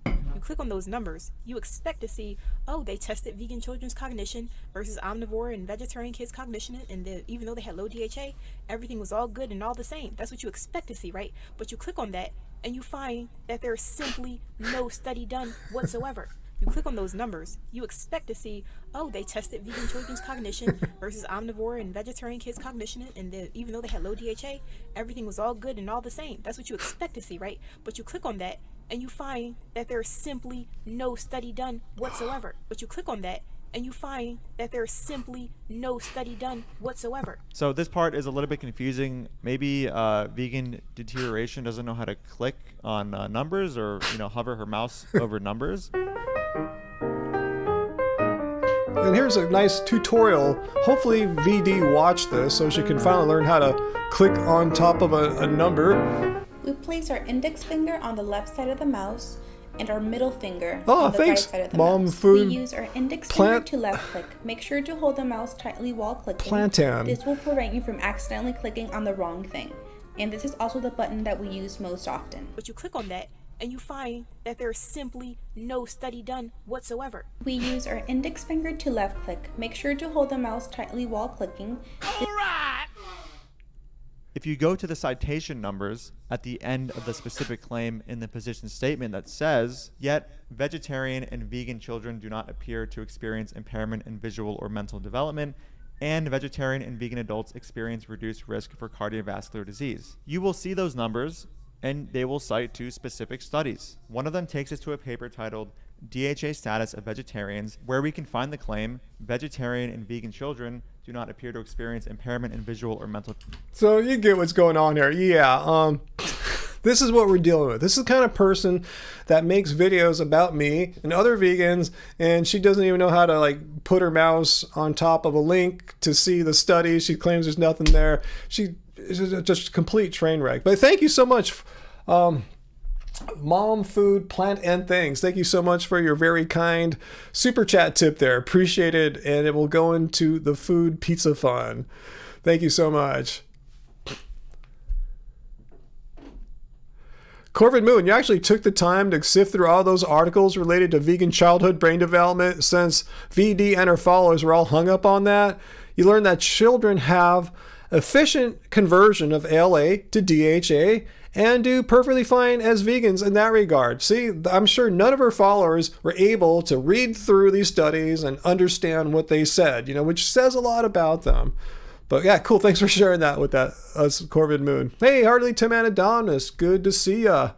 You click on those numbers, you expect to see, oh, they tested vegan children's cognition versus omnivore and vegetarian kids' cognition, and even though they had low DHA, everything was all good and all the same. That's what you expect to see, right? But you click on that, and you find that there's simply no study done whatsoever. You click on those numbers, you expect to see, oh, they tested vegan children's cognition versus omnivore and vegetarian kids' cognition, and even though they had low DHA, everything was all good and all the same. That's what you expect to see, right? But you click on that, and you find that there's simply no study done whatsoever. But you click on that, and you find that there's simply no study done whatsoever. So this part is a little bit confusing. Maybe Vegan Deterioration doesn't know how to click on numbers, or hover her mouse over numbers. And here's a nice tutorial. Hopefully VD watched this so she can finally learn how to click on top of a number. We place our index finger on the left side of the mouse and our middle finger on the thanks, right side of the Mom mouse. Food. We use our index finger to left click. Make sure to hold the mouse tightly while clicking. Plantain. This will prevent you from accidentally clicking on the wrong thing. And this is also the button that we use most often. But you click on that, and you find that there's simply no study done whatsoever. We use our index finger to left click. Make sure to hold the mouse tightly while clicking. If you go to the citation numbers at the end of the specific claim in the position statement that says, "Yet vegetarian and vegan children do not appear to experience impairment in visual or mental development, and vegetarian and vegan adults experience reduced risk for cardiovascular disease," you will see those numbers, and they will cite 2 specific studies. One of them takes us to a paper titled "DHA Status of Vegetarians," where we can find the claim, "Vegetarian and vegan children do not appear to experience impairment in visual or mental." So you get what's going on here. Yeah, this is what we're dealing with. This is the kind of person that makes videos about me and other vegans, and she doesn't even know how to put her mouse on top of a link to see the study. She claims there's nothing there. She is just a complete train wreck. But thank you so much, Mom Food Plant and Things. Thank you so much for your very kind super chat tip there. Appreciate it, and it will go into the food pizza fund. Thank you so much. Corvin Moon, you actually took the time to sift through all those articles related to vegan childhood brain development, since VD and her followers were all hung up on that. You learned that children have efficient conversion of ALA to DHA and do perfectly fine as vegans in that regard. See, I'm sure none of her followers were able to read through these studies and understand what they said, which says a lot about them. But yeah, cool. Thanks for sharing that with us, Corvin Moon. Hey, Hardly Tim Anadonis. Good to see ya.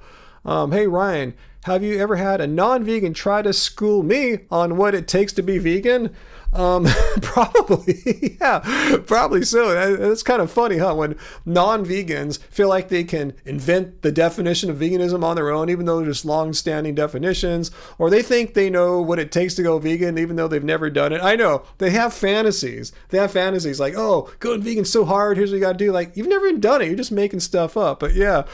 Hey, Ryan. Have you ever had a non-vegan try to school me on what it takes to be vegan? Probably, yeah, probably so. It's kind of funny, huh? When non-vegans feel like they can invent the definition of veganism on their own, even though they're just long-standing definitions, or they think they know what it takes to go vegan, even though they've never done it. I know, they have fantasies. They have fantasies like, oh, going vegan's so hard, here's what you gotta do. Like, you've never even done it, you're just making stuff up. But yeah.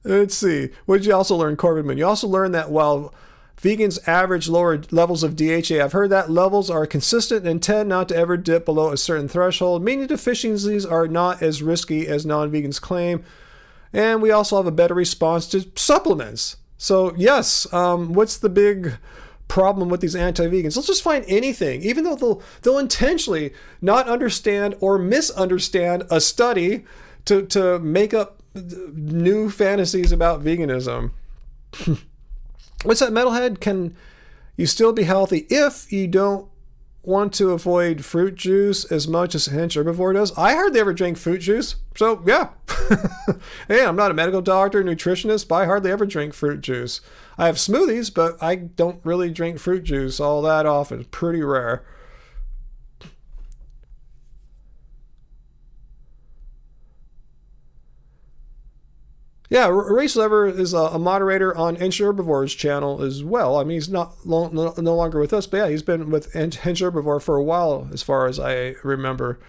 Let's see. What did you also learn, Corbin? You also learned that while vegans average lower levels of DHA, I've heard that levels are consistent and tend not to ever dip below a certain threshold, meaning deficiencies are not as risky as non-vegans claim. And we also have a better response to supplements. So yes, what's the big problem with these anti-vegans? They'll just find anything, even though they'll intentionally not understand or misunderstand a study to make up new fantasies about veganism. What's that, metalhead? Can you still be healthy if you don't want to avoid fruit juice as much as hench herbivore does? I hardly ever drink fruit juice, so yeah. Hey, I'm not a medical doctor, nutritionist, but I hardly ever drink fruit juice. I have smoothies, but I don't really drink fruit juice all that often. It's pretty rare. Yeah, Race Lever is a moderator on Hench Herbivore's channel as well. I mean, he's no longer with us, but yeah, he's been with Hench Herbivore for a while, as far as I remember.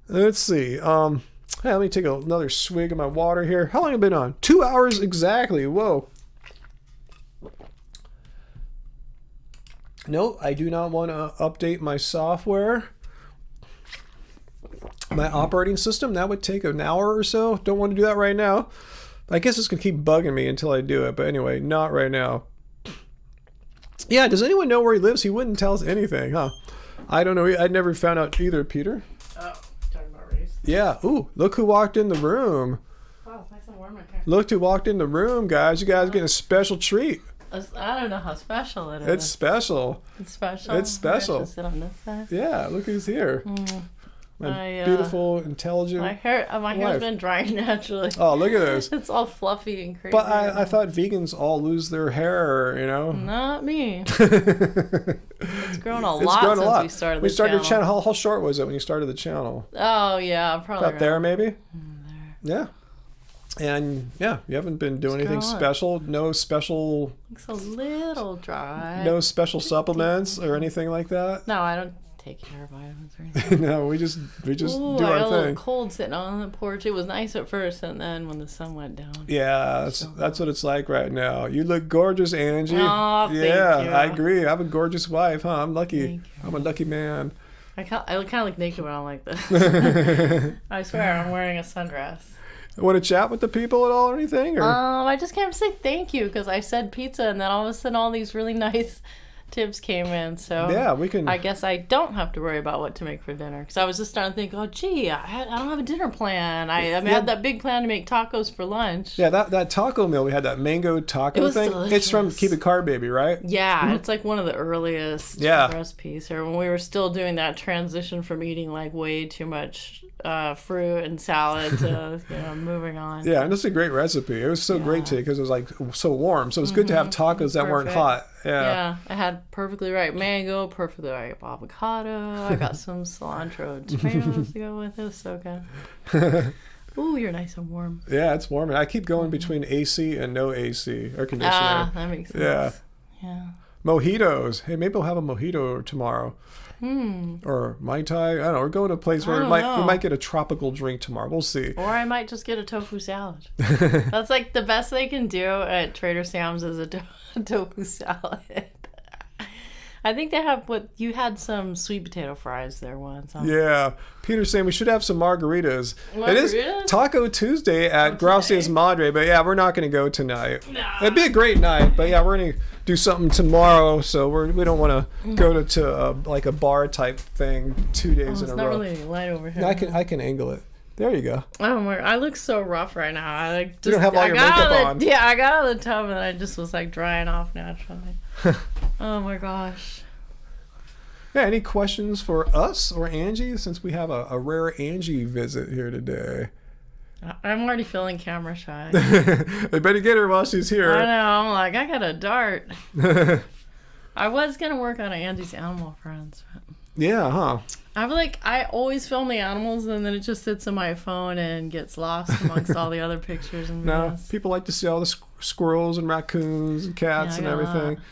Let's see. Hey, let me take another swig of my water here. How long have I been on? 2 hours exactly. Whoa. No, I do not want to update my software. My operating system, that would take an hour or so. Don't want to do that right now. I guess it's going to keep bugging me until I do it. But anyway, not right now. Yeah, does anyone know where he lives? He wouldn't tell us anything, huh? I don't know. I'd never found out either, Peter. Oh, talking about race? Yeah. Ooh, look who walked in the room. Wow, it's nice and warm in here. Look who walked in the room, guys. You guys getting a special treat. I don't know how special it is. It's special. It's special? It's special. I have to sit on this side? Yeah, look who's here. My My beautiful, intelligent My hair's been drying naturally. Oh, look at this. It's all fluffy and crazy. But I thought vegans all lose their hair, you know? Not me. It's grown a lot since we started the channel. The channel. How short was it when you started the channel? Oh, yeah, probably about there, maybe? There. Yeah. And, yeah, you haven't been doing anything special? No special... Looks a little dry. No special supplements or anything like that? No, I don't take care of vitamins or anything. No, we just Ooh, do I our got a little thing. cold sitting on the porch. It was nice at first, and then when the sun went down. Yeah, that's what it's like right now. You look gorgeous, Angie. Oh, yeah, thank you. I agree. I have a gorgeous wife, huh? I'm lucky. I'm a lucky man. I kind of look naked when I'm like this. I swear, I'm wearing a sundress. Want to chat with the people at all or anything? Or? I just came to say thank you because I said pizza, and then all of a sudden all these really nice tips came in. So yeah, we can. I guess I don't have to worry about what to make for dinner because I was just starting to think, oh gee, I don't have a dinner plan. I had that big plan to make tacos for lunch. Yeah, that taco meal we had, that mango taco thing. Delicious. It's from Keep It Carb Baby, right? Yeah, it's like one of the earliest recipes here when we were still doing that transition from eating like way too much fruit and salad to moving on. Yeah, and it's a great recipe. It was so great too because it was like so warm. So it was good to have tacos that weren't hot. Yeah, I had perfectly ripe mango, perfectly ripe avocado. I got some cilantro and tomatoes to go with it. It was so good. Ooh, you're nice and warm. Yeah, it's warm. And I keep going between AC and no AC air conditioner. Ah, that makes sense. Yeah. Mojitos. Hey, maybe we'll have a mojito tomorrow. Or Mai Tai. I don't know. We're going to a place where we might get a tropical drink tomorrow. We'll see. Or I might just get a tofu salad. That's like the best they can do at Trader Sam's is a tofu salad. I think they have you had some sweet potato fries there once. Huh? Yeah. Peter's saying we should have some margaritas. It is Taco Tuesday at Gracias Madre, but yeah, we're not going to go tonight. No. It'd be a great night, but yeah, we're going to do something tomorrow, so we don't want to go to like a bar type thing 2 days in a row. It's not really light over here. I can angle it. There you go. Oh my! I look so rough right now. You don't have all your makeup on. Yeah, I got out of the tub and I just was like drying off naturally. Oh my gosh. Yeah, any questions for us or Angie, since we have a rare Angie visit here today? I'm already feeling camera shy. They better get her while she's here. I know. I'm like, I got a dart. I was going to work on Andy's animal friends. But Yeah, huh? I always film the animals and then it just sits in my phone and gets lost amongst all the other pictures and No, videos. people like to see all the squirrels and raccoons and cats Yeah, and I got everything.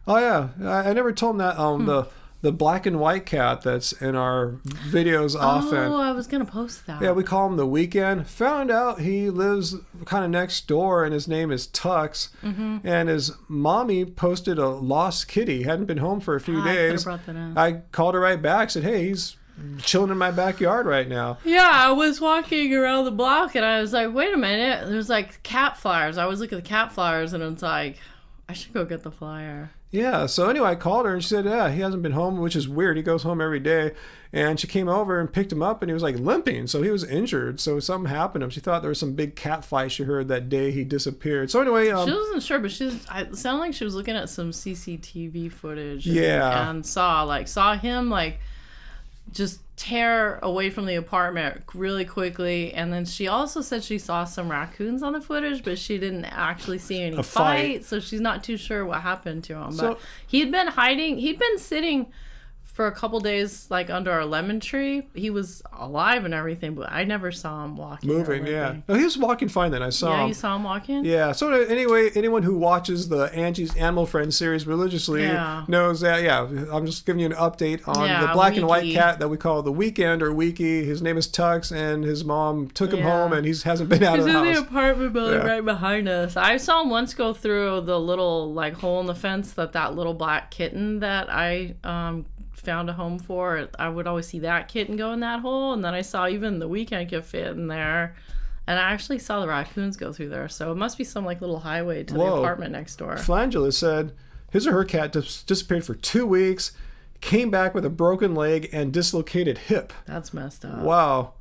Oh yeah, I never told them that. The black and white cat that's in our videos often. Oh, I was going to post that. Yeah, we call him the Weekend. Found out he lives kind of next door, and his name is Tux. And his mommy posted a lost kitty. Hadn't been home for a few I could've days. brought that up. I called her right back. Said, "Hey, he's chilling in my backyard right now." Yeah, I was walking around the block and I was like, wait a minute. There's like cat flyers. I always look at the cat flyers and it's like, I should go get the flyer. Yeah, so anyway, I called her and she said, yeah, he hasn't been home, which is weird. He goes home every day. And she came over and picked him up and he was like limping. So he was injured. So something happened to him. She thought there was some big cat fight she heard that day he disappeared. So anyway. She wasn't sure, but it sounded like she was looking at some CCTV footage. Yeah. And saw him like just tear away from the apartment really quickly. And then she also said she saw some raccoons on the footage, but she didn't actually see any fight. So she's not too sure what happened to him. But he'd been hiding. He'd been sitting for a couple days like under our lemon tree. He was alive and everything, but I never saw him walking. Moving, yeah. No, he was walking fine then. I saw him. Yeah, you saw him walking? Yeah. So anyway, anyone who watches the Angie's Animal Friends series religiously knows that, yeah, I'm just giving you an update on the black and white cat that we call the Weekend or Weekie. His name is Tux, and his mom took him home, and he hasn't been out of the house. He's in the apartment building right behind us. I saw him once go through the little like hole in the fence that little black kitten that I found a home for. I would always see that kitten go in that hole, and then I saw even the Weekend get fit in there, and I actually saw the raccoons go through there. So it must be some like little highway to the apartment next door. Flangela said his or her cat disappeared for 2 weeks, came back with a broken leg and dislocated hip. That's messed up. Wow.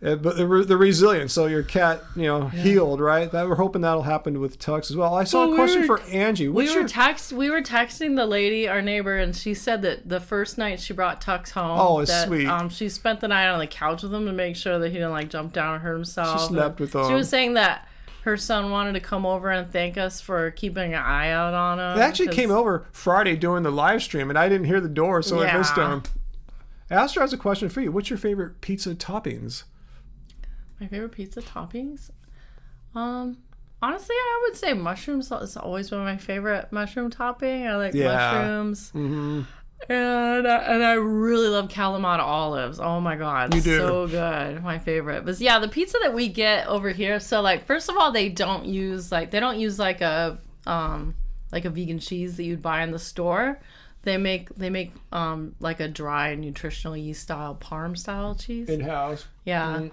But the resilience, so your cat, healed, right? We're hoping that'll happen with Tux as well. I saw a question for Angie. We were texting the lady, our neighbor, and she said that the first night she brought Tux home. Oh, it's sweet. She spent the night on the couch with him to make sure that he didn't like jump down and hurt himself. She slept with him. She was saying that her son wanted to come over and thank us for keeping an eye out on him. They actually came over Friday during the live stream, and I didn't hear the door, so I missed him. Astra has a question for you. What's your favorite pizza toppings? My favorite pizza toppings? Honestly, I would say mushrooms has always been my favorite mushroom topping. I like mushrooms. Mm-hmm. And I really love Kalamata olives. Oh my god, you do. So good. My favorite. But yeah, the pizza that we get over here, so like first of all, they don't use like a vegan cheese that you'd buy in the store. They make like a dry nutritional yeast style parm style cheese. In-house. Yeah. Mm-hmm.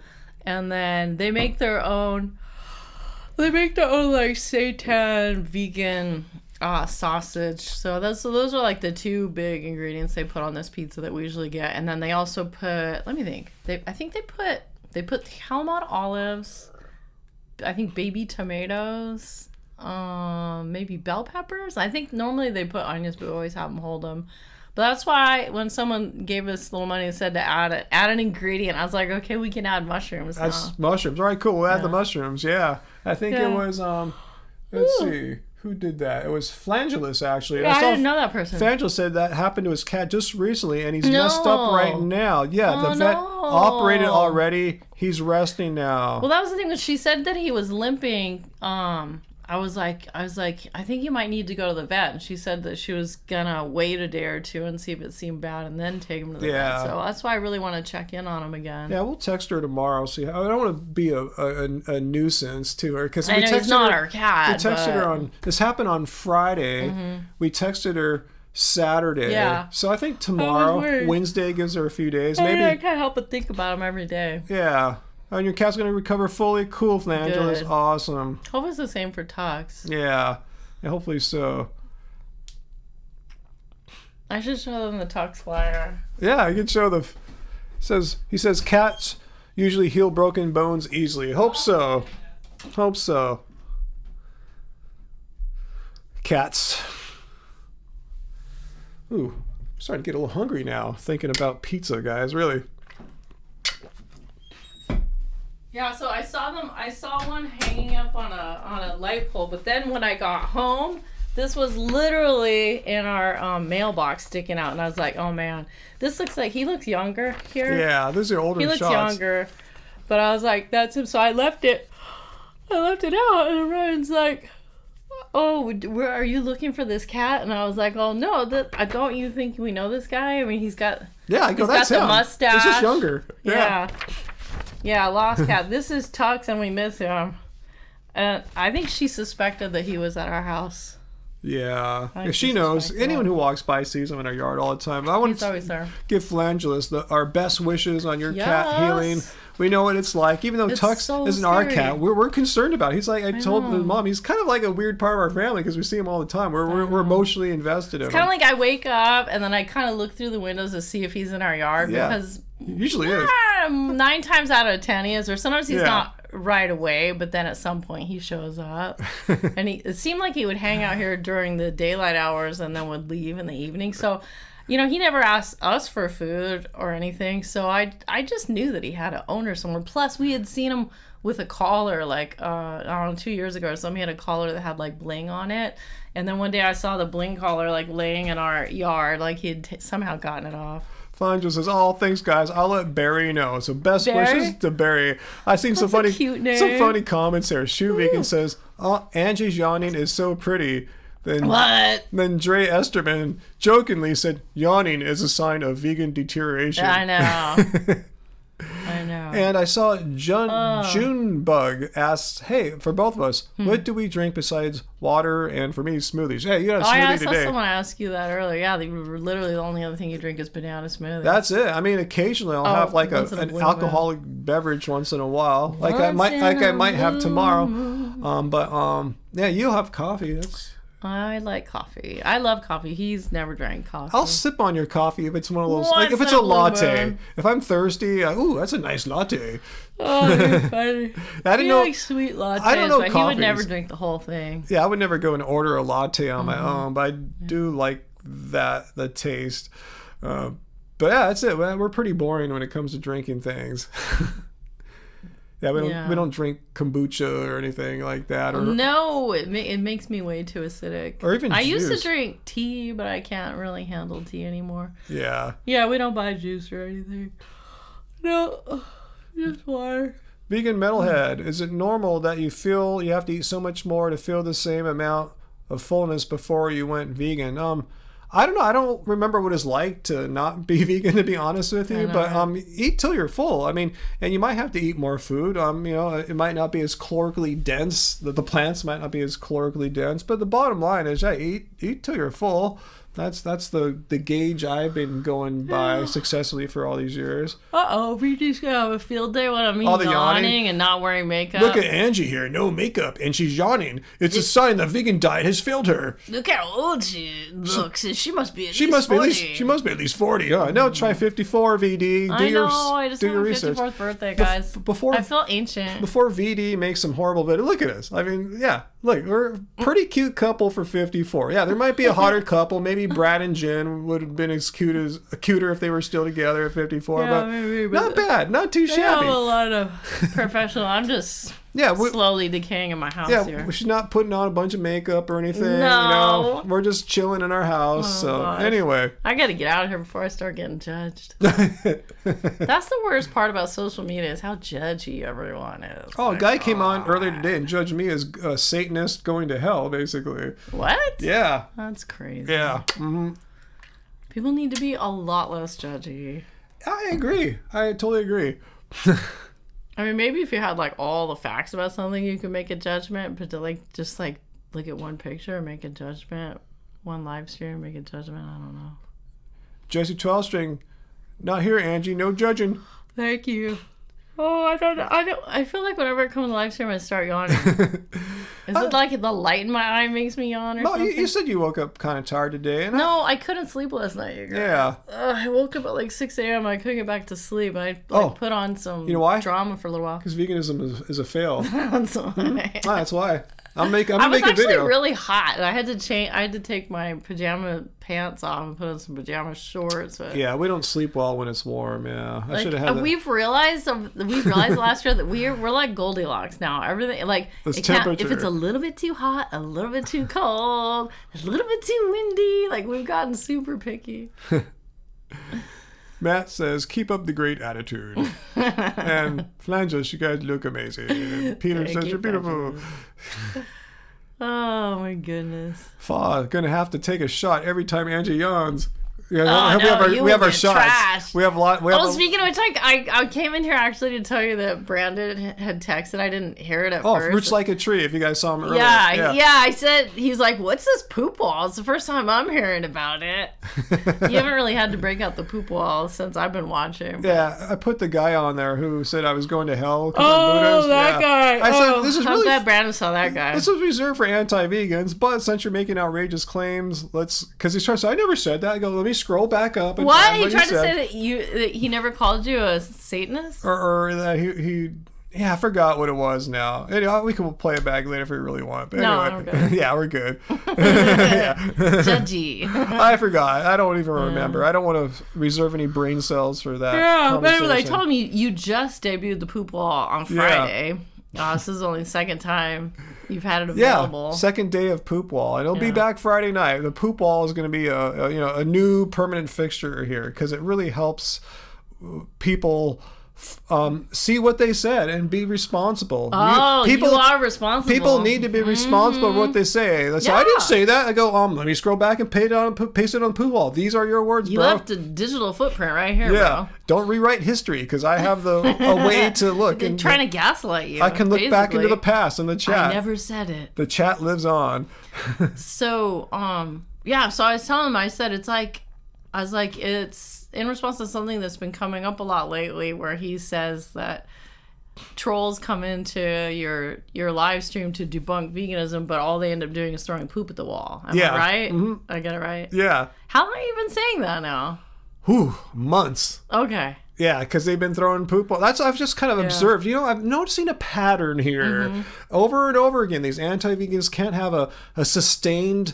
And then they make their own like seitan vegan sausage. So those are like the two big ingredients they put on this pizza that we usually get. And then they also put, let me think. I think they put Kalamata olives, I think baby tomatoes, maybe bell peppers. I think normally they put onions, but we always have them hold them. But that's why when someone gave us a little money and said to add an ingredient, I was like, okay, we can add mushrooms now. That's mushrooms. All right, cool. We'll add the mushrooms. Yeah. I think it was, let's see. Who did that? It was Flangelus, actually. Yeah, I didn't know that person. Flangelus said that happened to his cat just recently, and he's messed up right now. Yeah, the vet operated already. He's resting now. Well, that was the thing. When she said that he was limping, I was like, I think you might need to go to the vet. And she said that she was gonna wait a day or two and see if it seemed bad, and then take him to the vet. So that's why I really want to check in on him again. Yeah, we'll text her tomorrow. See, I don't want to be a nuisance to her because I know he's not our cat. We texted her on. This happened on Friday. Mm-hmm. We texted her Saturday. Yeah. So I think tomorrow, Wednesday, gives her a few days. Maybe I can't help but think about him every day. Yeah. And your cat's going to recover fully. Cool, Flangela. That's awesome. Hope it's the same for Tux. Yeah. Hopefully so. I should show them the Tux flyer. Yeah, you can show the... He says cats usually heal broken bones easily. Hope so. Cats. Ooh. starting to get a little hungry now, thinking about pizza, guys, really. Yeah, so I saw one hanging up on a light pole, but then when I got home, this was literally in our mailbox sticking out, and I was like, oh man, this looks like he looks younger here. Yeah, those are older shots. He looks younger, but I was like, that's him. So I left it out, and Ryan's like, oh, where are you looking for this cat? And I was like, oh no, don't you think we know this guy? I mean, he's got that's the him. mustache. He's just younger. Yeah, lost cat. This is Tux, and we miss him. And I think she suspected that he was at our house. Yeah, if she knows. Anyone who walks by sees him in our yard all the time. I want to give Phalangelus our best wishes on your cat healing. We know what it's like. Even though Tux isn't our cat, we're concerned about it. He's like, I told his mom, he's kind of like a weird part of our family because we see him all the time. We're emotionally invested in him. It's kind of like I wake up and then I kind of look through the windows to see if he's in our yard because usually is. 9 times out of 10 he is, or sometimes he's not right away, but then at some point he shows up. And it seemed like he would hang out here during the daylight hours and then would leave in the evening. So, he never asked us for food or anything. So I just knew that he had an owner somewhere. Plus, we had seen him with a collar, like, I don't know, 2 years ago or something. He had a collar that had, like, bling on it. And then one day I saw the bling collar, like, laying in our yard, like he had somehow gotten it off. Flan says, "Oh, thanks, guys. I'll let Barry know." So best wishes to Barry. I've seen some funny comments here. Shoe Vegan says, "Oh, Angie's yawning is so pretty." Then Dre Esterman jokingly said, "Yawning is a sign of vegan deterioration." I know. I know. And I saw Junebug asked, "Hey, for both of us, what do we drink besides water and for me smoothies?" Hey, you got a smoothie today. I saw someone ask you that earlier. Yeah, literally the only other thing you drink is banana smoothie. That's it. I mean, occasionally I'll have like an alcoholic beverage once in a while, like I might have tomorrow. Yeah, you'll have coffee. I like coffee. I love coffee. He's never drank coffee. I'll sip on your coffee if it's one of those, like if it's a latte. If I'm thirsty, ooh, that's a nice latte. Oh, you're funny. I didn't know. Like sweet lattes, I don't know but coffees. He would never drink the whole thing. Yeah, I would never go and order a latte on my own, but I do like the taste. But yeah, that's it. We're pretty boring when it comes to drinking things. Yeah, we don't drink kombucha or anything like that. Or no, it makes me way too acidic. Or even I juice. used to drink tea, but I can't really handle tea anymore. Yeah. Yeah, we don't buy juice or anything. No, just water. Vegan Metalhead, is it normal that you feel you have to eat so much more to feel the same amount of fullness before you went vegan? I don't know. I don't remember what it's like to not be vegan, to be honest with you. But eat till you're full. I mean, and you might have to eat more food. It might not be as calorically dense. The plants might not be as calorically dense. But the bottom line is, eat till you're full. That's the gauge I've been going by successfully for all these years. VG's gonna have a field day when I'm yawning yawning and not wearing makeup. Look at Angie here, no makeup, and she's yawning. It's a sign the vegan diet has failed her. Look how old she looks. She must be at least 40. She must be at least 40. Huh? No, try 54, VD. I just had my research. 54th birthday, guys. I feel ancient. Before VD makes some horrible video. Look at us. I mean, yeah. Look, we're a pretty cute couple for 54. Yeah, there might be a hotter couple. Maybe Brad and Jen would have been cuter if they were still together at 54. Yeah, but maybe, not bad. Not too shabby. I have a lot of professional. I'm just slowly decaying in my house here. She's not putting on a bunch of makeup or anything. No. We're just chilling in our house. Anyway. I got to get out of here before I start getting judged. That's the worst part about social media is how judgy everyone is. Oh, a guy came on earlier today and judged me as a Satanist going to hell, basically. What? Yeah. That's crazy. Yeah. Mm-hmm. People need to be a lot less judgy. I agree. I totally agree. I mean, maybe if you had like all the facts about something, you could make a judgment. But to just look at one picture and make a judgment, one live stream, make a judgment. I don't know. Jesse 12 string, not here, Angie. No judging. Thank you. Oh, I don't. I feel like whenever I come on the live stream, I start yawning. Is it like the light in my eye makes me yawn or something? No, you said you woke up kind of tired today. And I couldn't sleep last night. Yeah. I woke up at like 6 a.m. I couldn't get back to sleep. I put on some drama for a little while. Because veganism is a fail. That's why. That's why. I'm gonna I was make a actually video. really hot. And I had to change. I had to take my pajama pants off and put on some pajama shorts. But Yeah, we don't sleep well when it's warm. Yeah, I should have had that. We've realized last year that we're like Goldilocks now. Everything like This it can't, if temperature. it's a little bit too hot, a little bit too cold, a little bit too windy, like we've gotten super picky. Matt says, "Keep up the great attitude." And Flanges, you guys look amazing. And Peter Thank says, you, "You're beautiful." Oh my goodness. Faw, gonna have to take a shot every time Angie yawns. Yeah, Oh, no, you we have will our get shots. trashed. We have a lot. We have Speaking of which, I came in here actually to tell you that Brandon had texted. I didn't hear it at first. Roots Like a Tree, if you guys saw him earlier. Yeah. I said, he's like, what's this poop wall? It's the first time I'm hearing about it. You haven't really had to break out the poop wall since I've been watching. Yeah, I put the guy on there who said I was going to hell. 'Cause I'm Oh, Buddhist. that guy. I said, this is I'm really glad Brandon saw that guy. This was reserved for anti-vegans, but since you're making outrageous claims, because he's trying to say, I never said that. I go, let me scroll back up. And What? find He tried to said. say that he never called you a Satanist? Or that he I forgot what it was now. Anyway, we can play it back later if we really want. But No, anyway, I'm good. yeah, we're good. Yeah. Judgy. I forgot. I don't even remember. I don't want to reserve any brain cells for that. Yeah, but anyway, I conversation. told him you just debuted the poop wall on Friday. This is only the second time you've had it available. Yeah, second day of Poop Wall, and it'll be back Friday night. The Poop Wall is going to be a new permanent fixture here because it really helps people see what they said and be responsible. You are responsible. People need to be responsible for what they say. So I didn't say that. I go, let me scroll back and paste it on the Poop Wall. These are your words, You bro. left a digital footprint right here, Yeah, bro. don't rewrite history because I have a way to look. They're and trying to gaslight you. I can look back into the basically. past in the chat. I never said it. The chat lives on. So, so I was telling him, it's in response to something that's been coming up a lot lately where he says that trolls come into your live stream to debunk veganism, but all they end up doing is throwing poop at the wall. Am I right? Mm-hmm. I get it right? Yeah. How long have you been saying that now? Months. Okay. Yeah, because they've been throwing poop. That's I've just kind of observed. I'm noticing a pattern here. Over and over again. These anti-vegans can't have a sustained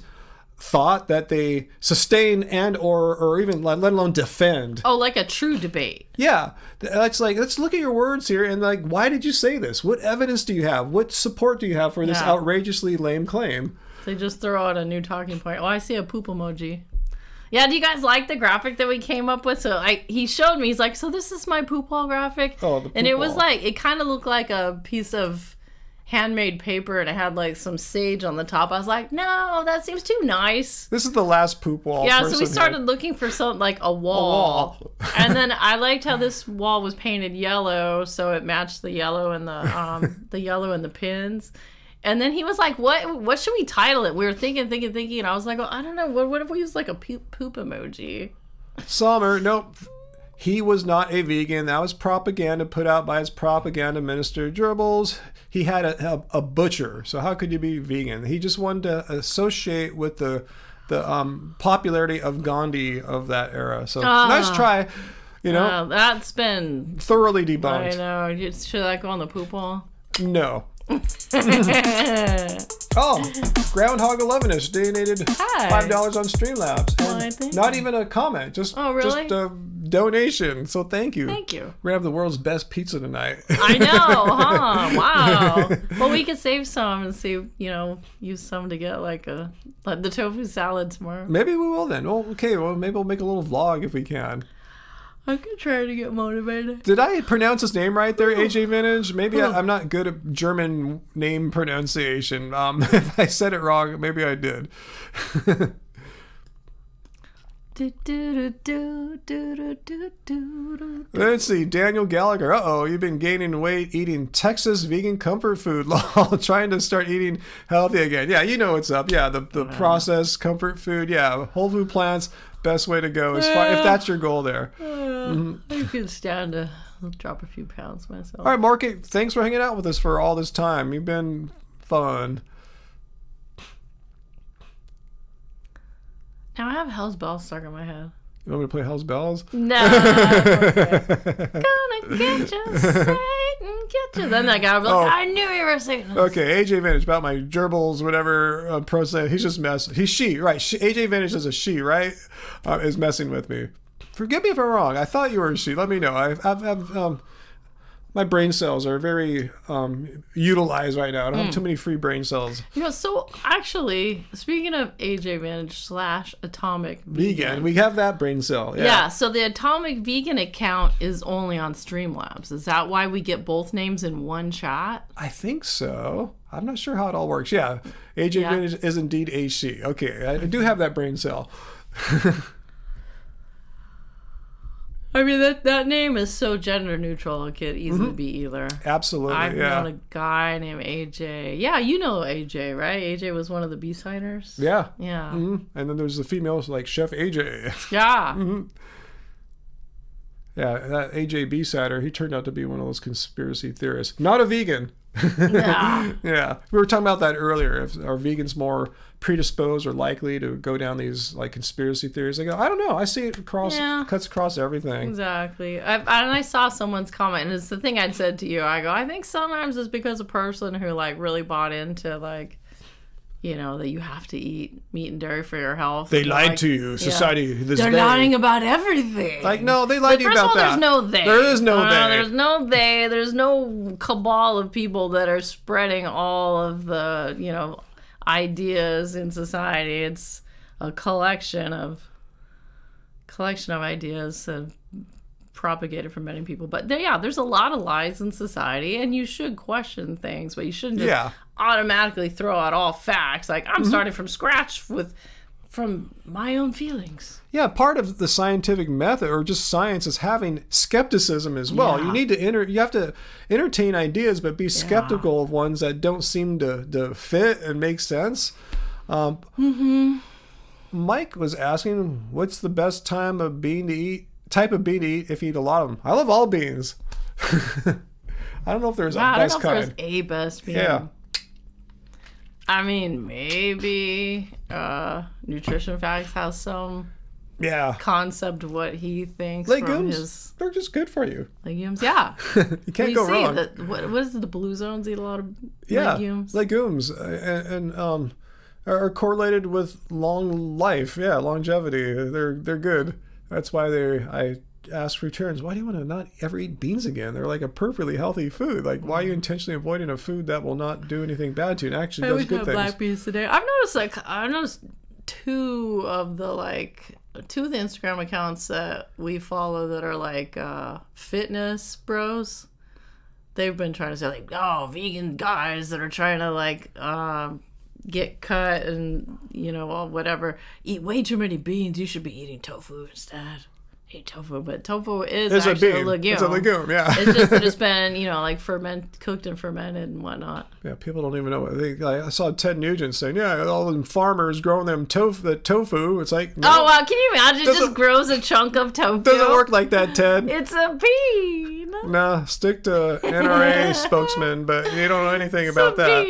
thought that they sustain and or even let alone defend. Oh, like a true debate. Yeah, that's like, let's look at your words here and like, why did you say this? What evidence do you have? What support do you have for this outrageously lame claim? They just throw out a new talking point. Oh, I see a poop emoji. Yeah, do you guys like the graphic that we came up with? So he showed me, he's like, so this is my poop wall graphic. Oh, the poop And it was wall. like, it kind of looked like a piece of handmade paper and it had like some sage on the top. I was like, no, that seems too nice. This is the last poop wall. Yeah, so we person started here. looking for something like a wall. And then I liked how this wall was painted yellow, so it matched the yellow and the yellow and the pins. And then he was like, what should we title it? We were thinking, and I was like, well, I don't know. What if we use like a poop emoji? Sommer, nope. He was not a vegan. That was propaganda put out by his propaganda minister, Gerbils. He had a butcher. So how could you be vegan? He just wanted to associate with the popularity of Gandhi of that era. So nice try. That's been Thoroughly debunked. I know. Should that go on the poop wall? No. Oh, Groundhog 11ish donated $5 on Streamlabs. And thank not even a comment, just really? just a donation. So thank you. Thank you. We're gonna have the world's best pizza tonight. I know, huh? Wow. Well, we could save some and see, use some to get like the tofu salad tomorrow. Maybe we will then. Oh, okay. Well, maybe we'll make a little vlog if we can. I could try to get motivated. Did I pronounce his name right there, AJ Vintage? Maybe I'm not good at German name pronunciation. If I said it wrong, maybe I did. Let's see, Daniel Gallagher. You've been gaining weight eating Texas vegan comfort food. Trying to start eating healthy again. Yeah, you know what's up. Yeah, the processed comfort food. Yeah, whole food plants. Best way to go is far, if that's your goal there. I could stand to drop a few pounds myself. All right, Mark, thanks for hanging out with us for all this time. You've been fun. Now I have Hell's Bells stuck in my head. You want me to play Hell's Bells? No. Okay. Gonna get you, Satan. get you. Then that guy was like, I knew you were saying this. Okay, AJ Vintage, about my gerbils, whatever, process. He's just messing. He's she, right? AJ Vintage is a she, right? Is messing with me. Forgive me if I'm wrong. I thought you were a she. Let me know. I've my brain cells are very utilized right now. I don't have too many free brain cells. So actually, speaking of AJ Vantage / Atomic Vegan. We have that brain cell. Yeah, so the Atomic Vegan account is only on Streamlabs. Is that why we get both names in one chat? I think so. I'm not sure how it all works. Yeah, AJ Vintage is indeed a she. Okay, I do have that brain cell. I mean, that name is so gender neutral, it could easily be either. Absolutely, I've known a guy named AJ. Yeah, you know AJ, right? AJ was one of the B-siders. Yeah. Yeah. Mm-hmm. And then there's the females like Chef AJ. Yeah. Mm-hmm. Yeah, that AJ B-sider, he turned out to be one of those conspiracy theorists. Not a vegan. Yeah. Yeah. We were talking about that earlier. Are vegans more predisposed or likely to go down these like conspiracy theories? I go, I don't know. I see it cuts across everything. Exactly. I saw someone's comment, and it's the thing I'd said to you. I go, I think sometimes it's because a person who like really bought into like, that you have to eat meat and dairy for your health. They lied to you, society. They're lying about everything. Like, no, they lied to you about that. There's no they. There is no they. There's no they. There's no cabal of people that are spreading all of the, ideas in society. It's a collection of ideas propagated from many people. But there's a lot of lies in society, and you should question things, but you shouldn't just automatically throw out all facts. Like, I'm starting from scratch from my own feelings. Yeah, part of the scientific method or just science is having skepticism as well. Yeah. You need to you have to entertain ideas, but be skeptical of ones that don't seem to fit and make sense. Mike was asking, what's the best type of bean to eat if you eat a lot of them? I love all beans. I don't know if there's a best kind. There's a best bean. Yeah. I mean, maybe Nutrition Facts has some concept of what he thinks legumes. They're just good for you. Legumes, yeah. You can't go wrong. What is it, the blue zones eat a lot of legumes? Legumes and are correlated with long life. Yeah, longevity. They're good. That's why I ask returns, why do you want to not ever eat beans again? They're like a perfectly healthy food. Like, why are you intentionally avoiding a food that will not do anything bad to you and actually does good things? Black beans today. I've noticed two of the Instagram accounts that we follow that are like fitness bros. They've been trying to say like, vegan guys that are trying to get cut and whatever, eat way too many beans. You should be eating tofu instead. Eat tofu, but tofu is actually a legume. It's a legume, yeah. It's just that it's been cooked and fermented and whatnot. Yeah, people don't even know what I saw Ted Nugent saying, all them farmers growing them tofu. It's like, no, can you imagine? Just grows a chunk of tofu. Doesn't work like that, Ted. It's a bean. Nah, stick to NRA spokesman, but you don't know anything about that.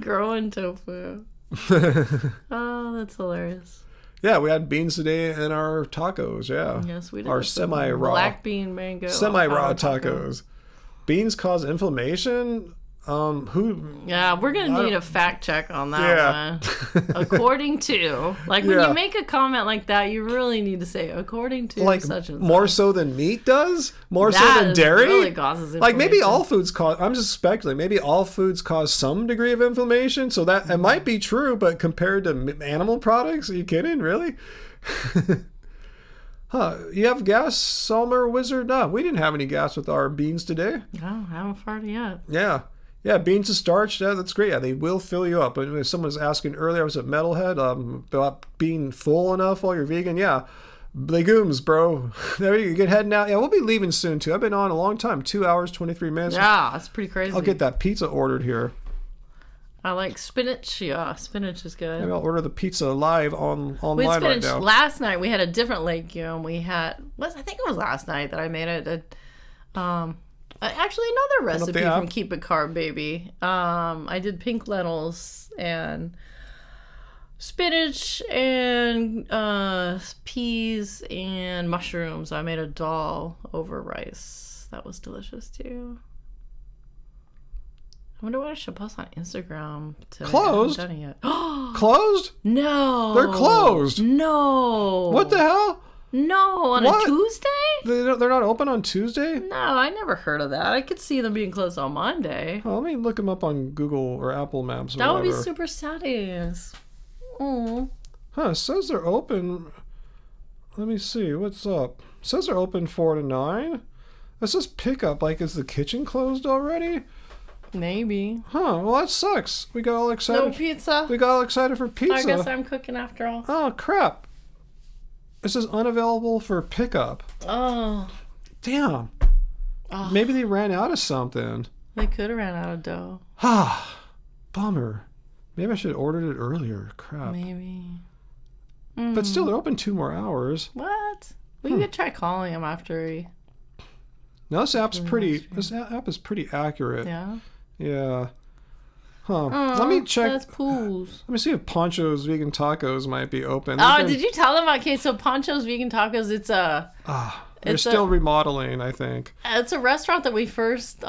Growing tofu. Oh, that's hilarious. Yeah, we had beans today in our tacos. Yeah. Yes, we did. Our semi-raw. Black bean mango. Semi-raw tacos. Beans cause inflammation? Yeah, we're gonna need a fact check on that one. According to, when you make a comment like that, you really need to say according to such and such. More so than meat does? More so than dairy? Really causes inflammation. Like maybe all foods cause. I'm just speculating. Maybe all foods cause some degree of inflammation. So that it might be true, but compared to animal products, are you kidding? Really? You have gas, Salmer Wizard? No, we didn't have any gas with our beans today. No, haven't farted yet. Yeah. Yeah, beans and starch, that's great. Yeah, they will fill you up. And someone was asking earlier, I was at Metalhead, about being full enough while you're vegan. Yeah, legumes, bro. There you get heading out. Yeah, we'll be leaving soon, too. I've been on a long time, 2 hours, 23 minutes. Yeah, that's pretty crazy. I'll get that pizza ordered here. I like spinach. Yeah, spinach is good. Maybe I'll order the pizza live online right now. Last night we had a different legume. I think it was last night that I made it. Actually, another recipe from Keep It Carb Baby. I did pink lentils and spinach and peas and mushrooms. I made a dal over rice. That was delicious too. I wonder what I should post on Instagram today. Closed? I haven't done it yet. Closed? No. They're closed. No. What the hell? No, on What? a Tuesday? They're not open on Tuesday? No, I never heard of that. I could see them being closed on Monday. Oh, let me look them up on Google or Apple Maps or That would be whatever. super saddies. Oh. Huh, it says they're open. Let me see, what's up? It says they're open 4 to 9. This says pickup, like is the kitchen closed already? Maybe. Huh, well that sucks. We got all excited. No pizza? We got all excited for pizza. I guess I'm cooking after all. Oh, crap. It says unavailable for pickup. Oh. Damn. Oh. Maybe they ran out of something. They could have ran out of dough. Ah, bummer. Maybe I should have ordered it earlier. Crap. Maybe. But still, they're open 2 more hours. What? Well, you could try calling him after he... Now this app's pretty. This app is pretty accurate. Yeah? Yeah. Huh. Let me check. That's pools. Let me see if Poncho's Vegan Tacos might be open. Oh, did you tell them? Okay, so Poncho's Vegan Tacos, it's a... They're still remodeling, I think. It's a restaurant that we first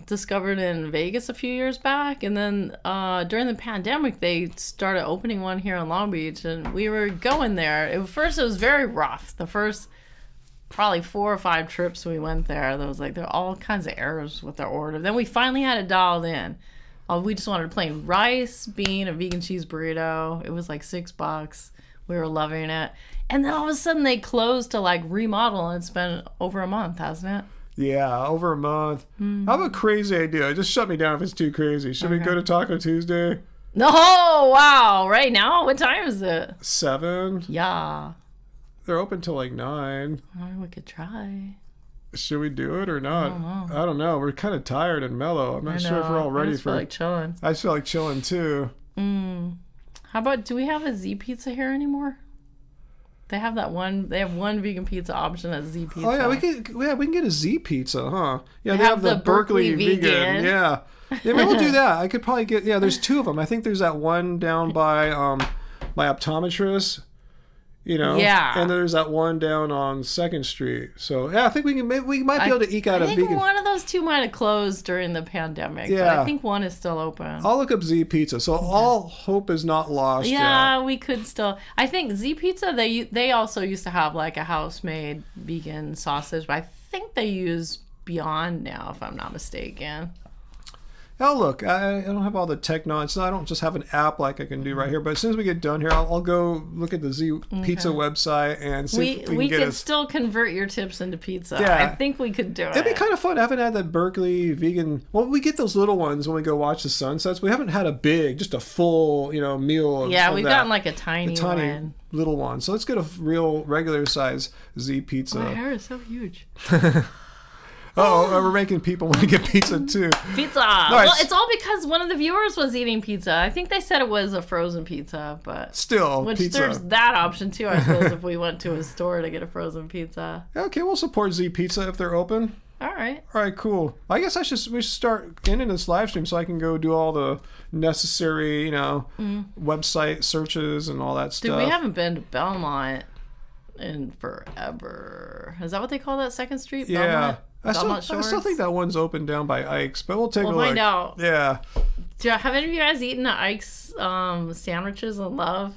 discovered in Vegas a few years back, and then during the pandemic, they started opening one here in Long Beach, and we were going there. At first, it was very rough. The first probably 4 or 5 trips we went there, there were all kinds of errors with our order. Then we finally had it dialed in. We just wanted plain rice, bean, a vegan cheese burrito. It was like $6. We were loving it. And then all of a sudden they closed to like remodel, and it's been over a month, hasn't it? Yeah, over a month. I have a crazy idea. Just shut me down if it's too crazy. Should we go to Taco Tuesday? No, wow. Right now? What time is it? 7? Yeah. They're open till like 9. Oh, we could try. Should we do it or not? I don't know. We're kind of tired and mellow. I'm not sure if we're all ready I just feel like chilling. I just feel like chilling too. How about, do we have a Z pizza here anymore? They have that one. They have one vegan pizza option at Z Pizza. Oh yeah, we can get a Z pizza, huh? Yeah, They have the Berkeley vegan. Yeah, maybe we'll do that. I could probably get. Yeah, there's 2 of them. I think there's that one down by my optometrist. You know. Yeah. And there's that one down on 2nd Street. So yeah, I think we might be able to eke out a I think vegan. one of those 2 might have closed during the pandemic. But Yeah. I think one is still open. I'll look up Z Pizza. So all hope is not lost Yeah, yet. we could still. I think Z Pizza, they also used to have like a house-made vegan sausage, but I think they use Beyond now, if I'm not mistaken. Oh, look, I don't have all the technology. So I don't just have an app like I can do right here. But as soon as we get done here, I'll go look at the Z Pizza website and see if we We can could get still convert your tips into pizza. Yeah. I think we could do it. It'd be kind of fun. I haven't had that Berkeley vegan. Well, we get those little ones when we go watch the sunsets. We haven't had a big, just a full, meal. Of we've that. gotten like a tiny one. little one. So let's get a real regular size Z Pizza. My hair is so huge. We're making people want to get pizza too. Pizza. right. Well, it's all because one of the viewers was eating pizza. I think they said it was a frozen pizza, but Still, which pizza. there's that option too, I suppose, if we went to a store to get a frozen pizza. Okay, we'll support Z Pizza if they're open. All right. All right, cool. I guess we should start ending this live stream so I can go do all the necessary, website searches and all that stuff. Dude, we haven't been to Belmont in forever. Is that what they call that 2nd Street? Yeah. Belmont? I Belmont still Shores? think that one's open down by Ike's, but we'll take a look. We'll find out. Yeah. Have any of you guys eaten Ike's sandwiches in Love?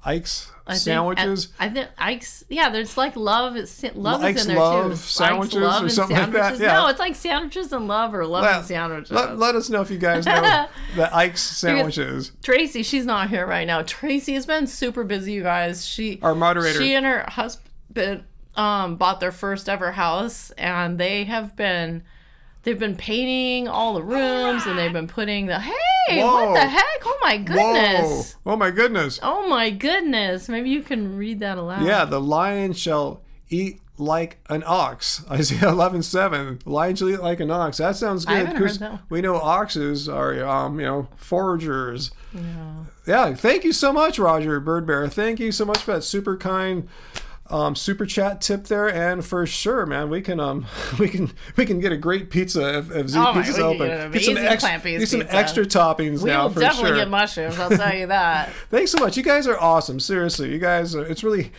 Ike's I think- sandwiches. I think Ike's. Yeah, there's like Love. Love Ike's is in there Love too. sandwiches Ike's Love or and something like that? sandwiches. Yeah. No, it's like sandwiches and love or love and sandwiches. Let us know if you guys know the Ike's sandwiches. Tracy, she's not here right now. Tracy has been super busy, you guys. Our moderator. She and her husband bought their first ever house, and they've been painting all the rooms, and they've been putting Whoa. What the heck? Oh my goodness. Whoa. Oh my goodness. Oh my goodness. Maybe you can read that aloud. Yeah, the lion shall eat like an ox. Isaiah 11:7. The lion shall eat like an ox. That sounds good. I haven't heard that one. We know oxes are, foragers. Yeah. Thank you so much, Roger Birdbear. Thank you so much for that super kind super chat tip there, and for sure, man, we can we can get a great pizza if Z Pizza's open. Get some extra toppings now for sure. We'll definitely get mushrooms, I'll tell you that. Thanks so much. You guys are awesome. Seriously, you guys are, it's really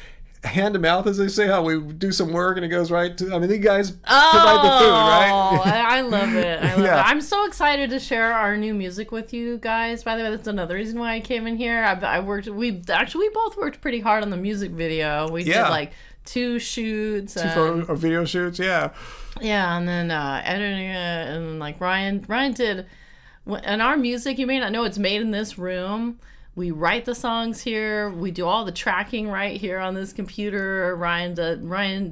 hand to mouth, as they say, how we do some work and it goes right to, I mean, you guys provide the food, right? I love it. I'm so excited to share our new music with you guys. By the way, that's another reason why I came in here. We both worked pretty hard on the music video. We did like 2 shoots. 2 photo or video shoots, yeah. Yeah, and then editing it, and like Ryan did, and our music, you may not know, it's made in this room. We write the songs here. We do all the tracking right here on this computer. Ryan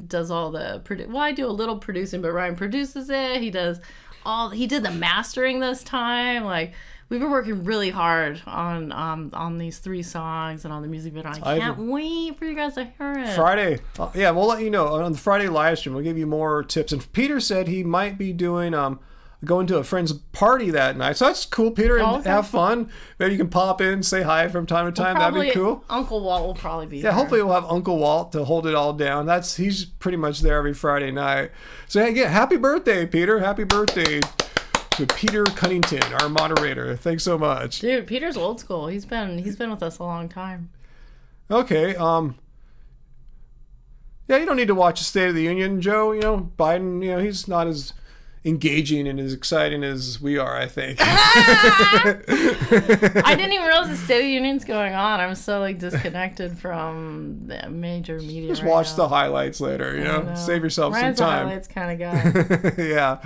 does all the I do a little producing, but Ryan produces it. He did the mastering this time. Like, we've been working really hard on these 3 songs and on the music video. I can't wait for you guys to hear it. Friday. Yeah, we'll let you know on the Friday live stream. We'll give you more tips. And Peter said he might be doing going to a friend's party that night. So that's cool, Peter, and have fun. Maybe you can pop in, say hi from time to time. That'd be cool. Uncle Walt will probably be there. Yeah, hopefully we'll have Uncle Walt to hold it all down. He's pretty much there every Friday night. So yeah, happy birthday, Peter. Happy birthday to Peter Cunnington, our moderator. Thanks so much. Dude, Peter's old school. He's been with us a long time. Okay. Yeah, you don't need to watch the State of the Union, Joe. You know, Biden, he's not as engaging and as exciting as we are, I think. I didn't even realize the State of the Union's going on. I'm so disconnected from the major media. Just watch the highlights later, Save yourself Ryan's some time. Highlights kind of guy. Yeah.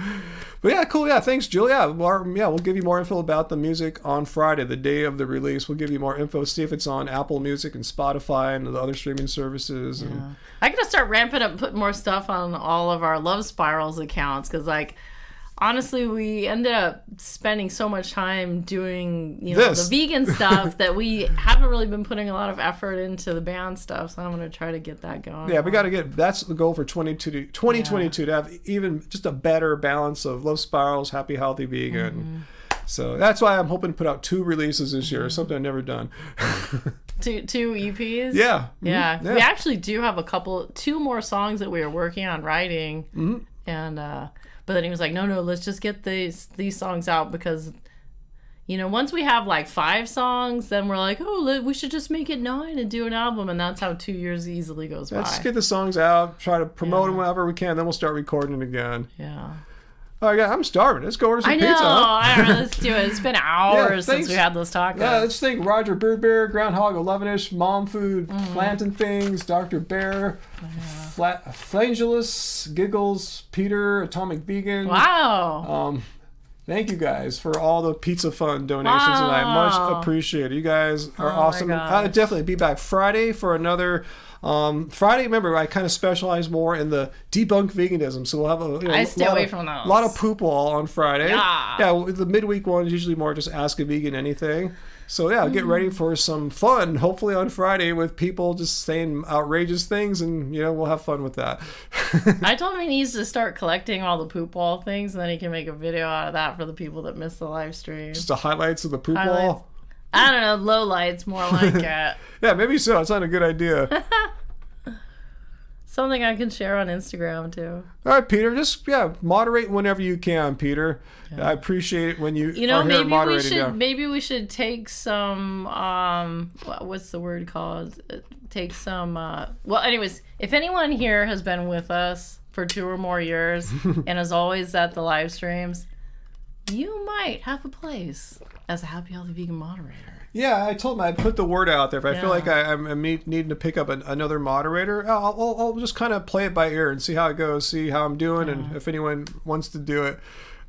But yeah, cool. Yeah, thanks, Julia. We'll give you more info about the music on Friday, the day of the release. We'll give you more info, see if it's on Apple Music and Spotify and the other streaming services. Yeah. And I gotta start ramping up, putting more stuff on all of our Love Spirals accounts, because honestly, we ended up spending so much time doing the vegan stuff that we haven't really been putting a lot of effort into the band stuff. So I'm gonna try to get that going. Yeah, we got to that's the goal for 2022 to have even just a better balance of Love Spirals, Happy Healthy Vegan. Mm-hmm. So that's why I'm hoping to put out 2 releases this year, something I've never done. 2 EPs? Yeah. Mm-hmm. Yeah. We actually do have 2 more songs that we are working on writing. Mm-hmm. And but then he was like, no, let's just get these songs out, because once we have 5 songs, then we're like, we should just make it 9 and do an album, and that's how 2 years easily goes by. Let's get the songs out, try to promote them whenever we can, then we'll start recording again. Yeah. Oh yeah, I'm starving. Let's go order some pizza. I know. Let's do it. It's been hours since we had those tacos. Yeah, let's thank Roger Birdbear, Groundhog 11ish, Mom Food, Planting Things, Dr. Bear, Flangulus, Giggles, Peter, Atomic Vegan. Wow. Thank you guys for all the pizza fund donations tonight. Much appreciated. You guys are awesome. I'll definitely be back Friday for another. Friday, remember, I kind of specialize more in the Debunk Veganism, so we'll have I stay away from those. A lot of poop wall on Friday. Yeah, the midweek one is usually more just ask a vegan anything. So yeah, get ready for some fun, hopefully on Friday, with people just saying outrageous things, and we'll have fun with that. I told him he needs to start collecting all the poop wall things, and then he can make a video out of that for the people that missed the live stream. Just the highlights of the poop wall? I don't know, low lights, more like it. Yeah, maybe so. It's not a good idea. Something I can share on Instagram too. All right, Peter. Just moderate whenever you can, Peter. Yeah. I appreciate it when you are here moderating. Maybe we should take some. What's the word called? Take some. Well, anyways, if anyone here has been with us for 2 or more years and is always at the live streams, you might have a place as a happy, healthy vegan moderator. Yeah, I told him I'd put the word out there. If I feel like I'm needing to pick up another moderator, I'll just kind of play it by ear and see how it goes, see how I'm doing, and if anyone wants to do it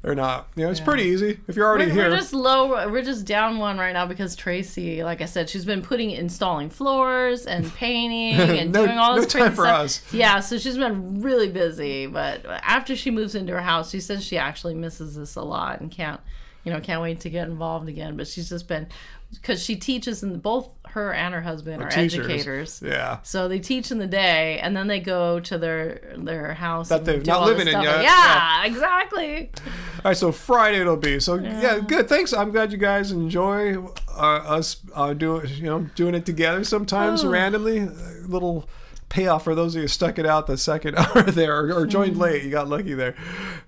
or not. It's pretty easy if you're already here. We're just down one right now because Tracy, like I said, she's been installing floors and painting and doing all this crazy time for stuff. Us. Yeah, so she's been really busy. But after she moves into her house, she says she actually misses this a lot and can't wait to get involved again. But she's just been, because she teaches, and both her and her husband are educators. Yeah. So they teach in the day, and then they go to their house that they're not living in yet. Yeah, exactly. All right, so Friday it'll be. So yeah, good. Thanks. I'm glad you guys enjoy us doing it together sometimes randomly. Little payoff for those of you who stuck it out the second hour there or joined late. You got lucky there.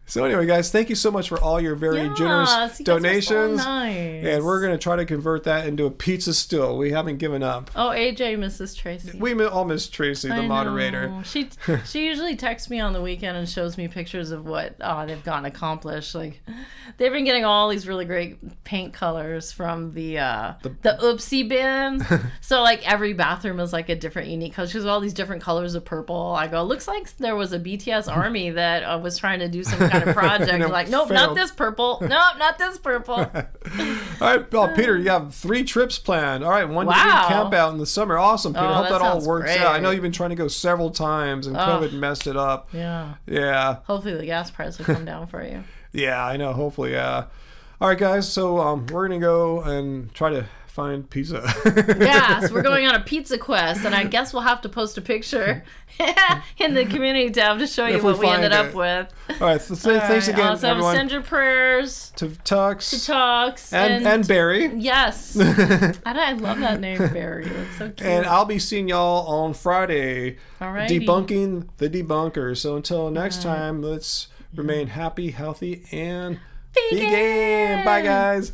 So anyway, guys, thank you so much for all your very generous donations. So nice. And we're going to try to convert that into a pizza still. We haven't given up. Oh, AJ misses Tracy. We all miss Tracy, the moderator. She usually texts me on the weekend and shows me pictures of what they've gotten accomplished. Like, they've been getting all these really great paint colors from the oopsie bin. So like every bathroom is like a different unique color. She has all these different colors of purple. I go, looks like there was a BTS army that was trying to do some kind of project. Like, nope, not this purple. Nope, not this purple. All right, well, Peter, you have 3 trips planned. All right, one to camp out in the summer. Awesome, Peter. Hope that all works out. I know you've been trying to go several times and COVID messed it up. Yeah. Hopefully the gas price will come down for you. Yeah, I know. Hopefully, yeah. All right, guys. So we're gonna go and try to find pizza. Yes, we're going on a pizza quest, and I guess we'll have to post a picture in the community tab to show you what we ended up with. All right, so thanks again, everyone. Send your prayers to Tux, and Barry. Yes, I love that name, Barry. It's so cute. And I'll be seeing y'all on Friday, debunking the debunkers. So until next time, let's remain happy, healthy, and vegan. Bye, guys.